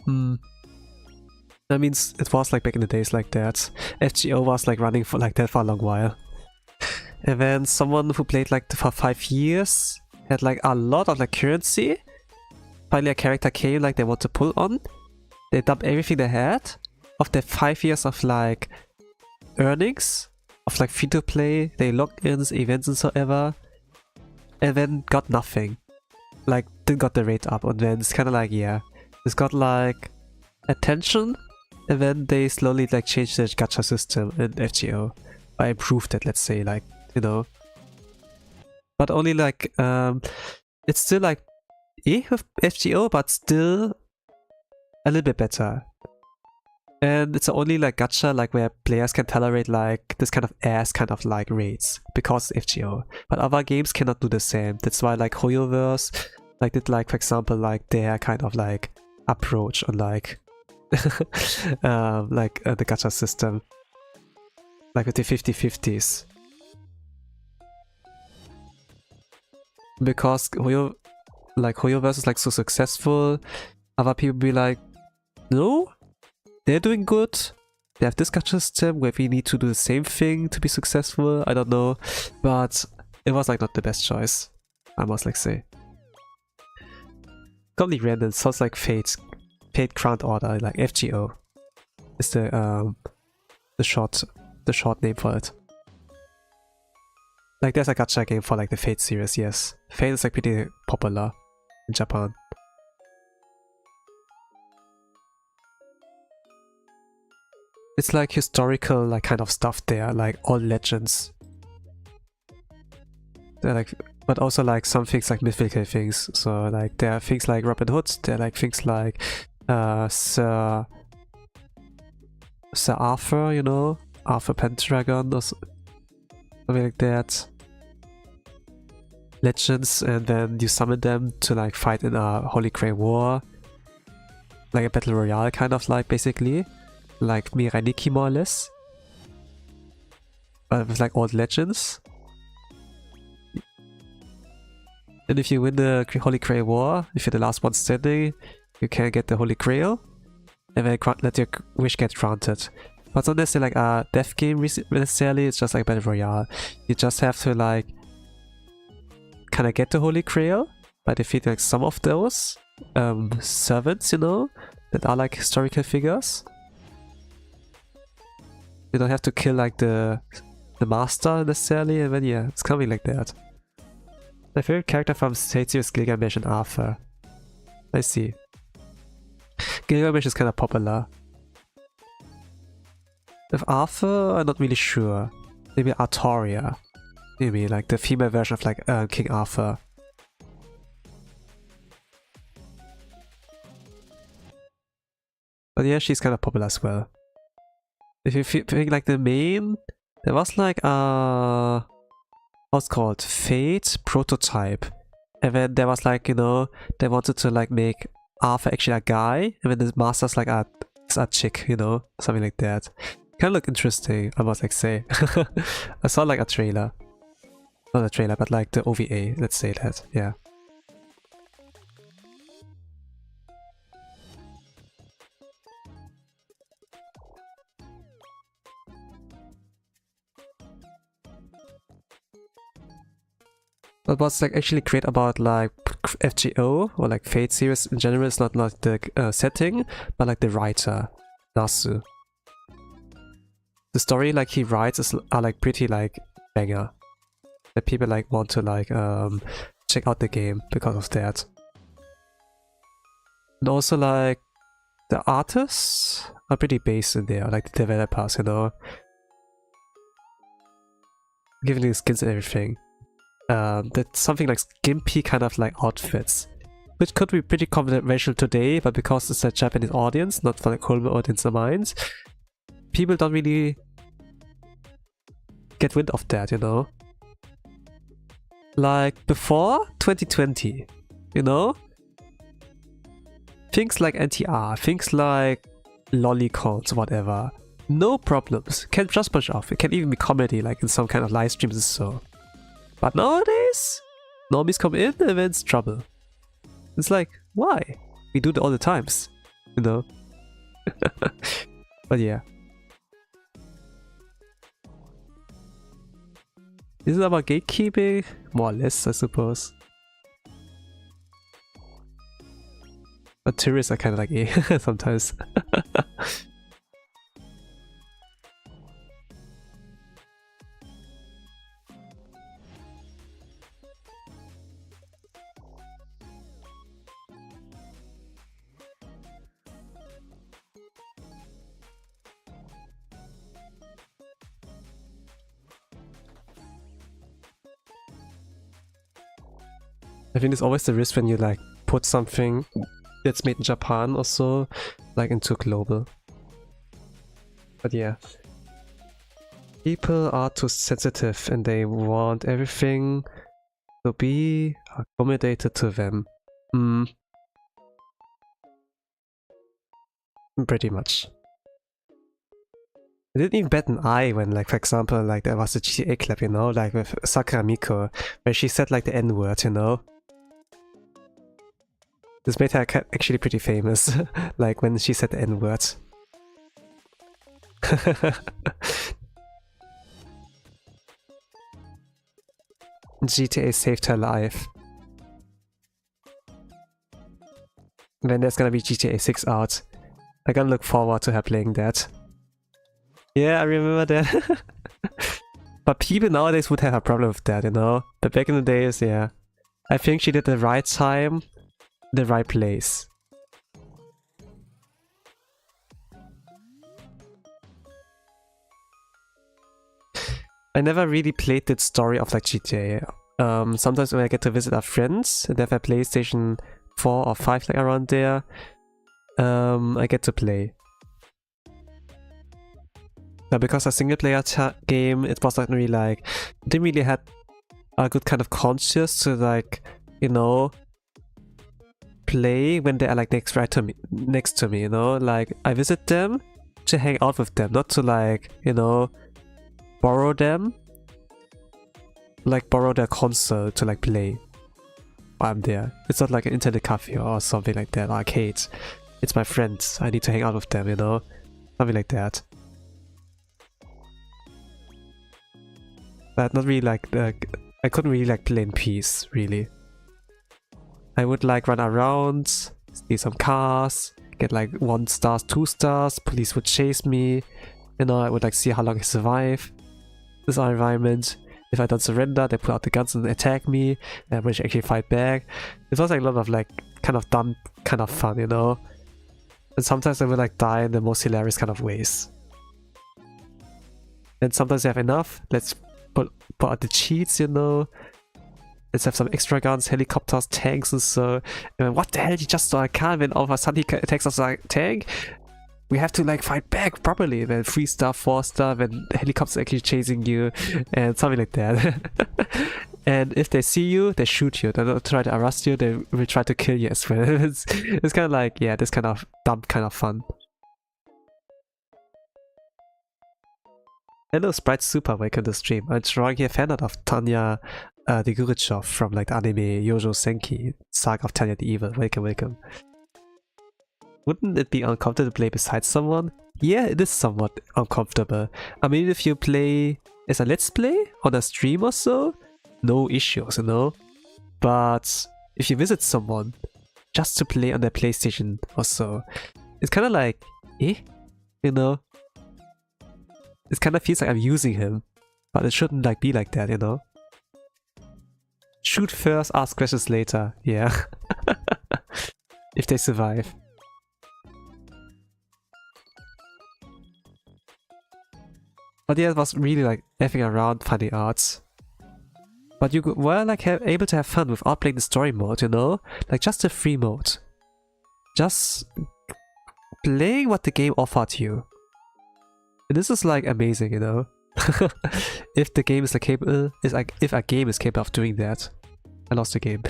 I mean, it was like back in the days like that. FGO was like running for like that for a long while. And then someone who played like for 5 years had like a lot of like currency. Finally a character came like they want to pull on. They dumped everything they had of their 5 years of like earnings, of like free to play, they logins, events and so ever, and then got nothing. Like didn't got the rate up, and then it's kinda like, yeah, it's got like attention, and then they slowly like changed the gacha system in FGO. I improved it, let's say, like, you know. But only like it's still like with FGO, but still a little bit better. And it's only like gacha like where players can tolerate like this kind of ass kind of like rates because FGO. But other games cannot do the same. That's why like Hoyoverse like did like, for example, like their kind of like approach on like the gacha system. Like with the 50-50s. Because Hoyoverse is like so successful, other people be like, no, they're doing good, they have this gacha system where we need to do the same thing to be successful. I don't know, but it was like not the best choice, I must like say. Completely random. Sounds like Fate Grant Order, like FGO. Is the short name for it. Like there's a gacha game for like the Fate series, yes. Fate is like pretty popular in Japan. It's like historical like kind of stuff there, like all legends. They're like, but also like some things like mythical things. So like there are things like Robin Hood, there are like things like Sir Arthur, you know, Arthur Pendragon or something like that. Legends, and then you summon them to like fight in a Holy Grail War, like a battle royale kind of like basically. Like Mirai Nikki more or less, but with like old legends. And if you win the Holy Grail War, if you're the last one standing, you can get the Holy Grail, and then let your wish get granted. But it's not necessarily like a death game necessarily, it's just like a battle royale. You just have to like kind of get the Holy Grail by defeating like some of those servants, you know, that are like historical figures. You don't have to kill like the master necessarily, and then yeah, it's coming like that. My favorite character from Fate series is Gilgamesh and Arthur. I see. Gilgamesh is kind of popular. With Arthur, I'm not really sure. Maybe Artoria. Maybe like the female version of like King Arthur. But yeah, she's kind of popular as well. If you think like the main, there was like what's called Fate prototype, and then there was like, you know, they wanted to like make Arthur actually a guy, and then the master's like a chick, you know, something like that. Kind of look interesting, I must like say. I saw like a trailer, not a trailer, but like the OVA. Let's say that, yeah. But what's like actually great about like FGO or like Fate series in general is not the setting, but like the writer, Nasu. The story like he writes are like pretty like banger. That people like want to like check out the game because of that. And also like the artists are pretty based in there, like the developers, you know. Giving the skins and everything. That's something like skimpy kind of like outfits, which could be pretty controversial today, but because it's a Japanese audience, not for like whole audience of minds, people don't really get wind of that, you know? Like before 2020, you know? Things like NTR, things like lolicons, whatever, no problems, can just push off. It can even be comedy, like in some kind of live streams or so. But nowadays, normies come in and then it's trouble. It's like, why? We do it all the times, you know? But yeah. Is it about gatekeeping? More or less, I suppose. But tourists are kind of like sometimes. I think there's always the risk when you like put something that's made in Japan or so, like into global. But yeah. People are too sensitive and they want everything to be accommodated to them. Pretty much. I didn't even bat an eye when, like, for example, like there was a GTA clip, you know, like with Sakura Miko, where she said like the N-word, you know. This made her actually pretty famous, like when she said the N-word. GTA saved her life. Then there's gonna be GTA 6 out. I gotta look forward to her playing that. Yeah, I remember that. But people nowadays would have a problem with that, you know? But back in the days, yeah. I think she did the right time, the right place. I never really played the story of like GTA. Sometimes when I get to visit our friends and they have a PlayStation 4 or 5 like around there, I get to play. Now because a single player game, it was not really like, it didn't really have a good kind of conscience to like, you know, play when they are like next to me, you know? Like I visit them to hang out with them, not to like, you know, borrow them. Like borrow their console to like play while I'm there. It's not like an internet cafe or something like that, arcade. It's my friends, I need to hang out with them, you know? Something like that. But not really like, I couldn't really like play in peace, really. I would like run around, see some cars, get like 1 star, 2 stars, police would chase me, you know, I would like see how long I survive this environment. If I don't surrender, they pull out the guns and attack me, and I wish I actually fight back. It was like a lot of like kind of dumb kind of fun, you know? And sometimes I would like die in the most hilarious kind of ways. And sometimes I have enough, let's put out the cheats, you know? Let's have some extra guns, helicopters, tanks and so. And what the hell, he just saw a car and then all of a sudden he attacks us like a tank? We have to like fight back properly. Then 3 star, 4 star, when helicopters actually chasing you and something like that. And if they see you, they shoot you. They don't try to arrest you, they will try to kill you as well. It's kind of like, yeah, this kind of dumb kind of fun. Hello Sprite Super, welcome to the stream. I'm drawing here fan art of Tanya Degurechaff from like the anime Youjo Senki, Saga of Tanya the Evil. Welcome, welcome. Wouldn't it be uncomfortable to play beside someone? Yeah, it is somewhat uncomfortable. I mean, if you play as a let's play on a stream or so, no issues, you know? But if you visit someone just to play on their PlayStation or so, it's kind of like, eh? You know? It kind of feels like I'm using him, but it shouldn't like be like that, you know? Shoot first, ask questions later, yeah. If they survive. But yeah, it was really like effing around funny arts. But you were like able to have fun without playing the story mode, you know? Like just the free mode. Just playing what the game offered you. And this is like amazing, you know? If the game is like capable, if a game is capable of doing that. I lost the game.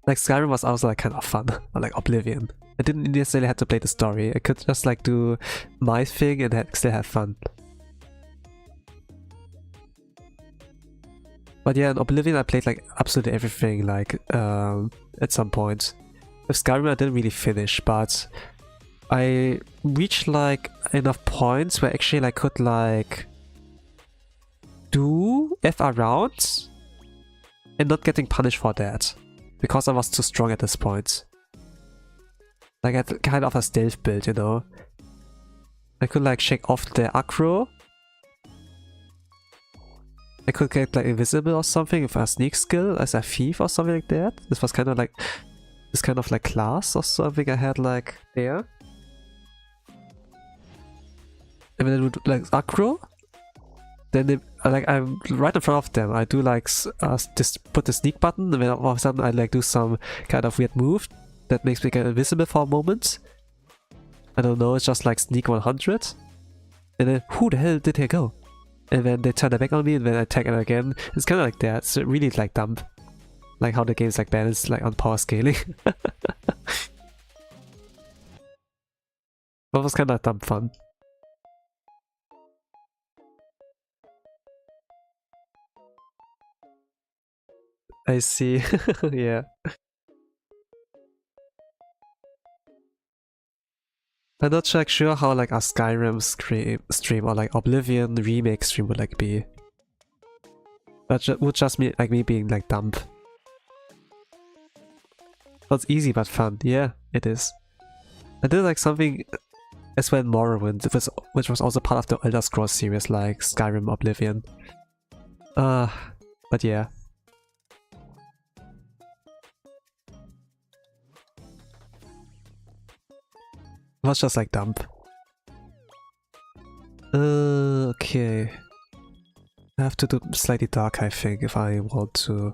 Like Skyrim was also like kind of fun, or like Oblivion. I didn't necessarily have to play the story. I could just like do my thing and still have fun. But yeah, in Oblivion I played like absolutely everything like at some point. With Skyrim I didn't really finish, but I reached like enough points where actually I could like do F around and not getting punished for that. Because I was too strong at this point. Like I had kind of a stealth build, you know. I could like shake off the aggro. I could get like invisible or something with a sneak skill as a thief or something like that. This was kind of like this kind of like class or something I had like there. And then I would like aggro. Then they, like I'm right in front of them. I do like just put the sneak button, and then all of a sudden I like do some kind of weird move that makes me get invisible for a moment. I don't know, it's just like sneak 100. And then who the hell did he go? And then they turn their back on me and then I attack it again. It's kind of like that. It's really like dumb. Like how the game's like balanced like on power scaling. That was kind of dumb fun. I see. Yeah. I'm not like sure how like a Skyrim stream or like Oblivion remake stream would like be. But would just be like me being like dumb. It's easy but fun. Yeah, it is. I did like something as well in Morrowind, which was also part of the Elder Scrolls series, like Skyrim, Oblivion. But yeah. It was just like dumb. Okay. I have to do slightly dark, I think, if I want to.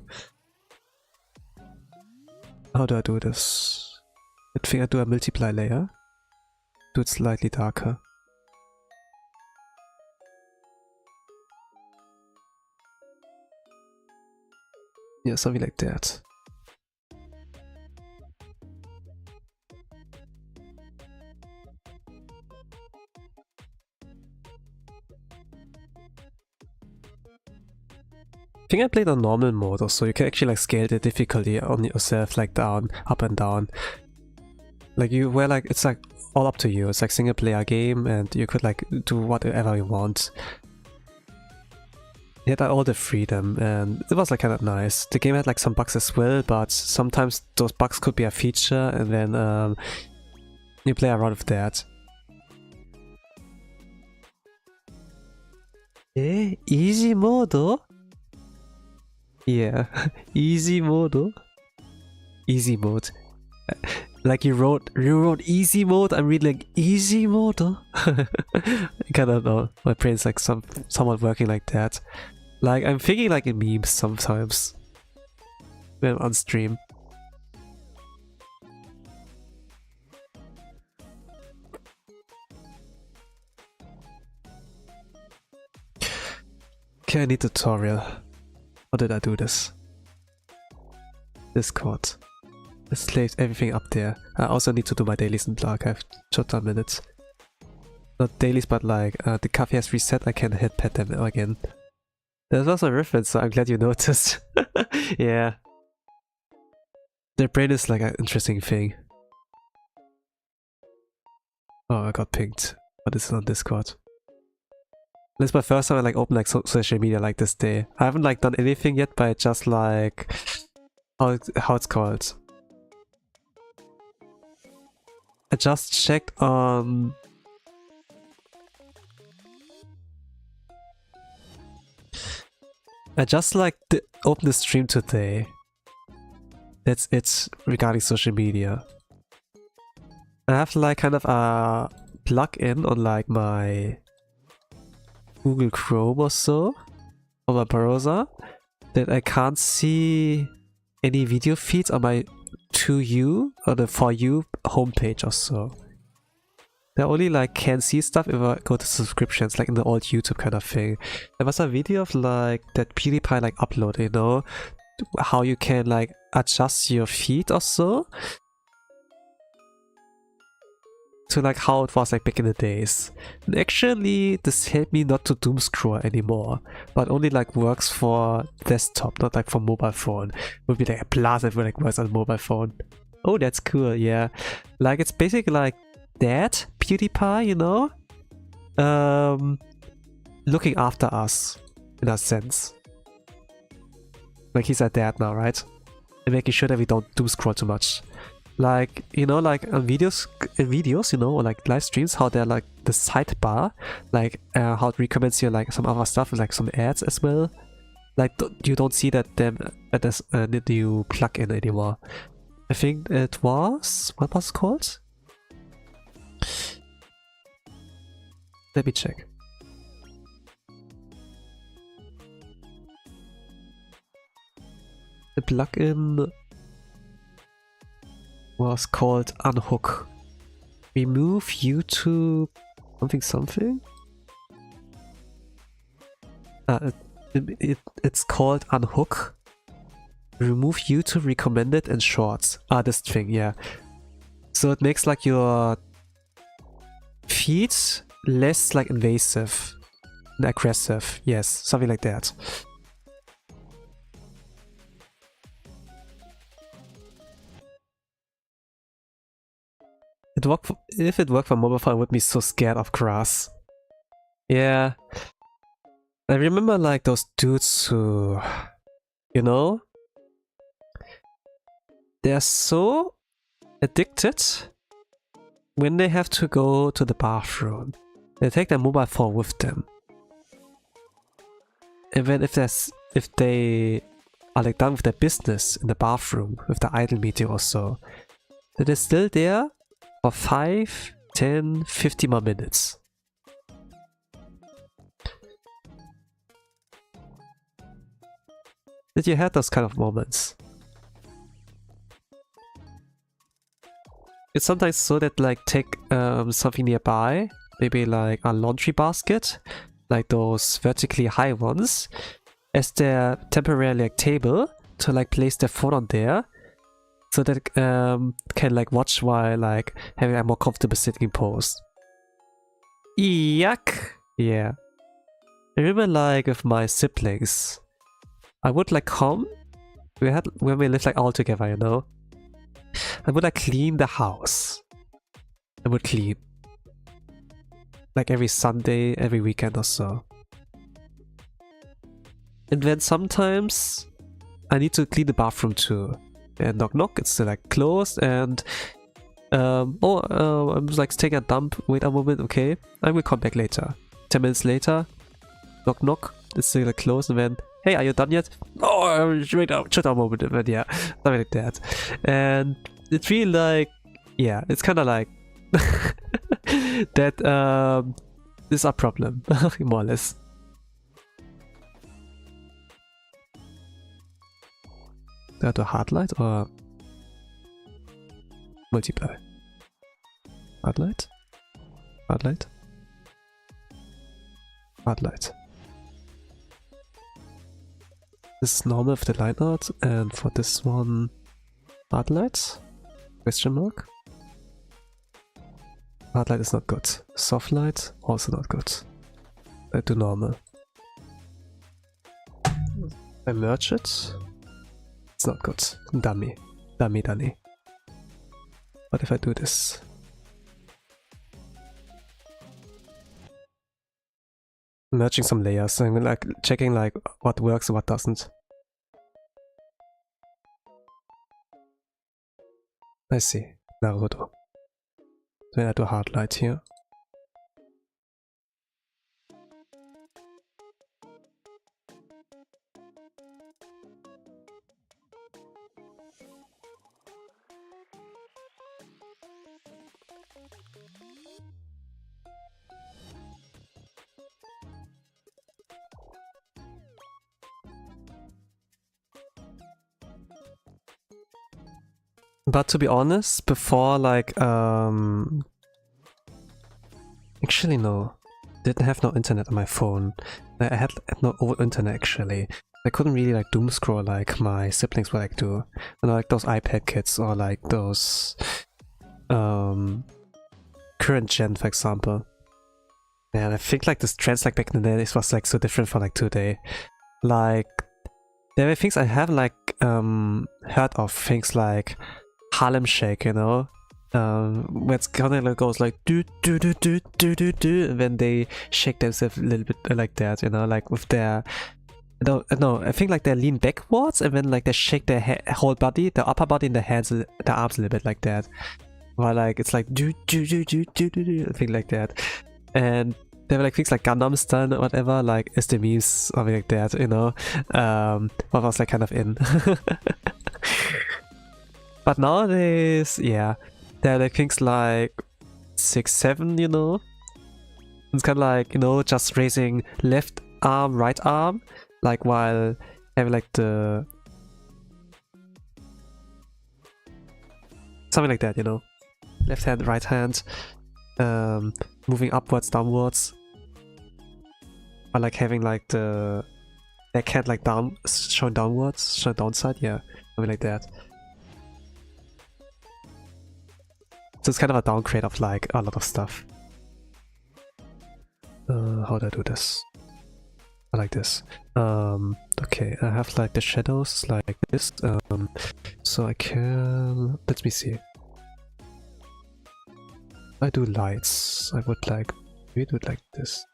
How do I do this? I think I do a multiply layer. Do it slightly darker. Yeah, something like that. I think I played on normal mode also. You can actually like scale the difficulty on yourself, like down, up and down. Like it's like all up to you. It's like single player game and you could like do whatever you want. You had like, all the freedom and it was like kind of nice. The game had like some bugs as well, but sometimes those bugs could be a feature and then you play around with that. Easy mode? Yeah, easy mode. Easy mode. Like you wrote easy mode. I'm reading like easy mode. I kind of know. My brain's like somewhat working like that. Like I'm thinking like in memes sometimes when I'm on stream. Okay, I need tutorial. How did I do this? Discord. Let's leave everything up there. I also need to do my dailies in the archive. Short minutes. Not dailies, but like the cafe has reset. I can hit pet them again. That was a reference, so I'm glad you noticed. Yeah. Their brain is like an interesting thing. Oh, I got pinged. But it's on Discord. This is my first time I like open like social media like this day. I haven't like done anything yet, but I just like how it's called. I just checked on I just like opened the stream today. That's it regarding social media. I have like kind of a plug-in on like my Google Chrome or so, on my browser, that I can't see any video feeds on my To You or the For You homepage or so. I only like can see stuff if I go to subscriptions, like in the old YouTube kind of thing. There was a video of like that PewDiePie like upload, you know, how you can like adjust your feed or so. To like how it was like back in the days. And actually this helped me not to doom scroll anymore, but only like works for desktop, not like for mobile phone. It would be like a blast if it like works on mobile phone. Oh, that's cool, yeah. Like it's basically like that PewDiePie, you know? Looking after us in a sense. Like he's a dad now, right? And making sure that we don't doom scroll too much. Like, you know, like on videos, you know, or like live streams, how they're like the sidebar, like how it recommends you like some other stuff, like some ads as well. Like you don't see that them as a new plugin anymore. I think it was, what was it called? Let me check. The plugin was called Unhook. Remove YouTube something. It's called Unhook. Remove YouTube recommended and shorts. This thing, yeah. So it makes like your feed less like invasive and aggressive. Yes, something like that. if it worked for mobile phone, I would be so scared of grass. Yeah. I remember like those dudes who, you know, they're so addicted when they have to go to the bathroom. They take their mobile phone with them. And then if they are like done with their business in the bathroom with the idle meeting or so, then they're still there for 5, 10, 50 more minutes. Did you have those kind of moments? It's sometimes so that like take something nearby, maybe like a laundry basket, like those vertically high ones, as their temporary like table to like place their phone on there, so that can like watch while like having a more comfortable sitting pose. Yuck! Yeah. I remember like with my siblings, I would like come, when we lived like all together, you know, I would like clean the house. I would clean. Like every Sunday, every weekend or so. And then sometimes I need to clean the bathroom too. And knock knock, it's still like closed and I'm like taking a dump, wait a moment, okay. I will come back later. 10 minutes later, knock knock, it's still like closed and then, hey, are you done yet? Oh, wait a moment, but yeah, something like that. And it feels like, yeah, it's kind of like that is a problem, more or less. Do I do hard light or multiply? Hard light? Hard light? Hard light. This is normal for the line art, and for this one, hard light? Question mark? Hard light is not good. Soft light, also not good. I do normal. I merge it. It's not good. Dummy. Dummy, dummy. What if I do this? Merging some layers, I'm like checking like what works and what doesn't. I see. Naruto. Then I do hard light here. But to be honest, before like actually no, didn't have no internet on my phone. I had no internet actually. I couldn't really like doom scroll like my siblings would like do. You know, like those iPad kids or like those current gen, for example. And I think like this trends like back in the day, this was like so different from like today. Like there were things I haven't like heard of, things like Harlem Shake, you know, where it's kind of like goes like do do do do do do do, and then they shake themselves a little bit like that, you know, like with their no, I think like they lean backwards and then like they shake their whole body, the upper body and the hands, the arms a little bit like that, while like it's like do do do do do do do, thing like that, and there were like things like Gundam style or whatever, like is the memes, something like that, you know, what was like kind of in. But nowadays, yeah, there are like things like 6, 7, you know. It's kind of like, you know, just raising left arm, right arm, like while having like the something like that, you know, left hand, right hand, moving upwards, downwards, or like having like the back hand like down, showing downwards, showing downside, yeah, something like that. So it's kind of a downgrade of like a lot of stuff. How do I do this? I like this. Okay, I have like the shadows like this. So I can, let me see. I do lights. I would like, we do it like this.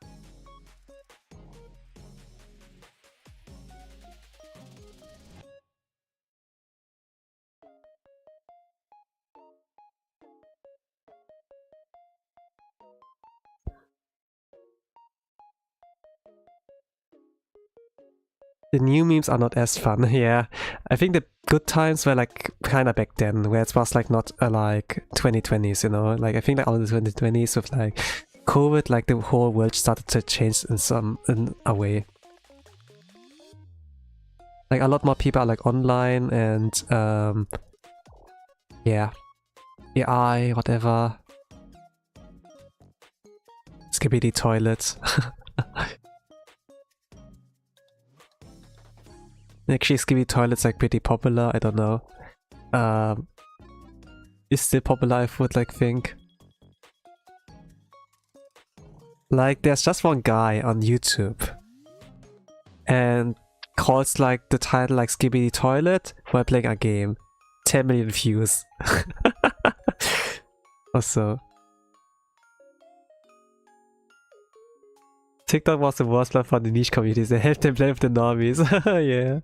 The new memes are not as fun, yeah. I think the good times were like kinda back then, where it was like not like 2020s, you know? Like I think like all the 2020s with like COVID, like the whole world started to change in a way. Like a lot more people are like online and yeah. AI, whatever. Skibidi toilet. Actually, Skibidi Toilet's like pretty popular, I don't know. It's still popular, I would like think. Like, there's just one guy on YouTube and calls like the title like Skibidi Toilet while playing a game. 10 million views. Also. TikTok was the worst one for the niche communities. They helped them play with the normies. Yeah.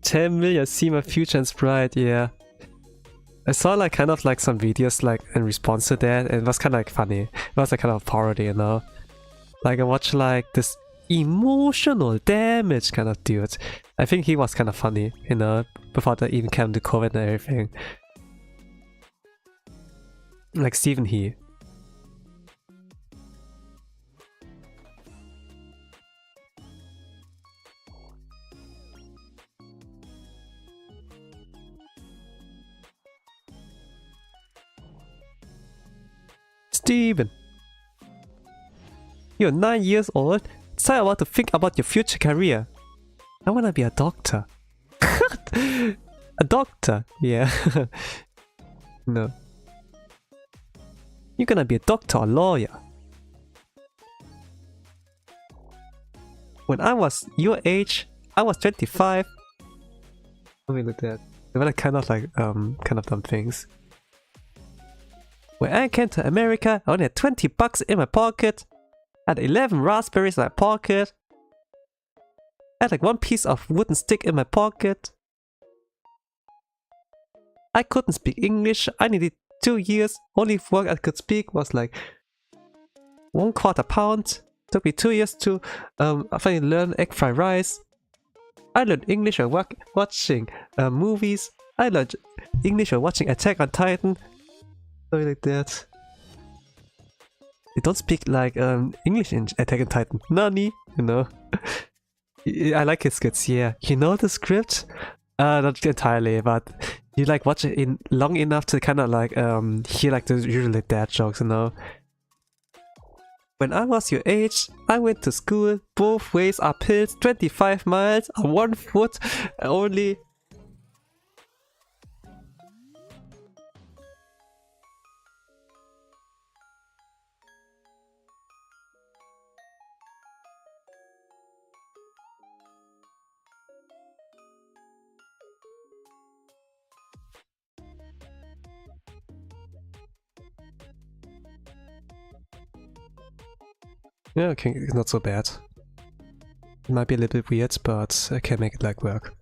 $10 million, see my future and sprite, yeah. I saw like kind of like some videos like in response to that, and it was kind of like funny. It was like kind of a parody, you know. Like I watched like this emotional damage kind of dude. I think he was kind of funny, you know, before they even came to COVID and everything. Like Stephen He. Steven! You're 9 years old. Say I want to think about your future career. I wanna be a doctor. A doctor? Yeah. No. You're gonna be a doctor or lawyer. When I was your age, I was 25. Let me look at that. They were kind of like kind of dumb things. When I came to America, I only had 20 bucks in my pocket. I had 11 raspberries in my pocket. I had like one piece of wooden stick in my pocket. I couldn't speak English. I needed 2 years. Only word I could speak was like 1/4 pound. Took me 2 years to finally learn egg fried rice. I learned English while watching movies. I learned English while watching Attack on Titan. Something like that. They don't speak like English in Attack on Titan. Nani? You know? I like his skits, yeah. You know the script? Not entirely, but you like watch it in long enough to kind of like hear like the usually dad jokes, you know? When I was your age, I went to school both ways uphill, 25 miles on 1 foot only. Yeah, okay, it's not so bad. It might be a little bit weird, but I can make it like work.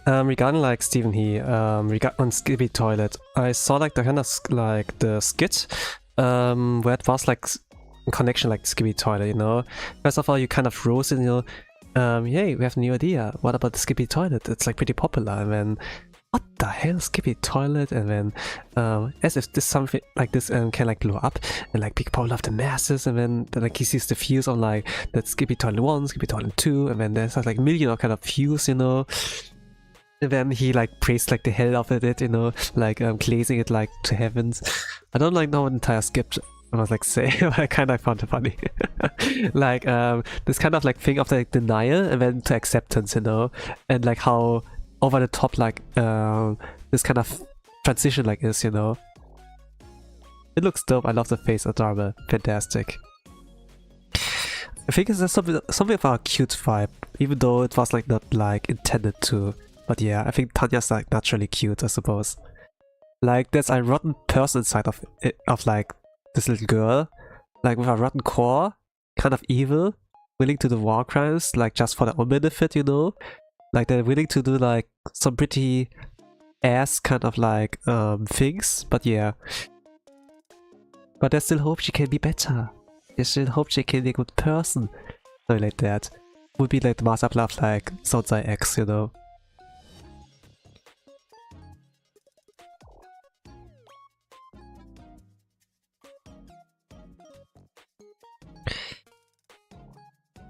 Regarding like Stephen He, regarding on Skibidi Toilet, I saw like the kind of like the skit where it was like in connection like Skibidi Toilet, you know. First of all, you kind of rose in, you know. Yay, we have a new idea. What about the Skibidi Toilet? It's like pretty popular. And then, what the hell, Skibidi Toilet? And then, as if this something like this can like blow up and like be popular of the masses. And then like he sees the views on like that Skibidi Toilet 1, Skibidi Toilet 2, and then there's like million kind of views, you know. And then he like praised like the hell out of it, you know, like glazing it like to heavens. I don't like know the entire script I was like say, but I kind of found it funny. Like this kind of like thing of like denial and then to acceptance, you know, and like how over the top like this kind of transition like is, you know. It looks dope. I love the face, adorable, fantastic. I think it's just something of a cute vibe, even though it was like not like intended to. But yeah, I think Tanya's like naturally cute, I suppose. Like there's a rotten person inside of it, of like this little girl, like with a rotten core, kind of evil, willing to do war crimes, like just for their own benefit, you know? Like they're willing to do like some pretty ass kind of like things, but yeah. But there's still hope she can be better. There's still hope she can be a good person. Something like that. Would be like the master love like Southside X, you know?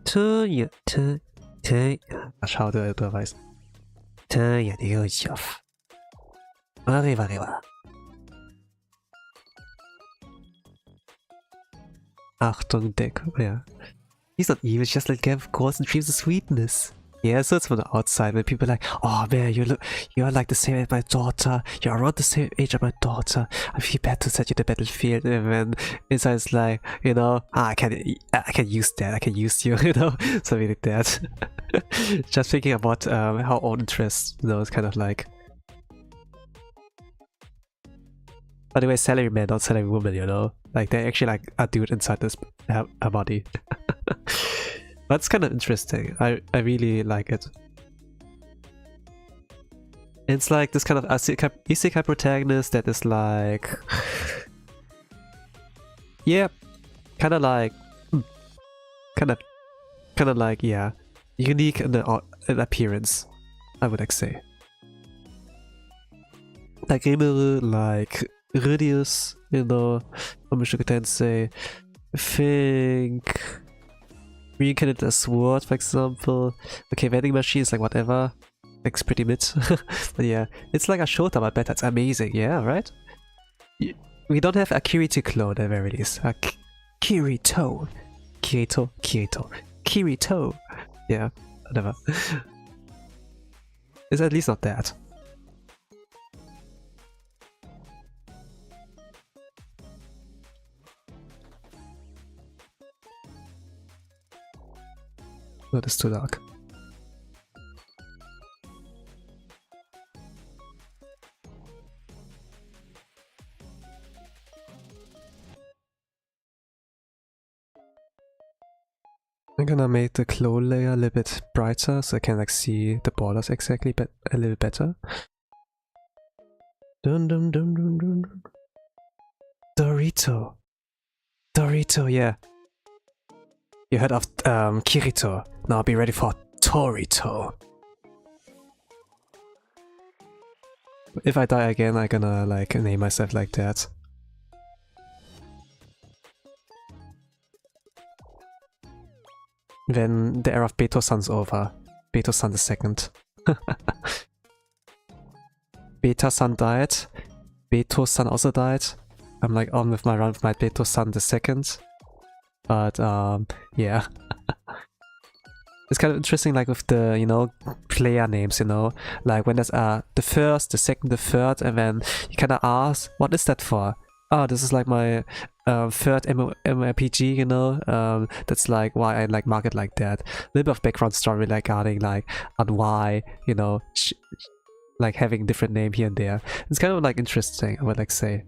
Tanya advertise. Tanya Degurechaff. Arriva. Achtung, Deck. Yeah. He's not evil, just like Gavin calls and dreams of sweetness. Yeah, so it's from the outside when people are like, oh man, you're like the same as my daughter, you're around the same age as my daughter, I feel bad to send you to the battlefield, and then inside it's like, you know, I can use that, I can use you, you know, something like that. Just thinking about how own interests, you know, it's kind of like. By the way, salary man, not salary woman, you know, like they're actually like a dude inside this her body. That's kind of interesting. I really like it. It's like this kind of isekai protagonist that is like, yeah, kind of like, kind of like, yeah, unique in appearance, I would like say. Like Rimuru, like Rudius, you know, from Mushoku Tensei. I think reincarnated a sword, for example. Okay, vending machine is like whatever. Looks pretty mid. But yeah, it's like a Shota, but better. It's amazing, yeah, right? We don't have a Kirito clone at the very least. A Kirito. Yeah, whatever. It's at least not that. No, that's too dark. I'm gonna make the clone layer a little bit brighter so I can like see the borders exactly a little better. Dorito, yeah. You heard of Kirito. Now be ready for Torito. If I die again, I'm gonna like name myself like that. When the era of Beto-san's over. Beto-san the second. Beta-san died. Beto-san also died. I'm like on with my run with my Beto-san the second. But yeah. It's kind of interesting like with the, you know, player names, you know, like when there's the first, the second, the third, and then you kind of ask, what is that for? Oh, this is like my third MMORPG, you know, that's like why I like mark it like that. A little bit of background story regarding like on why, you know, like having different name here and there. It's kind of like interesting, I would like say.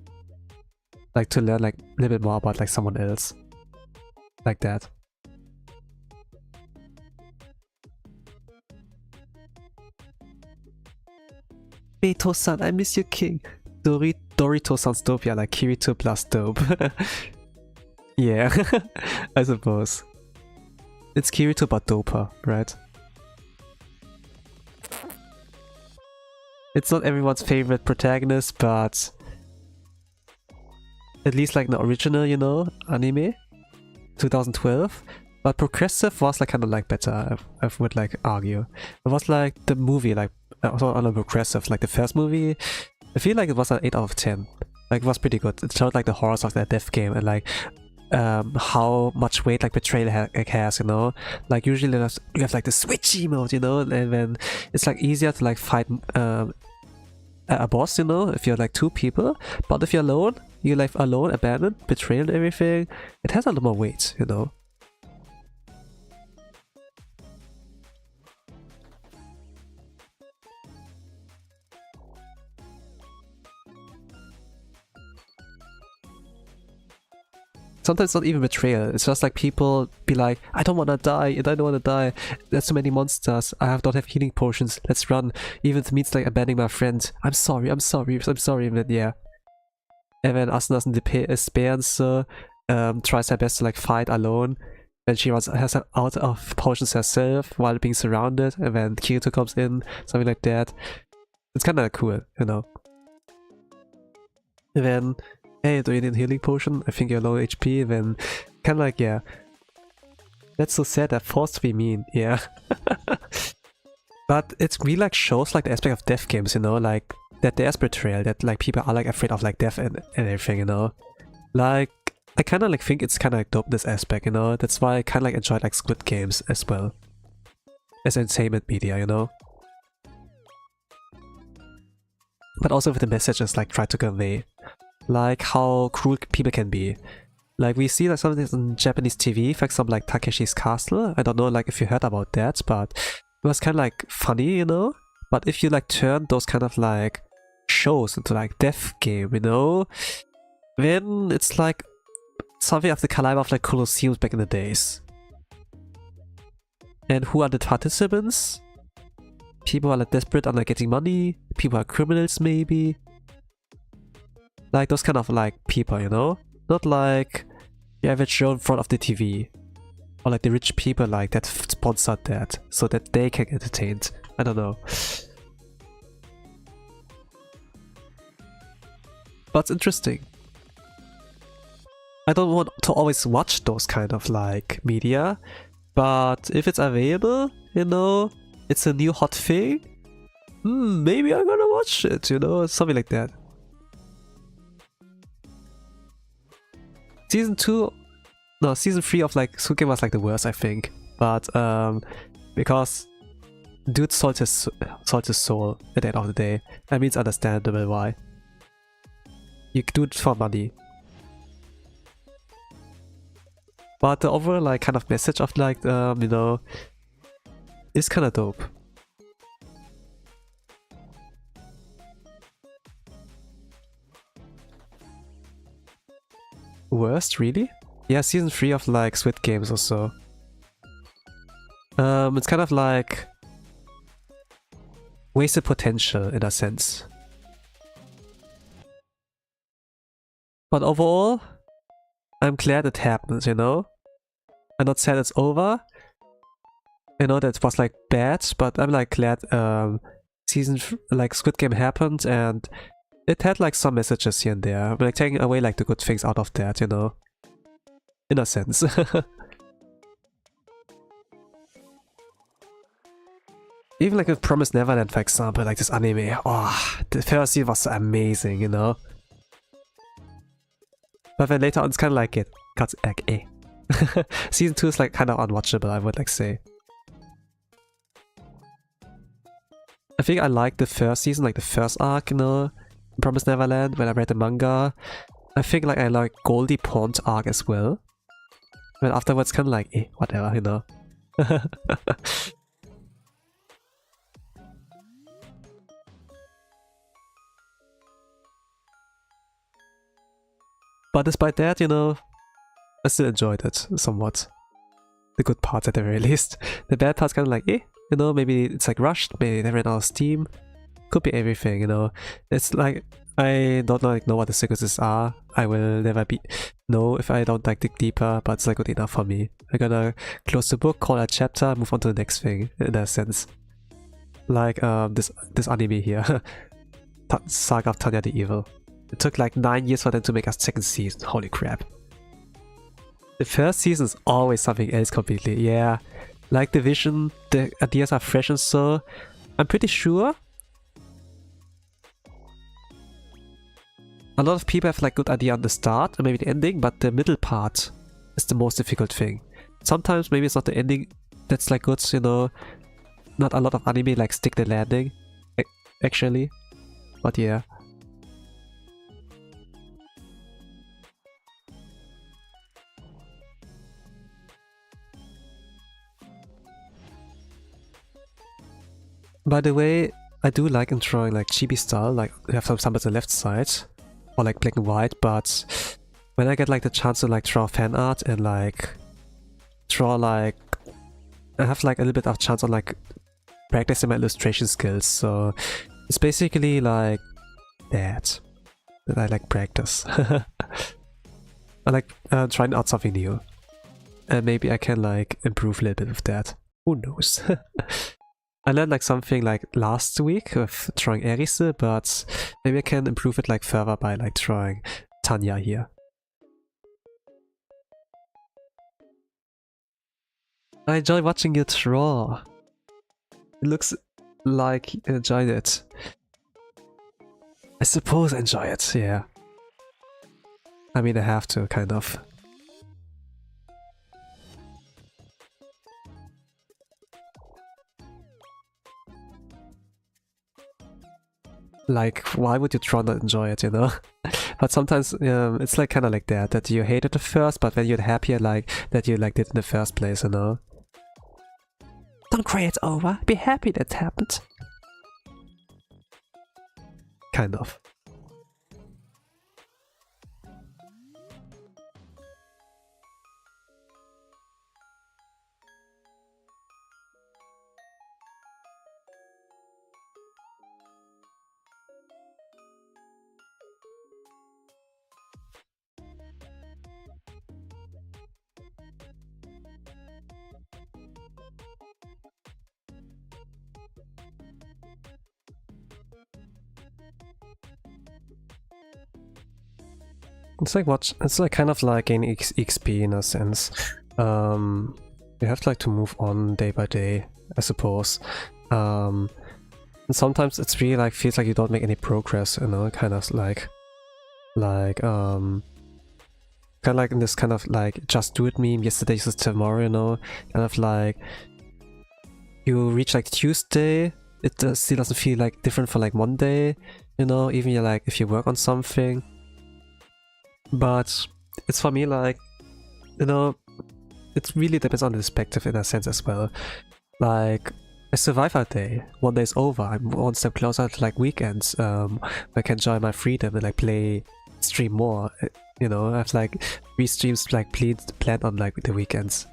Like to learn like a little bit more about like someone else. Like that. Beto-san, I miss you, king. Dorito sounds dope, yeah, like Kirito plus dope. Yeah, I suppose. It's Kirito but doper, right? It's not everyone's favorite protagonist, but at least like the original, you know, anime, 2012. But Progressive was like kind of like better, I would like argue. It was like the movie, like also on a Progressive, like the first movie. I feel like it was an 8 out of 10. Like, it was pretty good. It showed like the horrors of that death game and like how much weight like betrayal has, you know. Like usually you have like the switchy mode, you know, and then it's like easier to like fight a boss, you know, if you're like 2 people. But if you're alone, you're like alone, abandoned, betrayal and everything, it has a lot more weight, you know. Sometimes it's not even betrayal, it's just like people be like, I don't wanna die, I don't wanna die, there's so many monsters, don't have healing potions, let's run. Even if it means like abandoning my friend, I'm sorry, and then yeah. And then Asuna in despair so, tries her best to like fight alone. Then she has out of potions herself while being surrounded, and then Kyatto comes in, something like that. It's kinda cool, you know. And then, hey, do you need a healing potion? I think you're low HP. Then, kind of like, yeah. That's so sad, they're forced to be mean, yeah. But it really like shows like the aspect of death games, you know, like that there's betrayal, that like people are like afraid of like death and everything, you know. Like, I kind of like think it's kind of like dope, this aspect, you know. That's why I kind of like enjoy like Squid Games as well. As entertainment media, you know. But also with the messages like try to convey. Like how cruel people can be. Like we see like some of this in Japanese TV, for example like Takeshi's Castle. I don't know like if you heard about that, but it was kind of like funny, you know. But if you like turn those kind of like shows into like death game, you know, then it's like something of the caliber of like Colosseums back in the days. And who are the participants? People are like desperate on like getting money. People are criminals maybe. Like those kind of like people, you know? Not like the average show in front of the TV. Or like the rich people like that sponsored that so that they can get entertained. I don't know. But it's interesting. I don't want to always watch those kind of like media. But if it's available, you know, it's a new hot thing. Maybe I'm gonna watch it, you know, something like that. Season 3 of like Squid Game was like the worst, I think. But because dude sold his soul at the end of the day. I mean, it's understandable why. You do it for money. But the overall like kind of message of like you know, is kind of dope. Worst, really? Yeah, season 3 of like Squid Games or so. It's kind of like wasted potential in a sense. But overall, I'm glad it happens, you know? I'm not sad it's over. I know that it was like bad, but I'm like glad like Squid Game happened and it had like some messages here and there. I'm like taking away like the good things out of that, you know? In a sense. Even like with Promised Neverland, for example, like this anime. Oh, the first season was amazing, you know? But then later on it's kind of like it got like eh. Season 2 is like kind of unwatchable, I would like say. I think I liked the first season, like the first arc, you know? Promised Neverland, when I read the manga. I think like I like Goldie Pond arc as well. But afterwards kind of like eh, whatever, you know? But despite that, you know, I still enjoyed it somewhat. The good parts at the very least. The bad parts kind of like, eh, you know, maybe it's like rushed, maybe they ran out of steam. Could be everything, you know. It's like, I don't like know what the sequences are. I will never know if I don't like dig deeper, but it's like good enough for me. I'm gonna close the book, call a chapter, move on to the next thing, in that sense. Like this anime here. Saga of Tanya the Evil. It took like 9 years for them to make a second season. Holy crap. The first season is always something else completely, yeah. Like the vision, the ideas are fresh and so. I'm pretty sure A lot of people have like good idea on the start and maybe the ending, but the middle part is the most difficult thing. Sometimes maybe it's not the ending that's like good, you know. Not a lot of anime like stick the landing, actually. But yeah. By the way, I do like in drawing like chibi style, like you have some at the left side, or like black and white, but when I get like the chance to like draw fan art and like draw like, I have like a little bit of chance on like practicing my illustration skills, so it's basically like that I like practice. I like trying out something new, and maybe I can like improve a little bit with that. Who knows? I learned like something like last week of drawing Erise, but maybe I can improve it like further by like drawing Tanya here. I enjoy watching you draw. It looks like you enjoyed it. I suppose I enjoy it, yeah. I mean, I have to, kind of. Like, why would you try not enjoy it, you know? But sometimes it's like kind of like that you hate it at first, but then you're happier like that you liked it in the first place, you know? Don't cry it's over, be happy that happened. Kind of. It's like it's like kind of like an XP in a sense. You have to like to move on day by day, I suppose. And sometimes it's really like feels like you don't make any progress, you know, kind of like kind of like in this kind of like just do it meme, yesterday is tomorrow, you know, kind of like you reach like Tuesday, it still doesn't feel like different for like Monday, you know, even like if you work on something. But it's for me like, you know, it really depends on the perspective in a sense as well. Like, I survive a day, one day is over, I'm one step closer to like weekends, I can enjoy my freedom and like stream more, you know, I have like 3 streams like planned on like the weekends.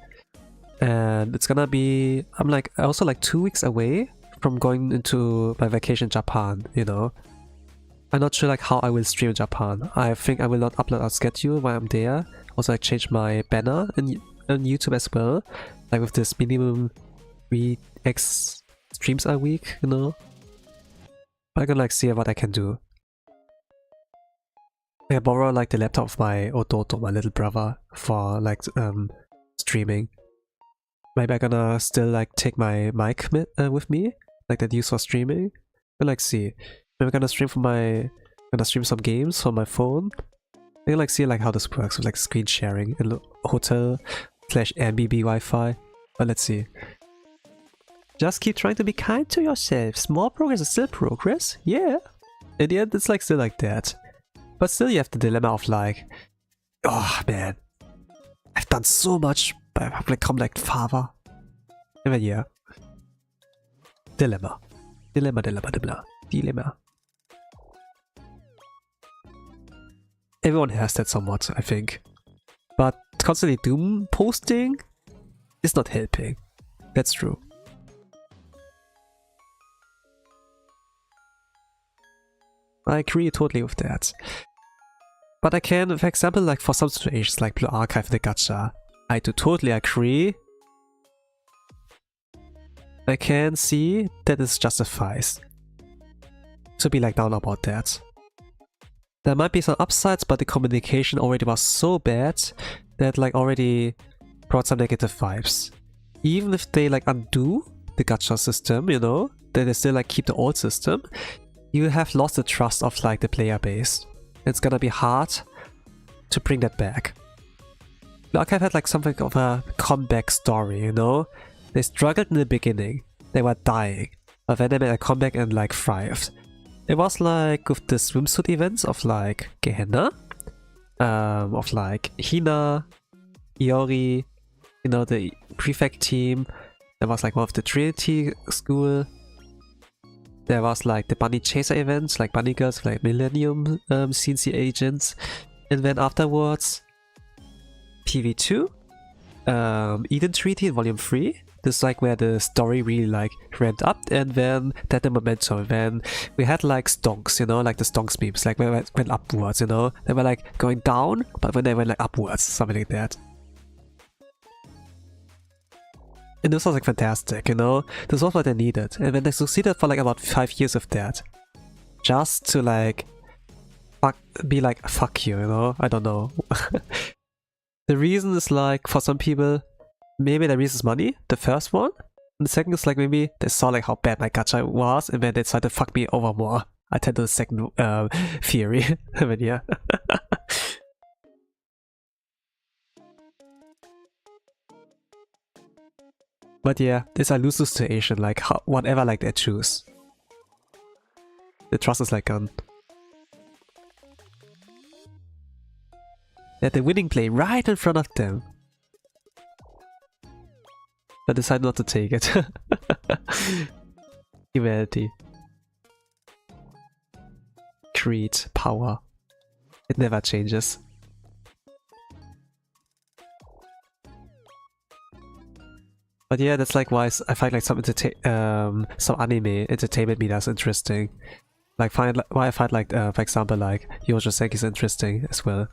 And it's gonna be, I'm like also like 2 weeks away from going into my vacation in Japan, you know. I'm not sure like how I will stream in Japan. I think I will not upload our schedule while I'm there. Also like change my banner on YouTube as well. Like with this minimum 3x streams a week, you know. I'm gonna like see what I can do. I borrow like the laptop of my Ototo, my little brother, for like streaming. Maybe I'm gonna still like take my mic with me, like that used for streaming. We'll like see. Maybe I'm gonna stream stream some games from my phone. I like see like how this works with like screen sharing in hotel / Airbnb Wi-Fi. But let's see. Just keep trying to be kind to yourself. Small progress is still progress. Yeah. In the end, it's like still like that. But still, you have the dilemma of like, oh man, I've done so much, but I've like come like farther. And then yeah. Dilemma. Everyone has that somewhat, I think. But constantly doom posting is not helping. That's true. I agree totally with that. But I can, for example, like for some situations like Blue Archive the gacha, I do totally agree. I can see that it justifies to be like down about that. There might be some upsides, but the communication already was so bad that like already brought some negative vibes. Even if they like undo the gacha system, you know, that they still like keep the old system, you have lost the trust of like the player base. It's gonna be hard to bring that back. The Archive had like something of a comeback story, you know? They struggled in the beginning, they were dying, but then they made a comeback and like thrived. It was like with the swimsuit events of like Gehenna, of like Hina, Iori, you know, the prefect team. There was like one of the Trinity school. There was like the bunny chaser events, like bunny girls, like Millennium CNC agents. And then afterwards, PV2, Eden Treaty in Volume 3. This is like where the story really like ramped up, and then that the momentum. Then we had like stonks, you know, like the stonks memes, like when it went upwards, you know. They were like going down, but when they went like upwards, something like that. And this was like fantastic, you know. This was what they needed, and then they succeeded for like about 5 years of that, just to like be like fuck you, you know. I don't know. The reason is like for some people, maybe the reason is money, the first one. And the second is like maybe they saw like how bad my gacha was, and then they decided to fuck me over more. I tend to the second theory. But yeah. But yeah, it's a lose-lose situation, like whatever like they choose. The trust is like gone. They had the winning play right in front of them, but decided not to take it. Humanity. Creed. Power. It never changes. But yeah, that's like why I find like some anime entertainment media is interesting. Like why I find like for example like Youjo Senki is interesting as well.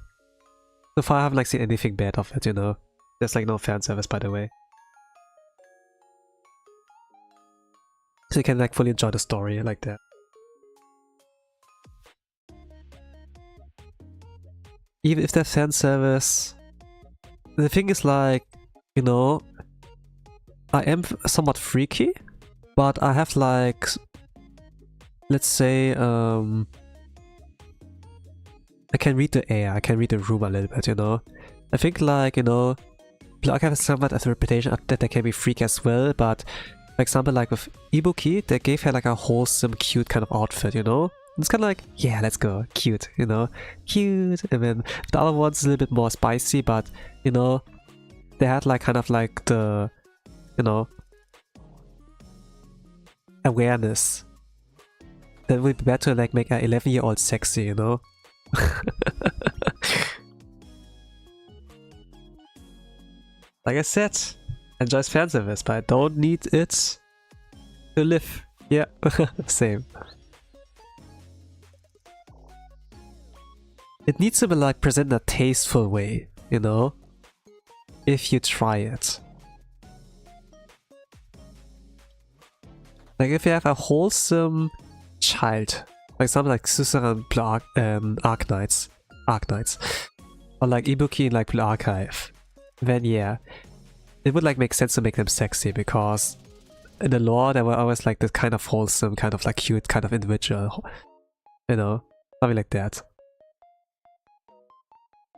So far I haven't like seen anything bad of it, you know. There's like no fan service, by the way. So you can like fully enjoy the story like that. Even if there's fan service, the thing is like, you know, I am somewhat freaky, but I have like, let's say, I can read the air, I can read the room a little bit, you know. I think like, you know, Black has somewhat as a reputation that they can be freaky as well, but for example like with Ibuki, they gave her like a wholesome, cute kind of outfit, you know. It's kind of like, yeah, let's go, cute, you know, cute. And then the other one's a little bit more spicy, but you know, they had like kind of like the, you know, awareness that would be better to like make an 11-year-old sexy, you know. Like I said, enjoys fan service, but I don't need it to live. Yeah, same. It needs to be like presented in a tasteful way, you know, if you try it. Like if you have a wholesome child, for example like Susura and Arknights, or like Ibuki in like Blue Archive, then yeah, it would like make sense to make them sexy, because in the lore they were always like this kind of wholesome, kind of like cute kind of individual, you know, something like that.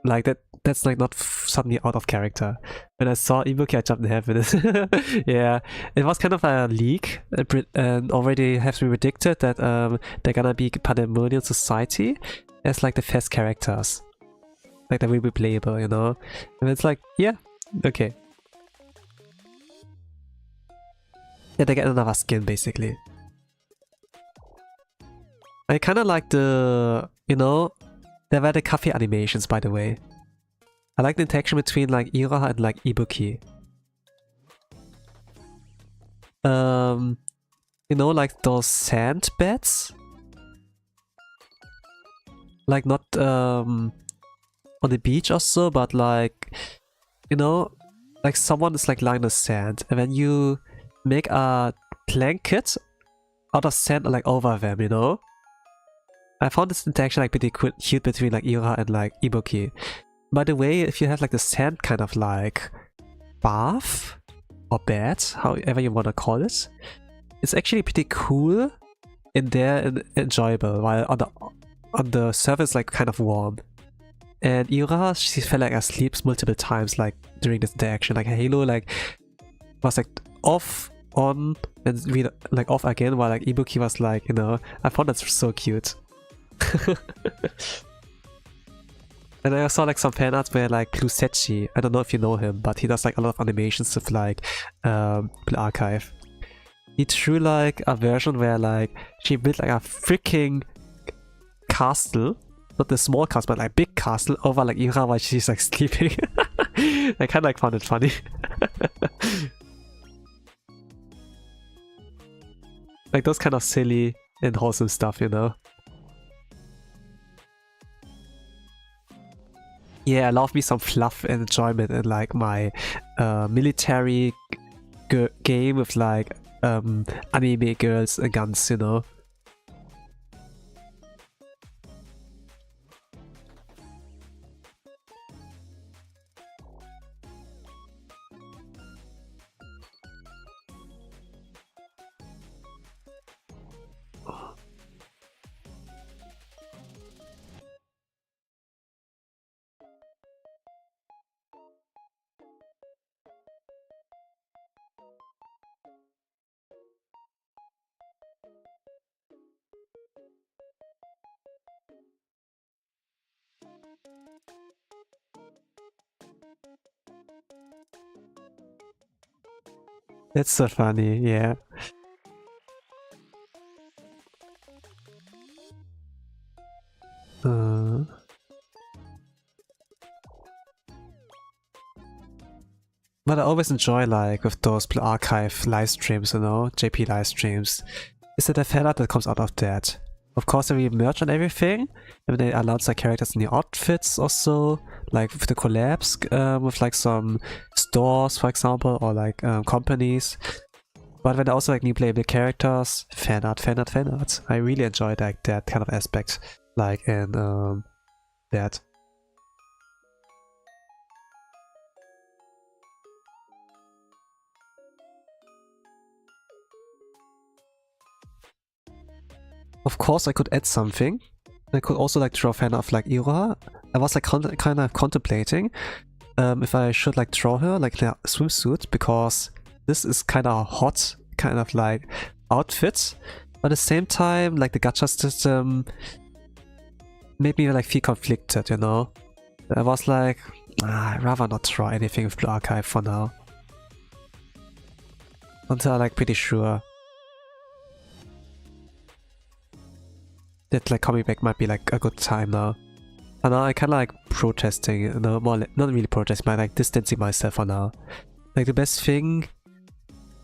Like that's like not suddenly out of character. When I saw Ibuki, I jumped in heaven. Yeah, it was kind of a leak, and already has been predicted that they're gonna be Pandemonium Society as like the first characters. Like they will be playable, you know? And it's like, yeah, okay. Yeah, they get another skin basically. I kinda like the, you know, there were the cafe animations, by the way. I like the interaction between like Iraha and like Ibuki. You know, like those sand beds? Like not on the beach or so, but like, you know, like someone is like lying on the sand, and then you make a blanket out of sand like over them, you know? I found this interaction like pretty cute between like Ira and like Ibuki. By the way, if you have like the sand kind of like bath or bed, however you want to call it, it's actually pretty cool in there and enjoyable. While on the surface like kind of warm. And Ira, she felt like asleep multiple times like during this interaction. Like Halo like was like off, on, and like off again, while like Ibuki was like, you know, I found that so cute. And I saw like some fan arts where like Plusechi, I don't know if you know him, but he does like a lot of animations with like Archive. He drew like a version where like she built like a freaking castle, not the small castle, but like big castle over like Ira while she's like sleeping. I kind of like found it funny. Like those kind of silly and wholesome stuff, you know. Yeah, I love me some fluff and enjoyment and like my military game with like anime girls and guns, you know. That's so funny, yeah. But I always enjoy like with those archive live streams, you know, JP live streams, is that the fan art that comes out of that. Of course, there will be merch and everything, and they announce like characters in the outfits also, like with the collabs with like some stores, for example, or like companies. But when also like new playable characters, fan art. I really enjoy like that kind of aspect, like in that. Of course, I could add something. I could also like draw a fan of like Ira. I was like kind of contemplating if I should like draw her like in a swimsuit, because this is kind of hot, kind of like outfit. But at the same time, like the gacha system made me like feel conflicted, you know. I was like, I'd rather not draw anything with Blue Archive for now, until I'm like pretty sure that like coming back might be like a good time now. And now I kind of like protesting, you know, more not really protesting, but like distancing myself for now. Like the best thing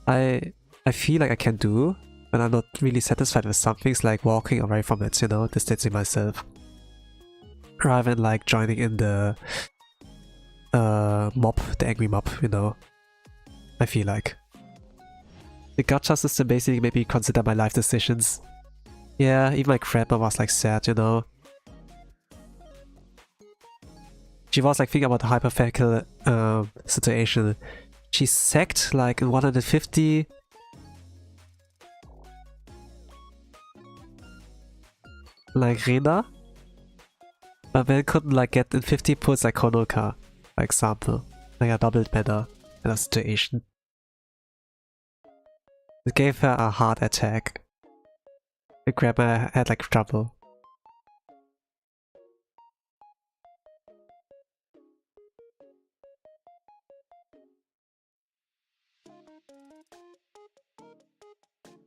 I feel like I can do when I'm not really satisfied with something is like walking away from it, you know, distancing myself, rather than like joining in the mob, the angry mob, you know. I feel like the gacha system basically made me consider my life decisions. Yeah, even my grandma was like sad, you know. She was like thinking about the hypothetical situation. She sacked like in 150 like Rena, but then couldn't like get in 50 pulls like Konoka, for example. Like a doubled banner in a situation. It gave her a heart attack. The grandma had like trouble.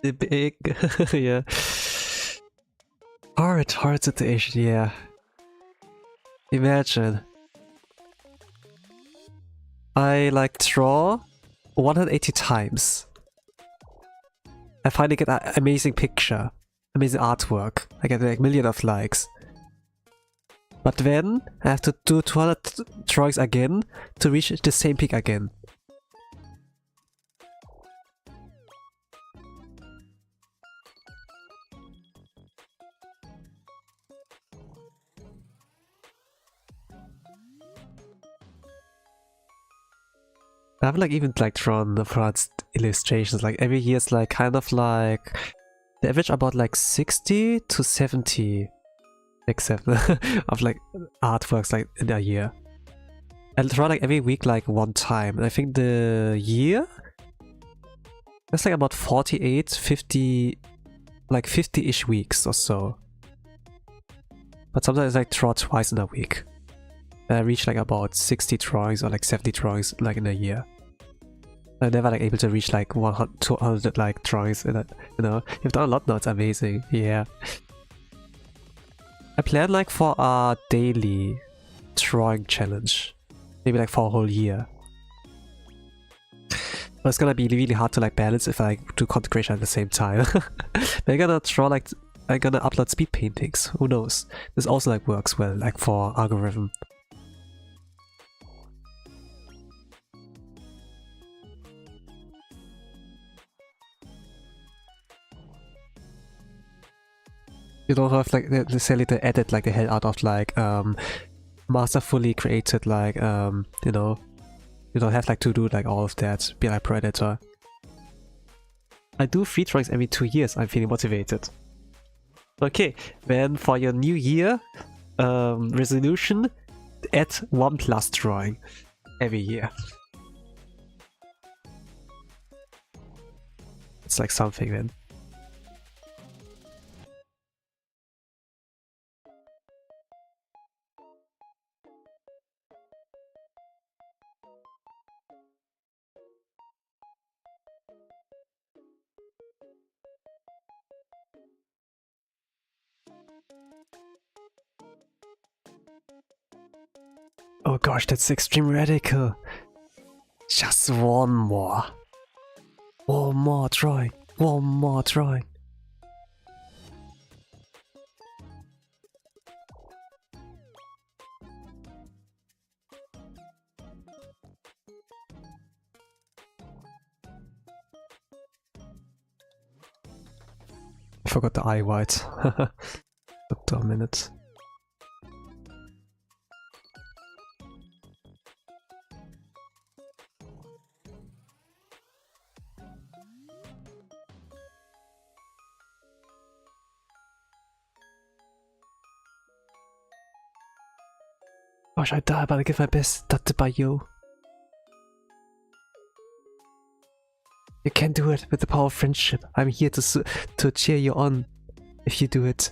The big, yeah. Hard situation, yeah. Imagine. I like draw 180 times. I finally get an amazing picture. Amazing artwork. I get like millions of likes. But then I have to do 200 drawings again to reach the same peak again. I haven't like even like drawn the front illustrations. Like every year is like kind of like the average about like 60 to 70 except of like artworks like in a year. I draw like every week like one time. And I think the year that's like about 48, 50, like 50-ish weeks or so. But sometimes I like draw twice in a week. And I reach like about 60 drawings or like 70 drawings like in a year. I'm never like able to reach like 100, 200 like drawings in it, you know. You've done a lot now, it's amazing. Yeah. I plan like for a daily drawing challenge. Maybe like for a whole year. But it's gonna be really hard to like balance if I do content creation at the same time. I'm gonna draw like, I'm gonna upload speed paintings, who knows. This also like works well like for algorithm. You don't have like necessarily to edit like the hell out of like masterfully created like you know, you don't have like to do like all of that, be like pro editor. I do 3 drawings every 2 years, I'm feeling motivated. Okay, then for your new year resolution, add 1+ drawing every year. It's like something then. Oh gosh, that's extreme radical. Just one more. One more drawing. One more drawing. I forgot the eye white. Took a minute. Gosh, I die, but I give my best. Dr. Bayo. You can do it with the power of friendship. I'm here to cheer you on if you do it.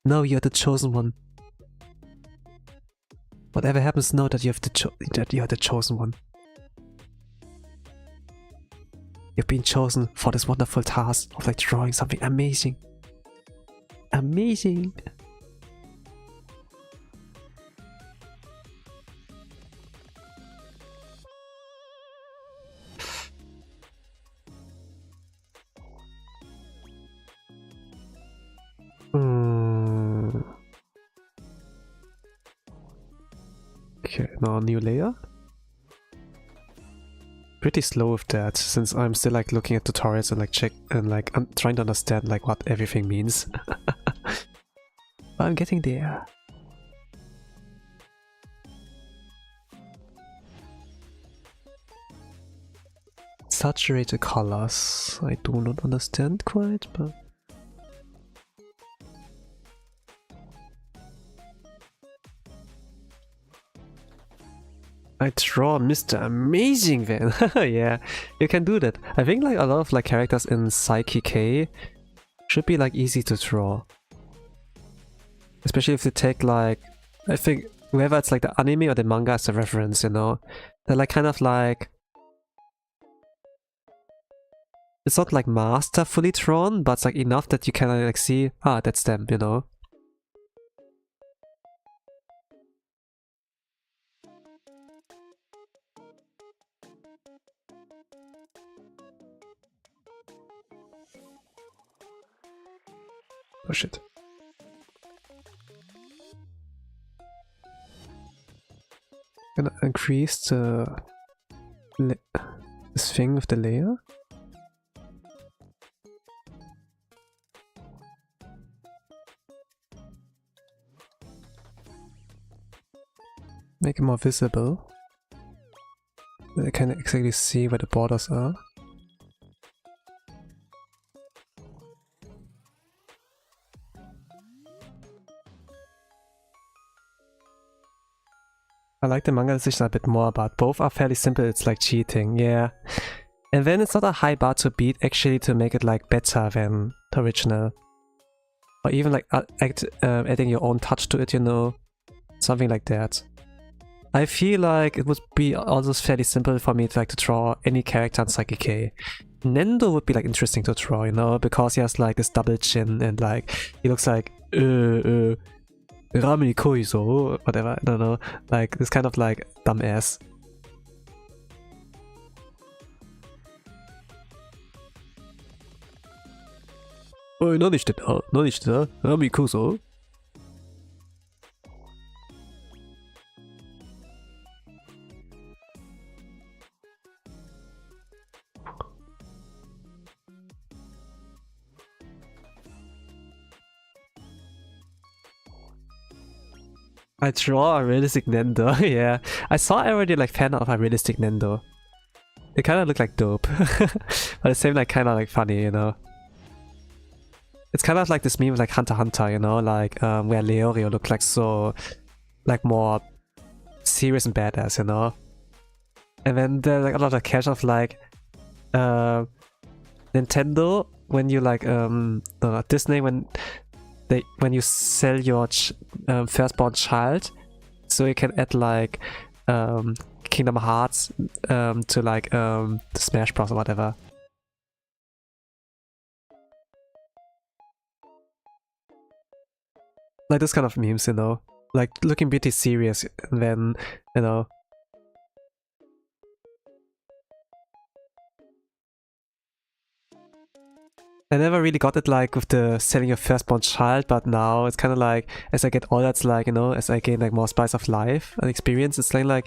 Know you're the chosen one. Whatever happens, know that you're the chosen one. You've been chosen for this wonderful task of like drawing something amazing. Amazing! Okay, now a new layer. Pretty slow with that, since I'm still like looking at tutorials and like I'm trying to understand like what everything means. But I'm getting there. Saturated colors. I do not understand quite, but I draw Mr. Amazing then. Yeah, you can do that. I think like a lot of like characters in Psyche K should be like easy to draw. Especially if they take like, I think whoever it's like the anime or the manga as a reference, you know? They're like kind of like, it's not like masterfully drawn, but it's like enough that you can like see, ah, that's them, you know? Oh shit. Gonna increase the this thing with the layer. Make it more visible. I can exactly see where the borders are. I like the manga decision a bit more, but both are fairly simple. It's like cheating, yeah. And then it's not a high bar to beat actually to make it like better than the original. Or even like adding your own touch to it, you know, something like that. I feel like it would be also fairly simple for me to like to draw any character in Psyche K. Nendo would be like interesting to draw, you know, because he has like this double chin and like he looks like Rami Koizo, whatever, I don't know, like this kind of like dumbass. Oi, 何してた？何してた？Rami Koizo? I draw a realistic Nendo, yeah. I saw already like fan of a realistic Nendo. It kind of looked like dope, but it seemed like kind of like funny, you know. It's kind of like this meme of like Hunter x Hunter, you know, like where Leorio looked like so, like more serious and badass, you know. And then there's like a lot of cash of like Nintendo when you like no, Disney when you sell your firstborn child, so you can add like Kingdom Hearts to like the Smash Bros or whatever. Like this kind of memes, you know, like looking pretty serious, and then, you know. I never really got it like with the selling your firstborn child, but now it's kind of like as I get older, it's like, you know, as I gain like more spice of life and experience, it's like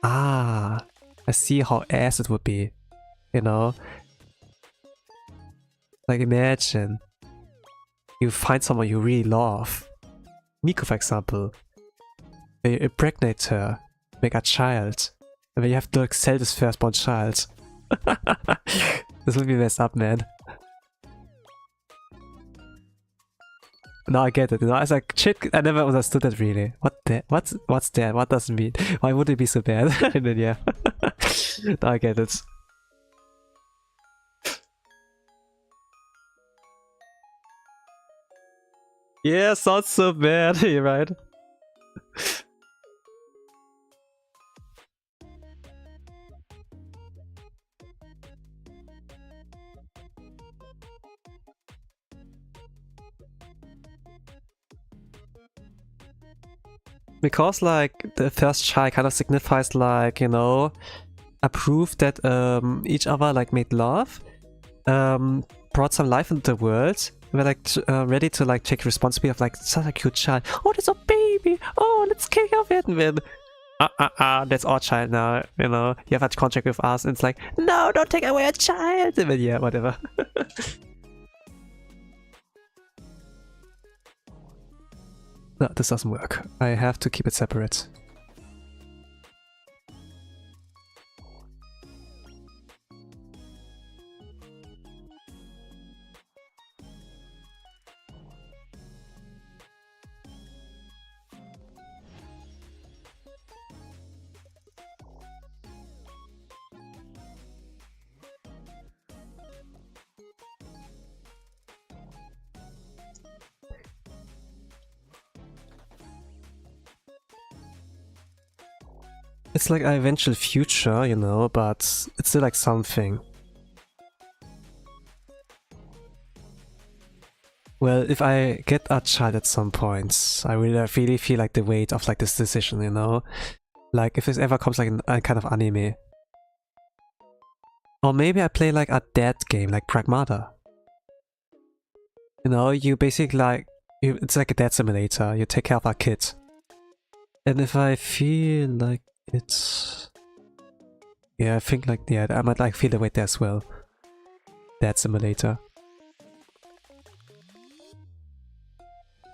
ah, I see how ass it would be, you know. Like imagine you find someone you really love, Miko for example, you impregnate her, make a child, and then you have to like, sell this firstborn child. This would be messed up, man. Now I get it, you know, as a kid, I never understood that really. What that? What's that? What does it mean? Why would it be so bad? And then yeah, now I get it. Yeah, sounds so bad, you're right. Because like the first child kind of signifies like, you know, a proof that each other like made love, brought some life into the world. We're like ready to like take responsibility of like such a cute child. Oh, there's a baby. Oh, let's take care of it. And then that's our child now. You know, you have a contract with us, and it's like, no, don't take away a child. And then yeah, whatever. No, this doesn't work. I have to keep it separate. It's like an eventual future, you know, but it's still like something. Well, if I get a child at some point, I really feel like the weight of like this decision, you know? Like if this ever comes like a kind of anime. Or maybe I play like a dad game, like Pragmata. You know, you basically like, it's like a dad simulator, you take care of a kid. And if I feel like it's... Yeah, I think like, yeah, I might like feel the weight there as well. Dad simulator.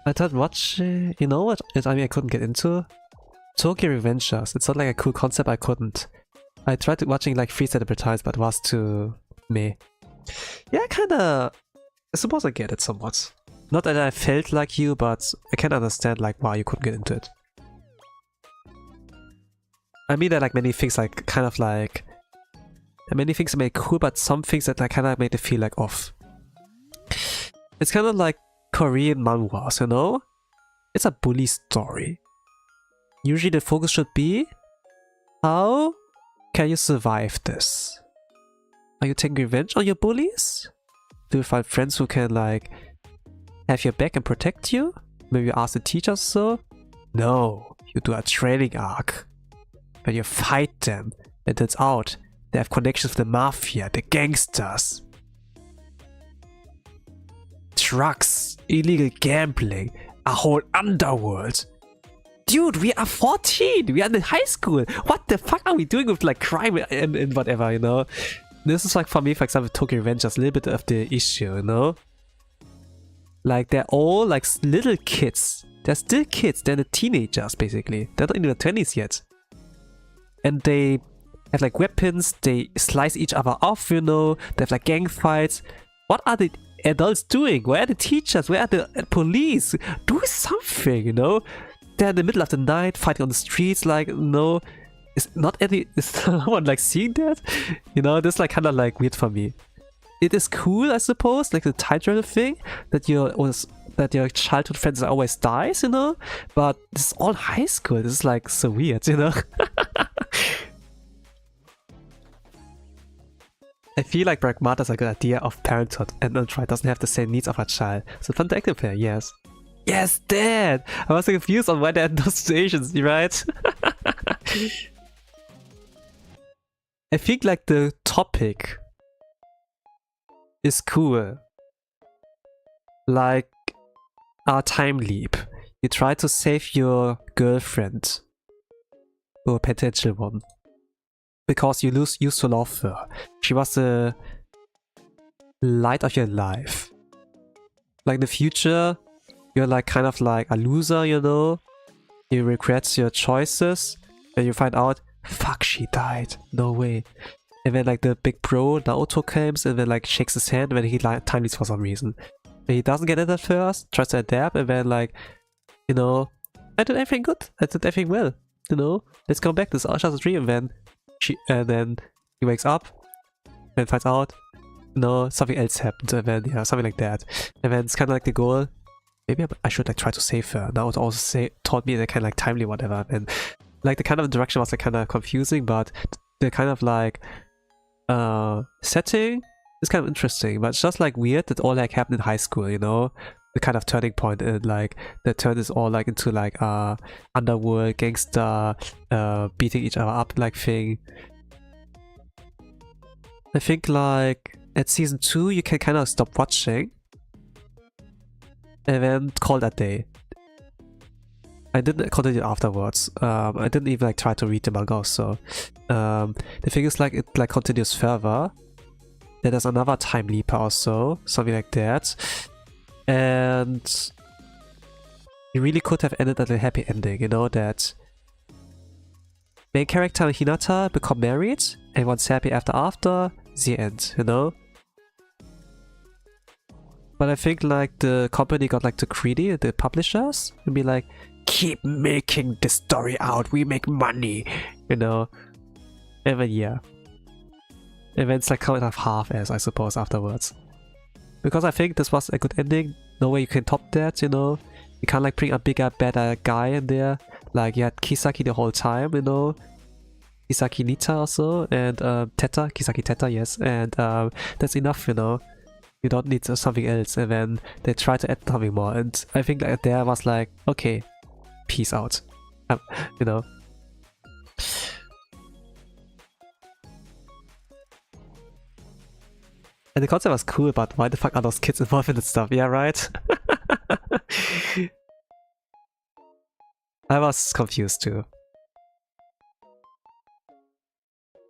I thought watching... You know what I mean I couldn't get into? Tokyo Revengers. It's not like a cool concept, I couldn't. I tried watching like Freeze advertise, but it was too meh. Yeah, I suppose I get it somewhat. Not that I felt like you, but I can understand like why you couldn't get into it. I mean, there are like many things like kind of like many things make cool, but some things that like kind of made it feel like off. It's kind of like Korean manhwas, you know? It's a bully story. Usually the focus should be, how can you survive this? Are you taking revenge on your bullies? Do you find friends who can like have your back and protect you? Maybe you ask the teachers so? No, you do a training arc. When you fight them, and it's out. They have connections with the mafia, the gangsters. Drugs, illegal gambling, a whole underworld. Dude, we are 14! We are in high school! What the fuck are we doing with like crime and whatever, you know? This is like for me, for example, Tokyo Revengers, a little bit of the issue, you know? Like they're all like little kids. They're still kids, they're the teenagers basically. They're not in their 20s yet. And they have like weapons, they slice each other off, you know, they have like gang fights. What are the adults doing? Where are the teachers? Where are the police? Do something, you know? They're in the middle of the night fighting on the streets, like, no. Is someone like seeing that? You know, this is like kind of like weird for me. It is cool, I suppose, like the time travel thing, that your childhood friends always dies, you know? But this is all high school, this is like so weird, you know? I feel like Pragmata is a good idea of parenthood, and Android doesn't have the same needs of a child. So fun to active player, yes. Yes, Dad! I was confused on why there are no situations, right? I think like the topic is cool. Like a time leap. You try to save your girlfriend. Or potential one. Because you used to love her. She was the light of your life. Like in the future, you're like kind of like a loser, you know? You regret your choices, and you find out, fuck, she died. No way. And then like the big bro, Naoto, comes and then like shakes his hand when he like time leaps for some reason. And he doesn't get it at first, tries to adapt, and then like, you know, I did everything good. I did everything well. You know, let's go back. This is just a dream. And then he wakes up and finds out, you know, something else happened. And then yeah, something like that. And then it's kind of like the goal. Maybe I should like try to save her. Naoto also taught me the kind of like timely whatever. And like the kind of direction was like kind of confusing, but the kind of like setting is kind of interesting. But it's just like weird that all like happened in high school, you know? The kind of turning point, and like the turn is all like into like underworld gangster beating each other up like thing. I think like at season 2 you can kind of stop watching and then call that day. I didn't continue afterwards. I didn't even like try to read the manga, so the thing is like it like continues further. Then there's another time leap also, something like that. And you really could have ended at a happy ending, you know, that main character and Hinata become married, everyone's happy after, the end, you know? But I think like the company got like too greedy, the publishers, and be like, keep making the story out, we make money, you know? And then yeah. And then it's like kind of half-ass, I suppose, afterwards. Because I think this was a good ending, no way you can top that, you know? You can't like bring a bigger, better guy in there. Like you had Kisaki the whole time, you know? Kisaki Nita also, and Teta, Kisaki Teta, yes. And that's enough, you know? You don't need something else, and then they try to add something more. And I think like, there was like, okay, peace out. You know? And the concept was cool, but why the fuck are those kids involved in this stuff? Yeah, right? I was confused too.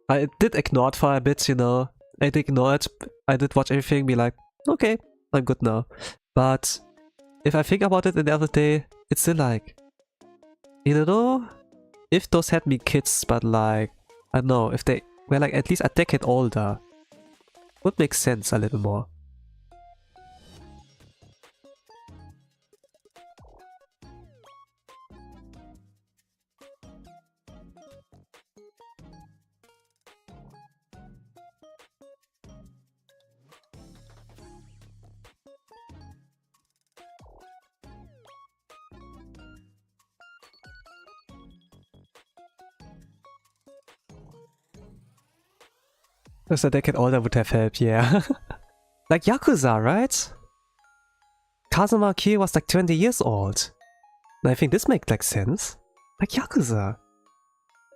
I did ignore it for a bit, you know. I did ignore it. I did watch everything, be like, okay, I'm good now. But if I think about it in the other day, it's still like, you know, if those had been kids, but like, I don't know, if they were like at least a decade older, would make sense a little more. Just a decade older would have helped, yeah. Like Yakuza, right? Kazuma Kiryu was like 20 years old. And I think this makes like sense. Like Yakuza.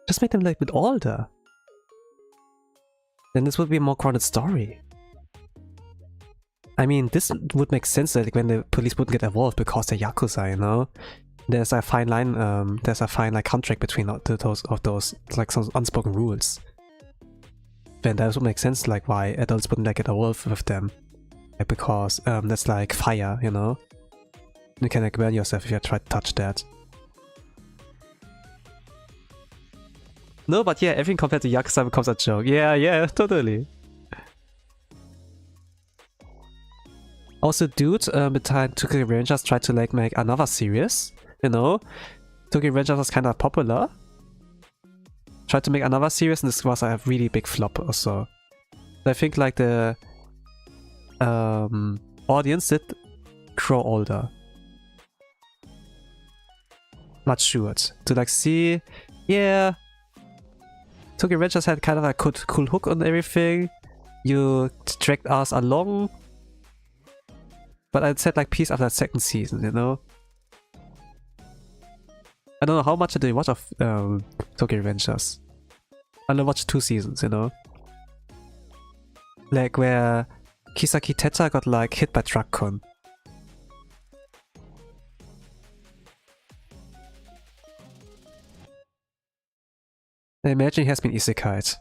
Just make them like a bit older. Then this would be a more grounded story. I mean, this would make sense like when the police wouldn't get involved because they're Yakuza, you know? There's a fine line, there's a fine like contract between those like some unspoken rules. Then that would make sense like why adults wouldn't like get involved with them. Like, because that's like fire, you know? You can like burn yourself if you try to touch that. No, but yeah, everything compared to Yakuza becomes a joke. Yeah, totally. Also, dude, behind Tokyo Rangers tried to like make another series, you know? Tokyo Rangers was kind of popular. Tried to make another series and this was a really big flop also. I think like the audience did grow older. Matured. To like see, yeah, Tokyo Rangers had kind of a cool hook on everything. You dragged us along. But I'd said like peace after that second season, you know? I don't know how much did you watch of Tokyo Revengers. I only watched 2 seasons, you know? Like where Kisaki Teta got like hit by truck-con. I imagine he has been isekai'd.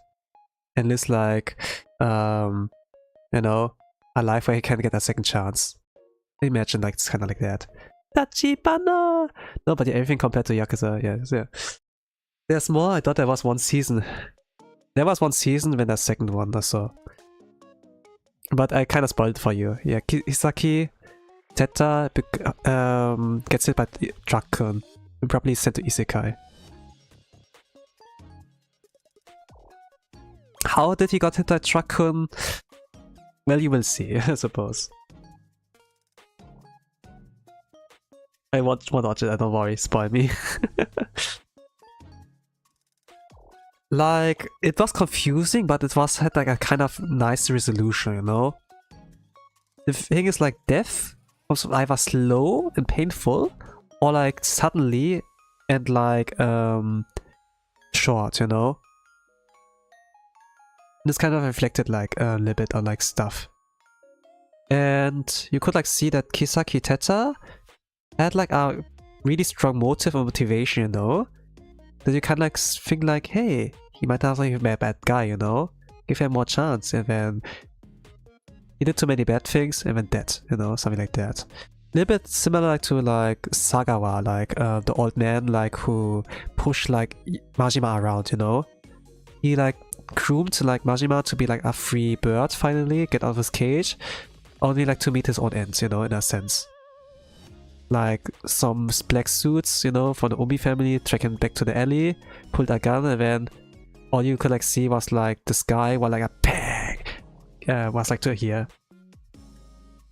And lives like, you know, a life where he can get a second chance. I imagine like it's kind of like that. Tachibana! No, but yeah, everything compared to Yakuza, yeah. There's more. I thought there was 1 season. There was 1 season when there's second one or so. But I kind of spoiled it for you. Yeah, Kisaki Teta gets hit by the truck-con and probably sent to isekai. How did he got hit by truck-con? Well, you will see, I suppose. I won't watch it, don't worry, spoil me. Like, it was confusing, but it had like a kind of nice resolution, you know? The thing is like death was either slow and painful, or like suddenly and like short, you know? This kind of reflected like a little bit on like stuff. And you could like see that Kisaki Teta had like a really strong motive and motivation, you know? That you kind of like think like, hey, he might have like a bad guy, you know? Give him more chance, and then he did too many bad things and went dead, you know? Something like that. A little bit similar like to like Sagawa, like the old man like who pushed like Majima around, you know? He like groomed like Majima to be like a free bird finally, get out of his cage, only like to meet his own ends, you know, in a sense. Like some black suits, you know, from the Omi family, track him back to the alley, pulled a gun, and then all you could like see was like the sky while like a bang was like to here.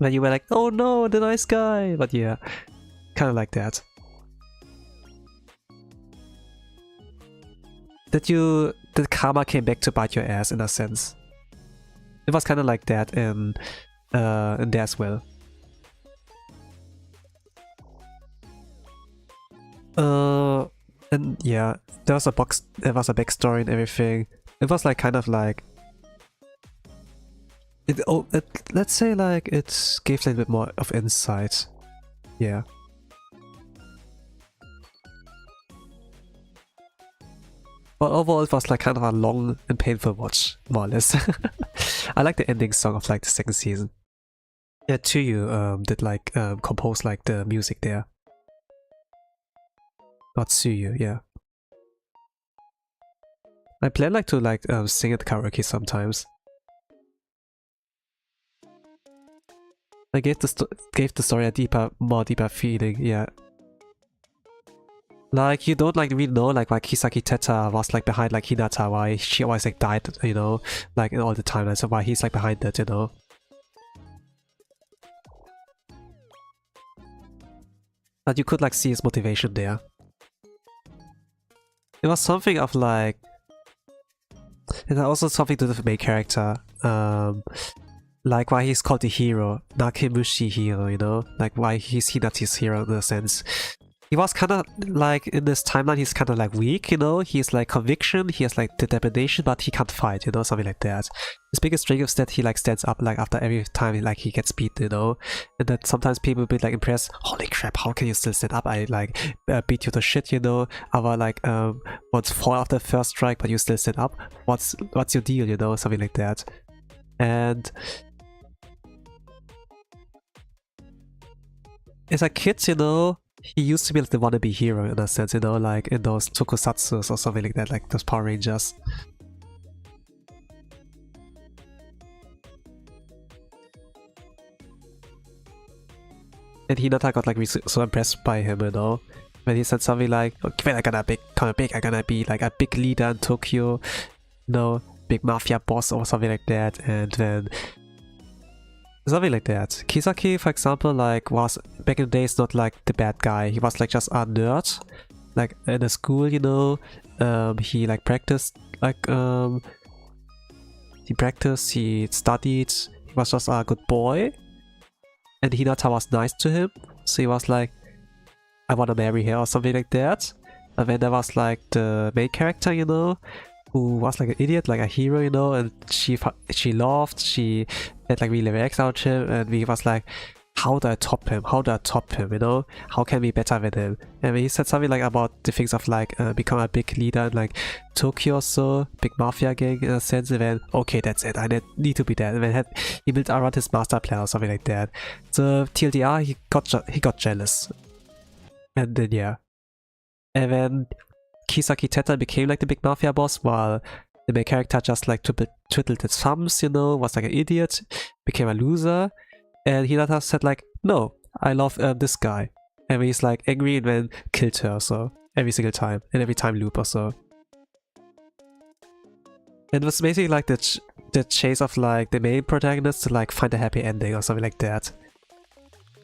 Then you were like, oh no, the nice guy, but yeah, kind of like that. That karma came back to bite your ass in a sense. It was kind of like that in there as well. And yeah, there was a backstory and everything. It was like kind of like let's say like it gave a little bit more of insight. Yeah. But overall it was like kind of a long and painful watch, more or less. I like the ending song of like the second season. Yeah, Tsuyu did like compose like the music there. Not Tsuyu, yeah. I plan like to like sing at karaoke sometimes. I gave the story a more deeper feeling, yeah. Like, you don't like really know like why Kisaki Teta was like behind like Hinata, why she always like died, you know, like all the time, so why he's like behind that, you know. But you could like see his motivation there. It was something of like, There's also something to do with the main character. Like why he's called the hero, Nakemushi hero, you know? Like why he's Hinata's hero in a sense. He was kind of like, in this timeline, he's kind of like weak, you know? He's like conviction, he has like determination, but he can't fight, you know? Something like that. His biggest strength is that he like stands up like after every time like he gets beat, you know? And that sometimes people will be like impressed, holy crap, how can you still stand up? I like beat you to shit, you know? Our like once fall after the first strike, but you still stand up. What's your deal, you know? Something like that. And as a kid, you know, he used to be like the wannabe hero in a sense, you know, like in those tokusatsus or something like that, like those Power Rangers. And Hinata got like so impressed by him, you know, when he said something like, okay, when I'm gonna become big, I'm gonna be like a big leader in Tokyo, you know, big mafia boss or something like that, and then something like that. Kisaki, for example, like was back in the days not like the bad guy. He was like just a nerd, like in a school, you know. He like practiced, like he studied. He was just a good boy, and Hinata was nice to him. So he was like, I wanna marry her or something like that. And then there was like the main character, you know, who was like an idiot, like a hero, you know, and she had like really reacts out him, and we was like, how do I top him? How do I top him, you know? How can we be better than him? And when he said something like about the things of like become a big leader in like Tokyo or so, big mafia gang in a sense, and then okay, that's it, I need to be that. And then he built around his master plan or something like that. So TLDR, he got jealous. And then yeah. And then Kisaki Teta became like the big mafia boss, while the main character just like twiddled his thumbs, you know, was like an idiot, became a loser, and Hinata said like, no, I love this guy, and he's like angry and then killed her, so every single time, in every time loop or so. And it was basically like the chase of like the main protagonist to like find a happy ending or something like that.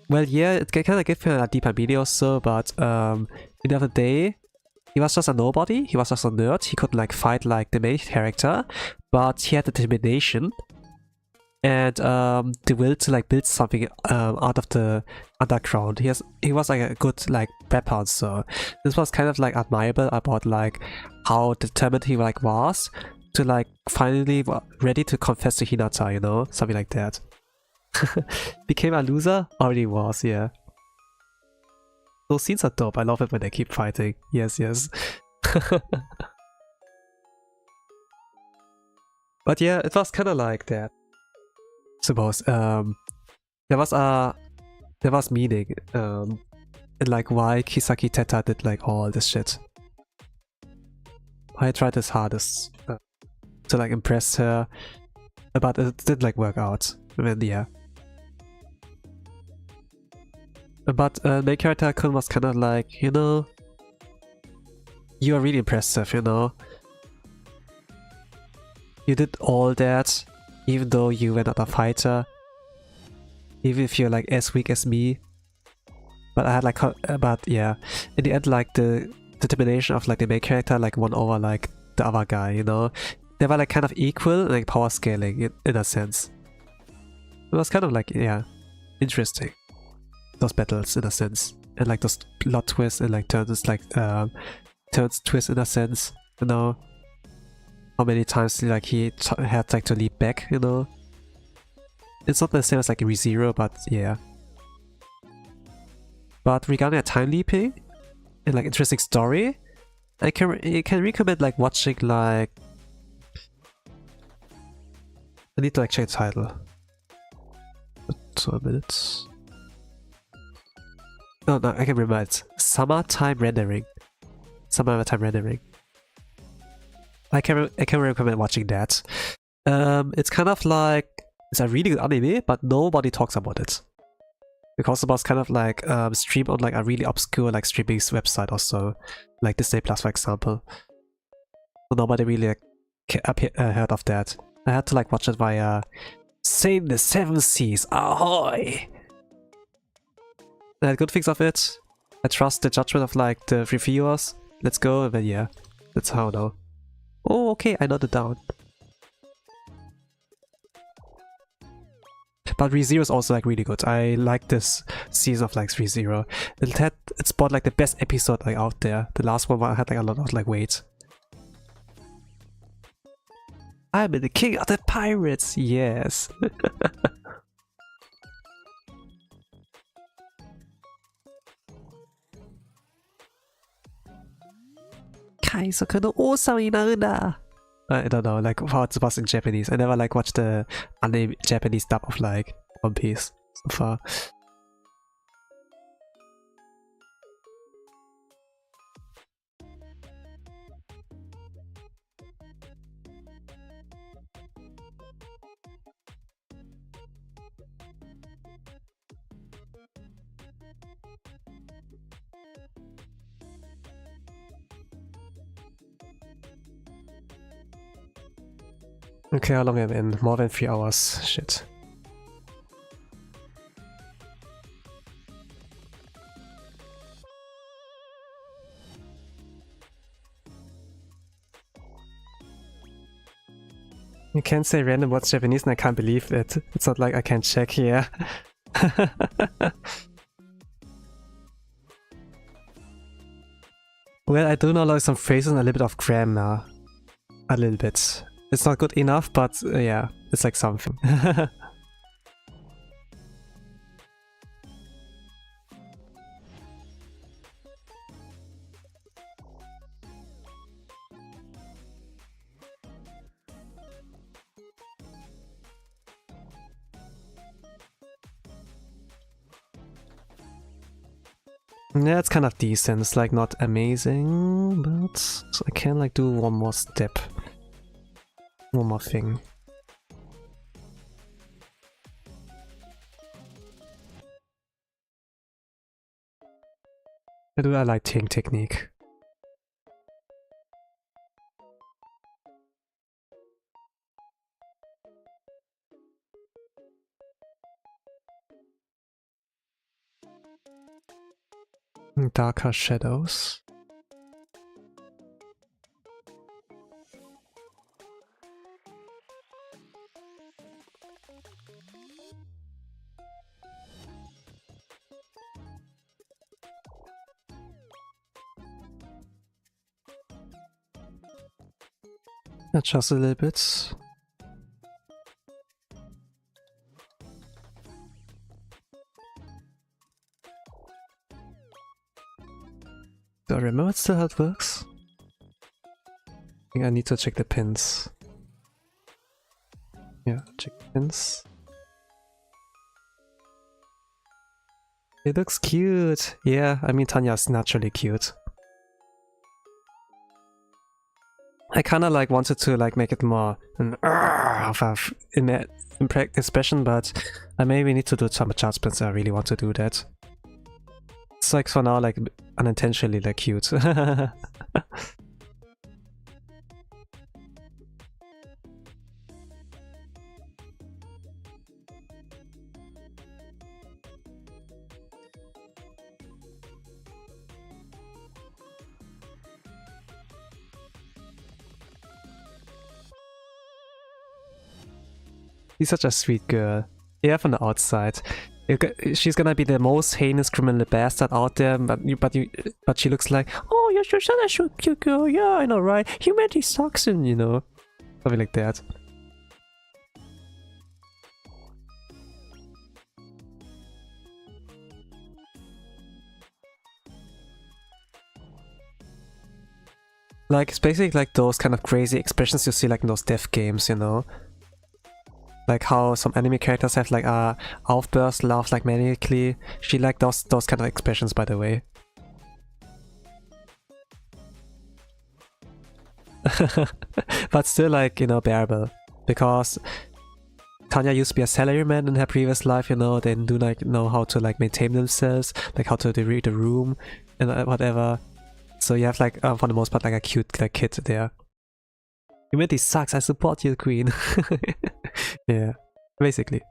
Well, yeah, it can kind of give him a deeper meaning or so, but in the end of the day, he was just a nobody, he was just a nerd, he couldn't like fight like the main character, but he had the determination and the will to like build something out of the underground. He was like a good like rapper, so this was kind of like admirable about like how determined he like was to like finally ready to confess to Hinata, you know, something like that. Became a loser? Already was, yeah. Those scenes are dope. I love it when they keep fighting. Yes, yes. But yeah, it was kind of like that. Suppose there was meaning in like why Kisaki Teta did like all this shit. I tried his hardest to like impress her, but it didn't like work out. And then yeah. But main character Kun was kind of like, you know, you are really impressive, you know. You did all that, even though you were not a fighter. Even if you're like as weak as me. But I had like, but yeah, in the end, like the determination of like the main character like won over like the other guy, you know. They were like kind of equal, like power scaling in a sense. It was kind of like, yeah, interesting. Those battles in a sense, and like those plot twists and like turns twists in a sense, you know. How many times like he had like to leap back, you know. It's not the same as like ReZero, but yeah. But regarding a time leaping and like interesting story, I can recommend like watching like. I need to like check the title. 2 minutes. No, I can remember it. Summertime Rendering. Summertime Rendering. I can recommend watching that. It's kind of like, it's a really good anime, but nobody talks about it. Because it was kind of like streamed on like a really obscure like streaming website or so, like Disney Plus for example. So nobody really like, heard of that. I had to like watch it via Sail the Seven Seas, ahoy! I had good things of it. I trust the judgment of like the reviewers. Let's go, and then yeah, that's how I know. Oh, okay, I noted down. But ReZero is also like really good. I like this season of like ReZero. It spot like the best episode like out there. The last one had like a lot of like weight. I'm the king of the pirates, yes. I don't know, like how it was in Japanese. I never like watched the anime Japanese dub of like One Piece so far. Okay, how long am I in? More than 3 hours. Shit. You can't say random what's Japanese and I can't believe it. It's not like I can check here. Well, I do know like some phrases and a little bit of grammar. A little bit. It's not good enough, but yeah, it's like something. Yeah, it's kind of decent. It's like not amazing, but I can like do one more step. One more thing. I do a lighting technique. Darker shadows. Adjust a little bit. Do I remember still how it works? I think I need to check the pins. Yeah, check the pins. It looks cute! Yeah, I mean Tanya's naturally cute. I kinda like wanted to like make it more an expression, but I maybe need to do some adjustments. I really want to do that. It's like for now like unintentionally like cute. She's such a sweet girl. Yeah, from the outside. She's gonna be the most heinous criminal bastard out there, but she looks like, oh, you're such a cute girl. Yeah, I know, right? Humanity sucks, and you know, something like that. Like, it's basically like those kind of crazy expressions you see like in those death games, you know? Like how some anime characters have like a outburst, laugh like maniacally. She like those kind of expressions, by the way. But still like, you know, bearable. Because Tanya used to be a salaryman in her previous life, you know, they do like know how to like maintain themselves, like how to read the room and whatever. So you have like, for the most part, like a cute like kid there. Humanity sucks, I support you, queen. Yeah, basically.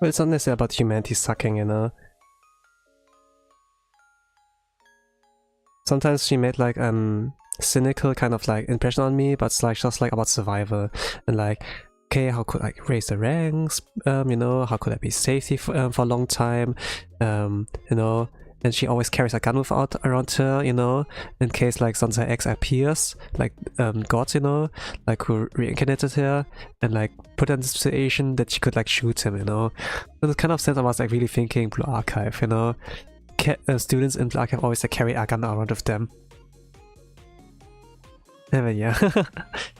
Well, it's not necessarily about humanity sucking, you know. Sometimes she made like cynical kind of like impression on me, but it's like just like about survival and like, okay, how could I raise the ranks? You know, how could I be safety for a long time? You know, and she always carries a gun without around her, you know, in case like Sansa X appears, like gods, you know, like who reincarnated her and like put her in this situation that she could like shoot him, you know. In the kind of sense I was like really thinking Blue Archive, you know. Students in Blue Archive always like carry a gun around with them. And then yeah,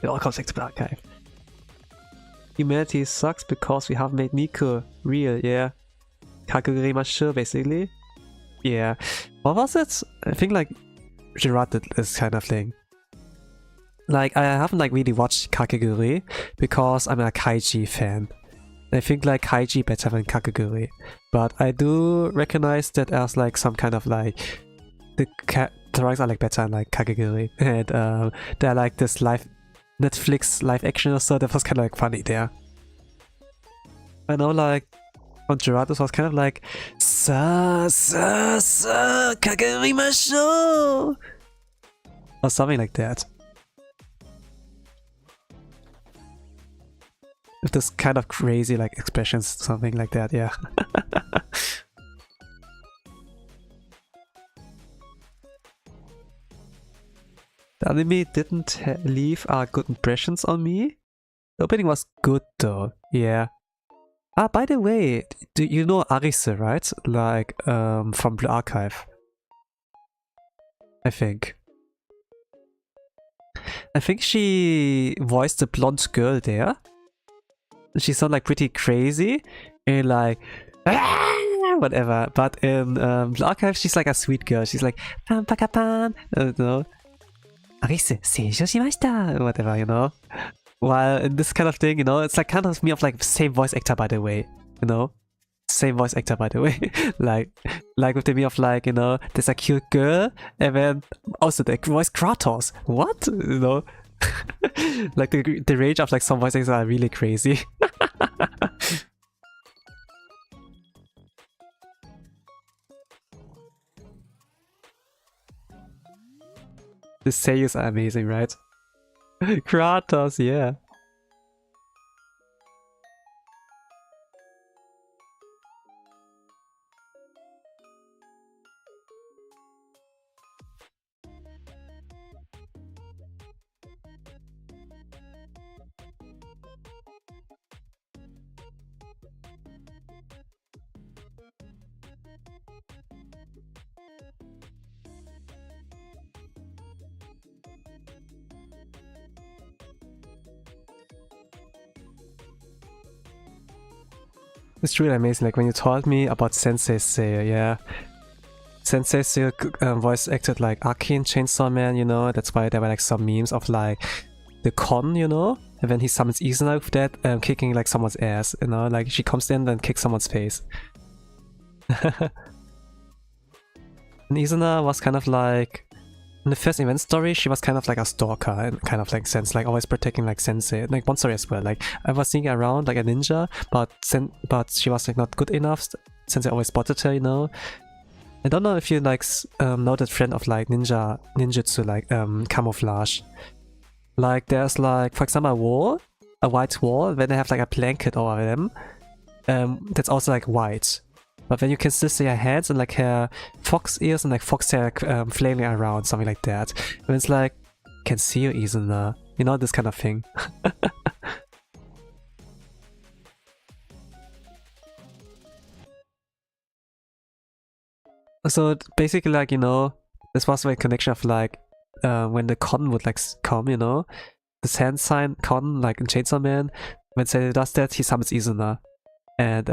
it all comes back to Blue Archive. Humanity sucks because we have made Nico real, yeah. Kakegurui Masho, basically. Yeah. What was it? I think like Gerard did this kind of thing. Like I haven't like really watched Kakegurui because I'm a Kaiji fan. I think like Kaiji better than Kakegurui. But I do recognize that as like some kind of like the characters are like better than like Kakegurui. And they're like this Netflix live action or so, that was kind of like funny there. I know like on Gerardus was kind of like Kakegurui Masho or something like that. With this kind of crazy like expressions, something like that, yeah. The anime didn't leave good impressions on me. The opening was good though, yeah. Ah, by the way, do you know Arise, right? Like, from Blue Archive. I think she voiced the blonde girl there. She sounded like pretty crazy and like whatever. But in Blue Archive, she's like a sweet girl. She's like pan paka pan, you know. Arise, seishou shimashita, whatever, you know. While in this kind of thing, you know, it's like kind of me of like same voice actor, by the way, you know. Same voice actor, by the way. like with the me of like, you know, there's a cute girl and then also the voice Kratos. What? You know? Like the range of like some voice actors are really crazy. The seiyus are amazing, right? Kratos, yeah. It's really amazing, like when you told me about Sensei Seiya, yeah. Sensei Seiya voice acted like Arcane Chainsaw Man, you know, that's why there were like some memes of like the con, you know, and then he summons Izuna with that, kicking like someone's ass, you know, like she comes in and kicks someone's face. And Izuna was kind of like, in the first event story, she was kind of like a stalker in kind of like sense, like always protecting like Sensei. Like one story as well, like I was sneaking around like a ninja, but she was like not good enough. Sensei always spotted her, you know. I don't know if you like know that trend of like ninjutsu, like camouflage. Like there's like, for example, a white wall, then they have like a blanket over them. That's also like white. But then you can still see her hands and like her fox ears and like fox hair flailing around, something like that. And it's like, can see you, Izuna. You know, this kind of thing. So basically, like, you know, this was a connection of like when the con would like come, you know, this hand sign con like in Chainsaw Man. When Seiya does that, he summons Izuna. And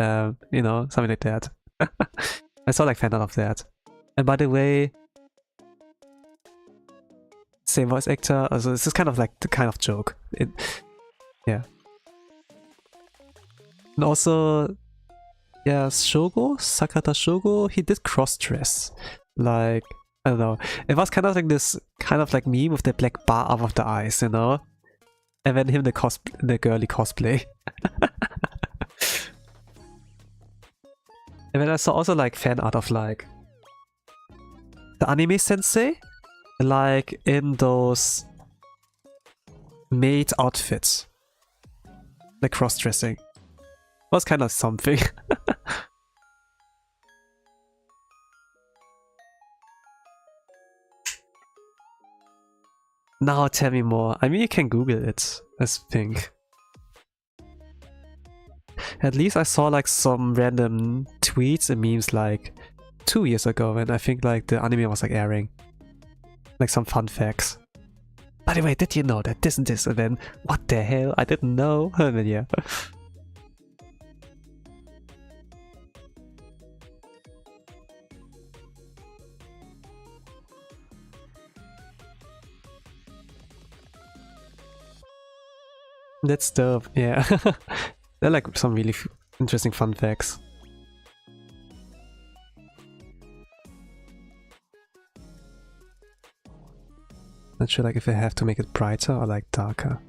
you know, something like that. I saw like fan art of that. And by the way, same voice actor. Also, this is kind of like the kind of joke. Yeah. And also, yeah, Shogo, Sakata Shogo, he did cross-dress. Like, I don't know. It was kind of like this kind of like meme with the black bar above the eyes, you know? And then him the girly cosplay. And then I saw also like fan art of like the anime sensei, like in those maid outfits, like cross-dressing. Was kind of something. Now tell me more. I mean, you can Google it, I think. At least I saw like some random tweets and memes like 2 years ago when I think like the anime was like airing. Like some fun facts. By the way, did you know that this and this? And then, what the hell? I didn't know. And then, yeah. That's dope, yeah. They're like some really interesting fun facts. Not sure like if I have to make it brighter or like darker.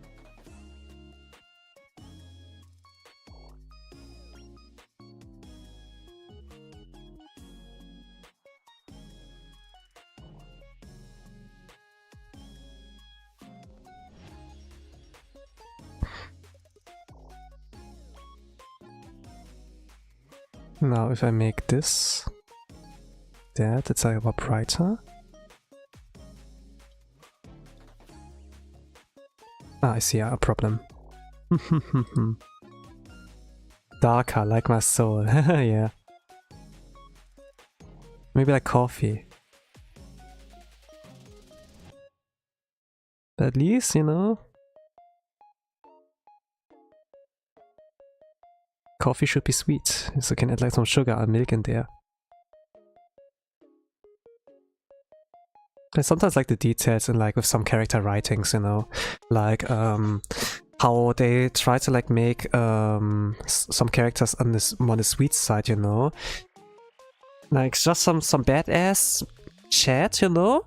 Now if I make this that, it's like a lot brighter. Ah, I see a problem. Darker, like my soul. Yeah. Maybe like coffee. But at least, you know, coffee should be sweet, so you can add like some sugar and milk in there. I sometimes like the details in like with some character writings, you know, like how they try to like make some characters on this more the sweet side, you know, like just some badass chat, you know,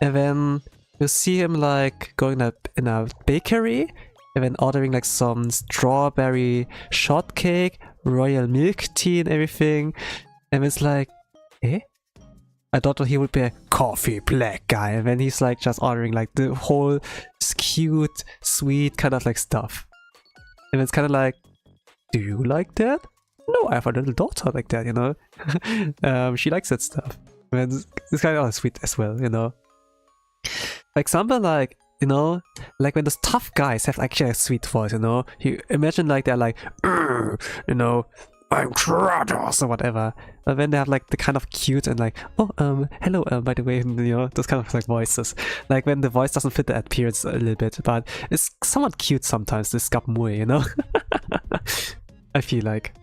and then you see him like going up in a bakery and then ordering like some strawberry shortcake, royal milk tea and everything, and it's like, eh? I thought he would be a coffee black guy, and then he's like just ordering like the whole cute, sweet kind of like stuff. And it's kind of like, do you like that? No, I have a little daughter like that, you know? She likes that stuff. And it's kind of sweet as well, you know? For example, like, you know, like when those tough guys have actually a sweet voice, you know? You imagine like they're like, you know, I'm Kratos or whatever. But when they have like the kind of cute and like, oh, hello, by the way, you know, those kind of like voices. Like when the voice doesn't fit the appearance a little bit, but it's somewhat cute sometimes, this Gapmue, you know? I feel like.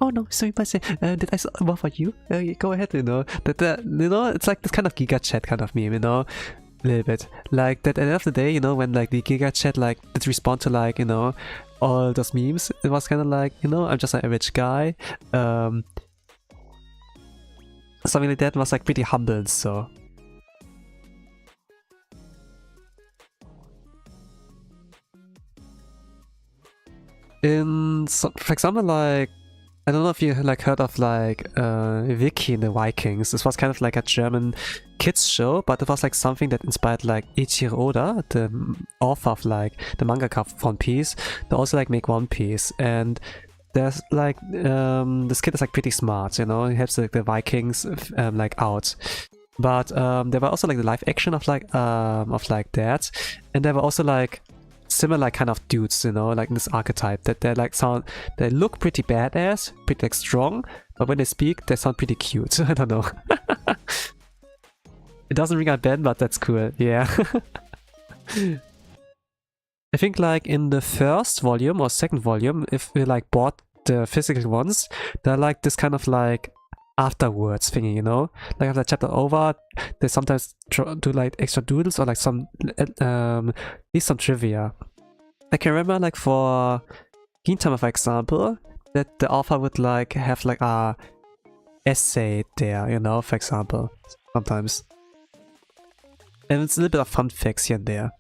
Oh no, sorry, but say, did I buffer you? Go ahead, you know. You know, it's like this kind of Giga Chat kind of meme, you know. A little bit like that. At the end of the day, you know, when like the Giga Chat like did respond to like, you know, all those memes, it was kind of like, you know, I'm just an average guy. Something like that was like pretty humble. So for example, like, I don't know if you like heard of like Vicky and the Vikings. This was kind of like a German kids show, but it was like something that inspired like Eiichiro Oda, the author of like the mangaka of One Piece, to also like make One Piece. And there's like this kid is like pretty smart, you know. He helps like the Vikings like out. But there were also like the live action of like that, and there were also like similar kind of dudes, you know, like in this archetype that they look pretty badass, pretty like strong, but when they speak they sound pretty cute. I don't know. It doesn't ring a bell, but that's cool. Yeah. I think like in the first volume or second volume, if we like bought the physical ones, they're like this kind of like afterwards thingy, you know? Like after the chapter over, they sometimes do like extra doodles or like some at least some trivia. I can remember like for Gintama, for example, that the author would like have like a essay there, you know, for example, sometimes. And it's a little bit of fun facts here and there.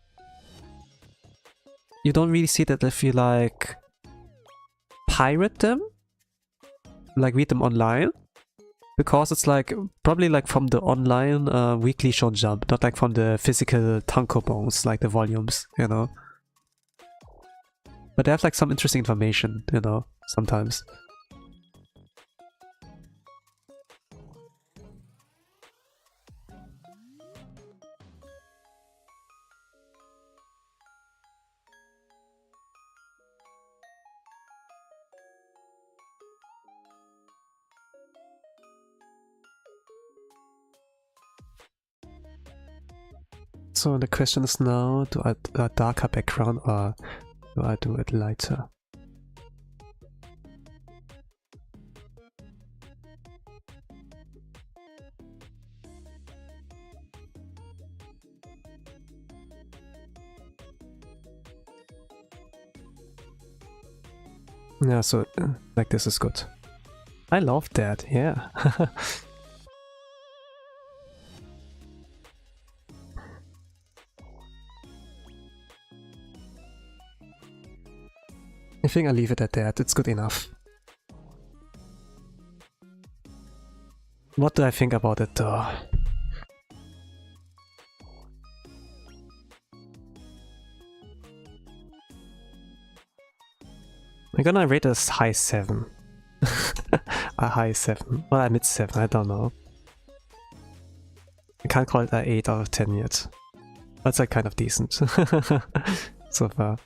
You don't really see that if you like pirate them, like read them online, because it's like probably like from the online weekly Shonen Jump, not like from the physical tankobons, like the volumes, you know. But they have like some interesting information, you know, sometimes. So the question is now, do I do a darker background or do I do it lighter? Yeah, so like this is good. I love that, yeah. I think I'll leave it at that, it's good enough. What do I think about it though? I'm gonna rate this high 7. A high 7. Well, a mid 7, I don't know. I can't call it an 8 out of 10 yet. That's like kind of decent so far.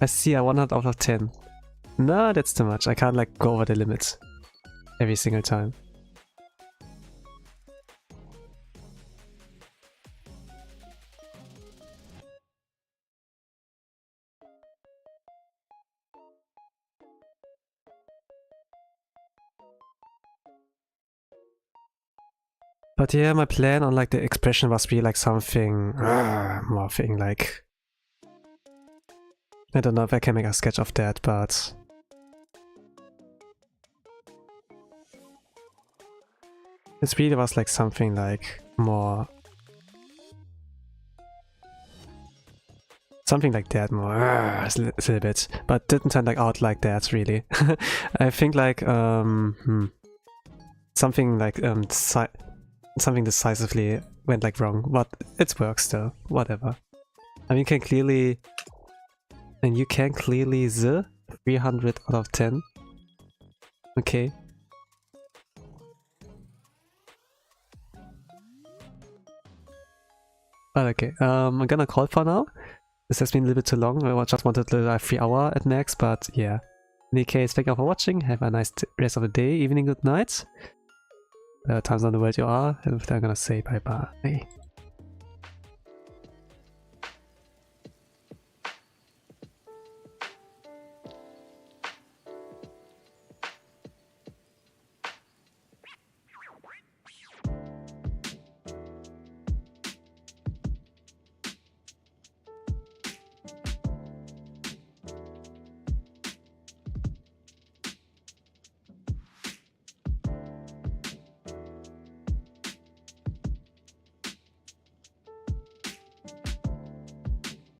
I see a 100 out of 10. No, that's too much. I can't like go over the limit every single time. But yeah, my plan on like the expression was really like something more thing like, I don't know if I can make a sketch of that, but this really was like something like more, something like that more a little bit, but didn't turn like out like that really. I think like something like something decisively went like wrong, but it works still, whatever. I mean, you can clearly the 300 out of 10. Okay. But okay, I'm gonna call it for now. This has been a little bit too long. I just wanted a 3 hour at max, but yeah. In any case, thank you for watching. Have a nice rest of the day, evening, good night. Times on the world you are, and I'm gonna say bye bye.